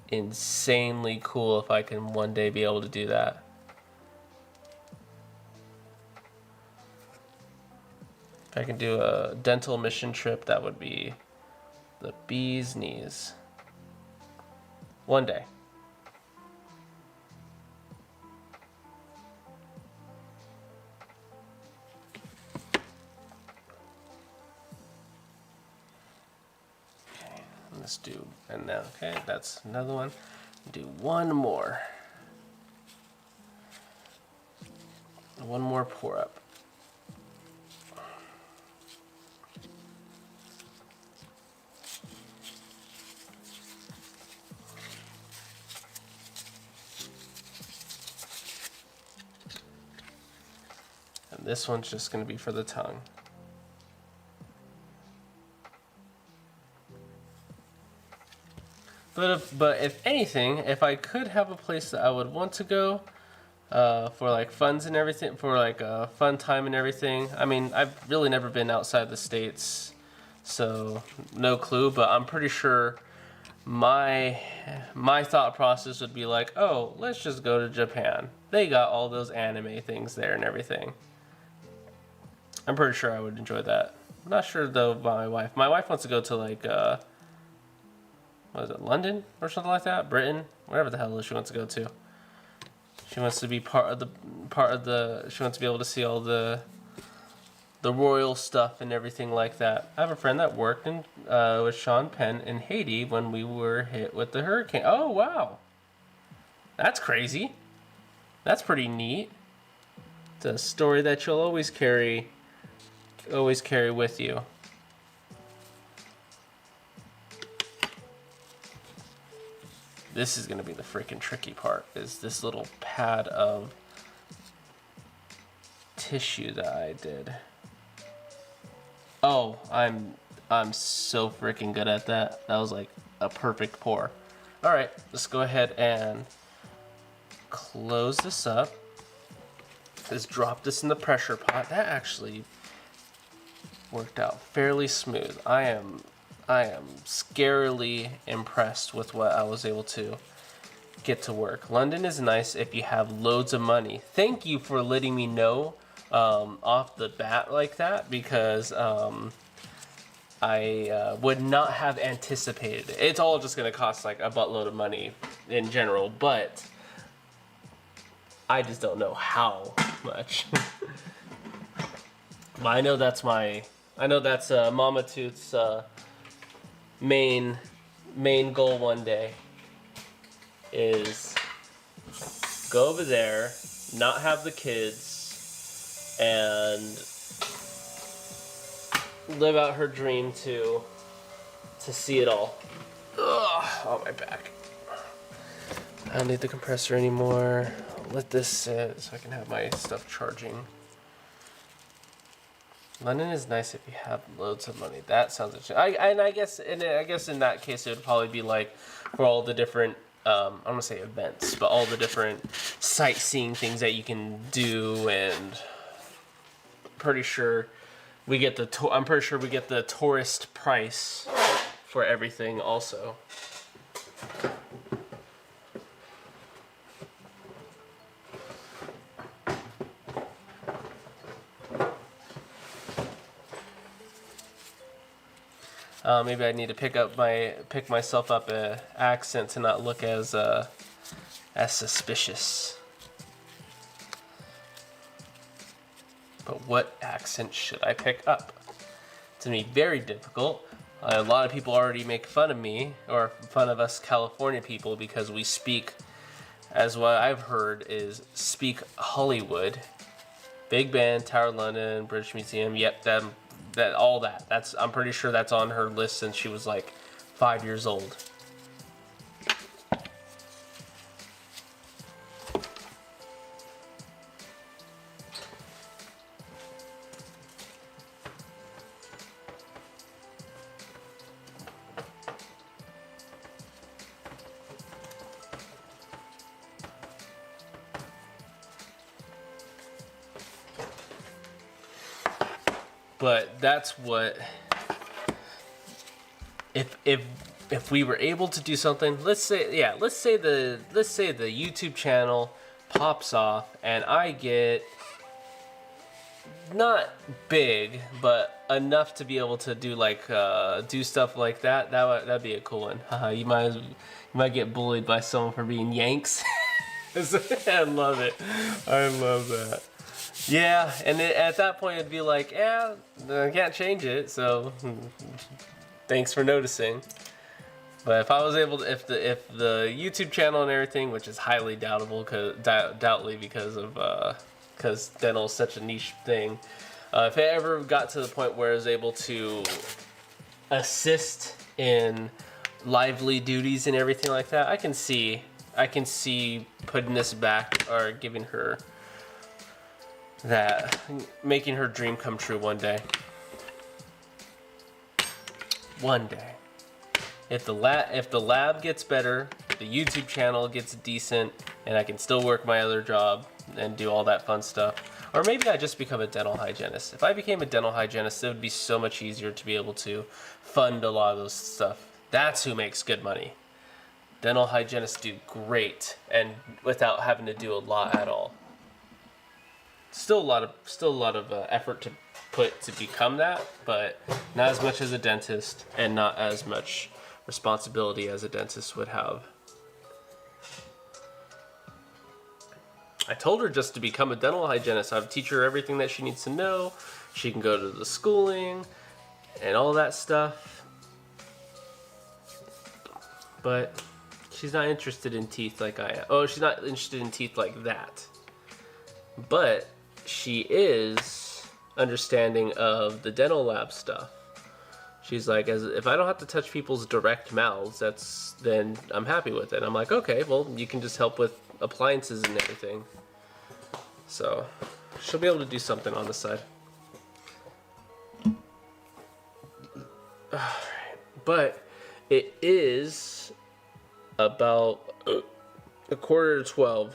insanely cool if I can one day be able to do that. If I can do a dental mission trip, that would be the bee's knees. One day. Okay, let's do, and now, okay, that's another one. Do one more. One more pour up. And this one's just going to be for the tongue. But if anything, if I could have a place that I would want to go for like funds and everything, for like a fun time and everything. I mean, I've really never been outside the States, so no clue. But I'm pretty sure my thought process would be like, oh, let's just go to Japan. They got all those anime things there and everything. I'm pretty sure I would enjoy that. I'm not sure though about my wife. My wife wants to go to like what is it, London or something like that? Britain? Whatever the hell she wants to go to. She wants to be part of the she wants to be able to see all the royal stuff and everything like that. I have a friend that worked in with Sean Penn in Haiti when we were hit with the hurricane. Oh wow. That's crazy. That's pretty neat. It's a story that you'll always carry with you. This is going to be the freaking tricky part, is this little pad of tissue that I did. Oh, I'm so freaking good at that. That was like a perfect pour. All right, let's go ahead and close this up. Let's drop this in the pressure pot. That actually worked out fairly smooth. I am scarily impressed with what I was able to get to work. London is nice if you have loads of money. Thank you for letting me know off the bat like that, because I would not have anticipated it. It's all just going to cost like a buttload of money in general, but I just don't know how much. But I know that's Mama Tooth's main goal one day, is go over there, not have the kids, and live out her dream to see it all. Ugh, on my back. I don't need the compressor anymore. I'll let this sit so I can have my stuff charging. London is nice if you have loads of money. That sounds interesting. I guess in that case it would probably be like for all the different I'm gonna say events, but all the different sightseeing things that you can do, and pretty sure we get I'm pretty sure we get the tourist price for everything also. Maybe I need to pick myself up an accent to not look as suspicious. But what accent should I pick up? It's gonna be very difficult. A lot of people already make fun of me, or fun of us California people, because we speak, as what I've heard is speak Hollywood. Big Ben, Tower of London, British Museum. Yep, that all that. That's I'm pretty sure that's on her list since she was like 5 years old. But that's what if we were able to do something, let's say the YouTube channel pops off and I get not big but enough to be able to do like do stuff like that'd be a cool one. You might get bullied by someone for being Yanks. I love it. I love that. Yeah, and at that point it'd be like, yeah, I can't change it, so thanks for noticing. But if I was able to, if the YouTube channel and everything, which is highly doubtable, doubtly because dental is such a niche thing, if it ever got to the point where I was able to assist in lively duties and everything like that, I can see putting this back or giving her that, making her dream come true one day. One day. If the lab gets better, the YouTube channel gets decent, and I can still work my other job and do all that fun stuff. Or maybe I just become a dental hygienist. If I became a dental hygienist, it would be so much easier to be able to fund a lot of those stuff. That's who makes good money. Dental hygienists do great, and without having to do a lot at all. Still a lot of effort to put to become that, but not as much as a dentist, and not as much responsibility as a dentist would have. I told her just to become a dental hygienist. I would teach her everything that she needs to know. She can go to the schooling and all that stuff. But she's not interested in teeth like I am. Oh, she's not interested in teeth like that. But she is understanding of the dental lab stuff. She's like, if I don't have to touch people's direct mouths, then I'm happy with it. I'm like, okay, well, you can just help with appliances and everything. So she'll be able to do something on the side. Alright. But it is about 11:45.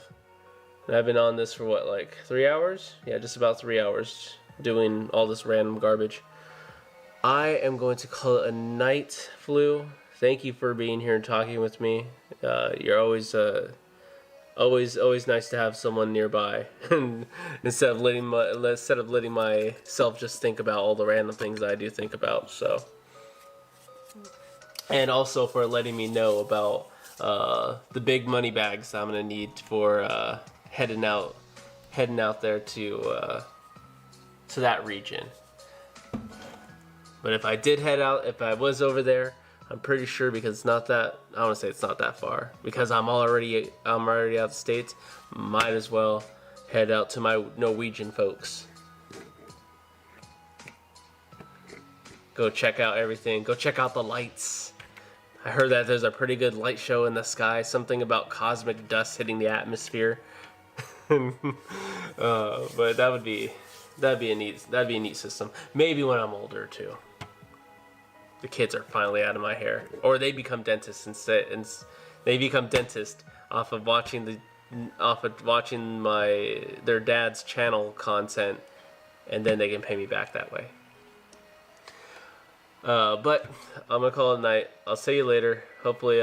And I've been on this for what, like 3 hours? Yeah, just about 3 hours doing all this random garbage. I am going to call it a night, Flu. Thank you for being here and talking with me. You're always nice to have someone nearby, instead of letting myself just think about all the random things I do think about. So, and also for letting me know about the big money bags I'm gonna need for heading out there to that region. But if I did head out, if I was over there, I'm pretty sure, because it's not that, I want to say it's not that far, because I'm already out of the States, might as well head out to my Norwegian folks. Go check out everything. Go check out the lights. I heard that there's a pretty good light show in the sky, something about cosmic dust hitting the atmosphere. But that'd be a neat system. Maybe when I'm older too. The kids are finally out of my hair, or they become dentists instead, and they become dentists off of watching their dad's channel content, and then they can pay me back that way. But I'm gonna call it a night. I'll see you later. Hopefully,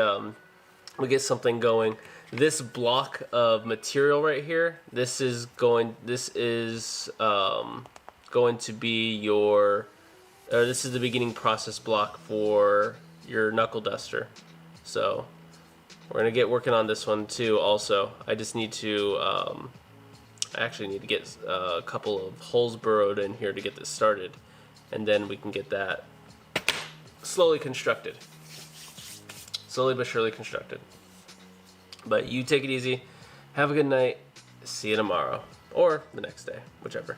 we get something going. This block of material right here, this is going to be your. This is the beginning process block for your knuckle duster. So we're gonna get working on this one too. Also, I just need to. I actually need to get a couple of holes burrowed in here to get this started, and then we can get that slowly constructed. Slowly but surely constructed. But you take it easy. Have a good night. See you tomorrow or the next day, whichever.